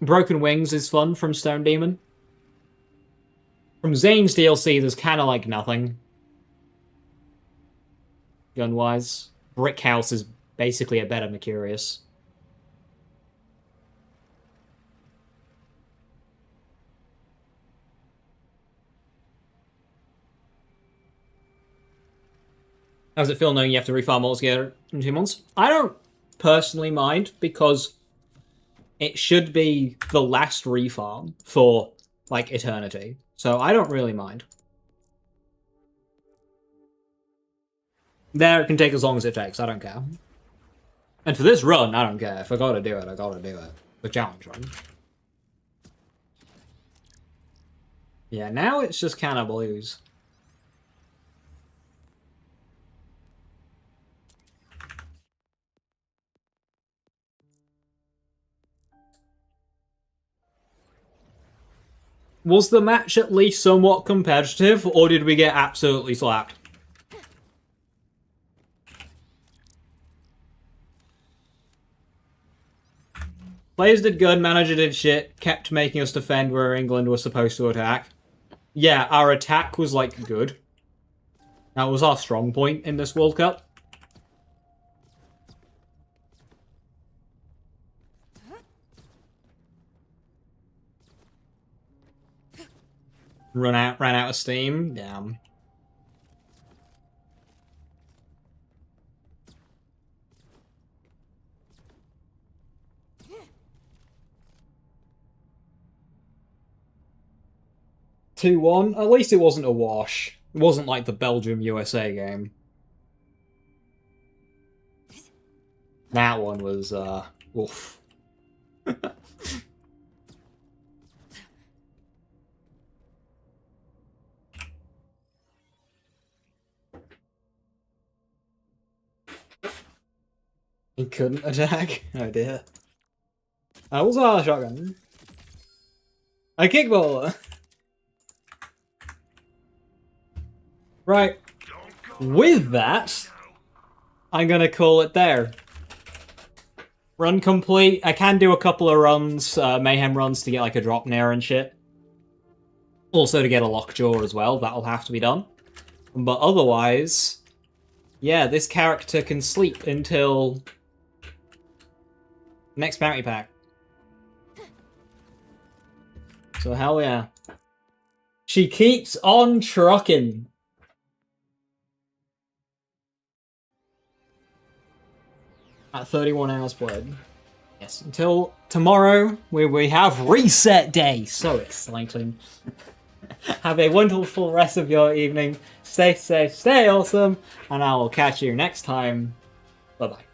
A: Broken Wings is fun from Stone Demon. From Zane's DLC, there's kind of like nothing. Gun-wise. Brick House is basically a better Mercurius. How does it feel knowing you have to refarm altogether in 2 months? I don't personally mind, because it should be the last refarm for, like, eternity. So I don't really mind. There, it can take as long as it takes, I don't care. And for this run, I don't care. If I gotta do it, I gotta do it. The challenge run. Yeah, now it's just kind of blues. Was the match at least somewhat competitive, or did we get absolutely slapped? Players did good, manager did shit, kept making us defend where England was supposed to attack. Yeah, our attack was, like, good. That was our strong point in this World Cup. Ran out of steam. Damn. (2-1). At least it wasn't a wash. It wasn't like the Belgium-USA game. That one was, oof. He couldn't attack? Oh dear. That was a shotgun. A kickballer! Right. With that, I'm gonna call it there. Run complete. I can do a couple of runs, mayhem runs, to get like a drop near and shit. Also to get a lockjaw as well, that'll have to be done. But otherwise, yeah, this character can sleep until next bounty pack. So hell yeah. She keeps on trucking. At 31 hours played. Yes, until tomorrow, where we have reset day. So exciting. Have a wonderful rest of your evening. Stay safe, stay awesome, and I will catch you next time. Bye-bye.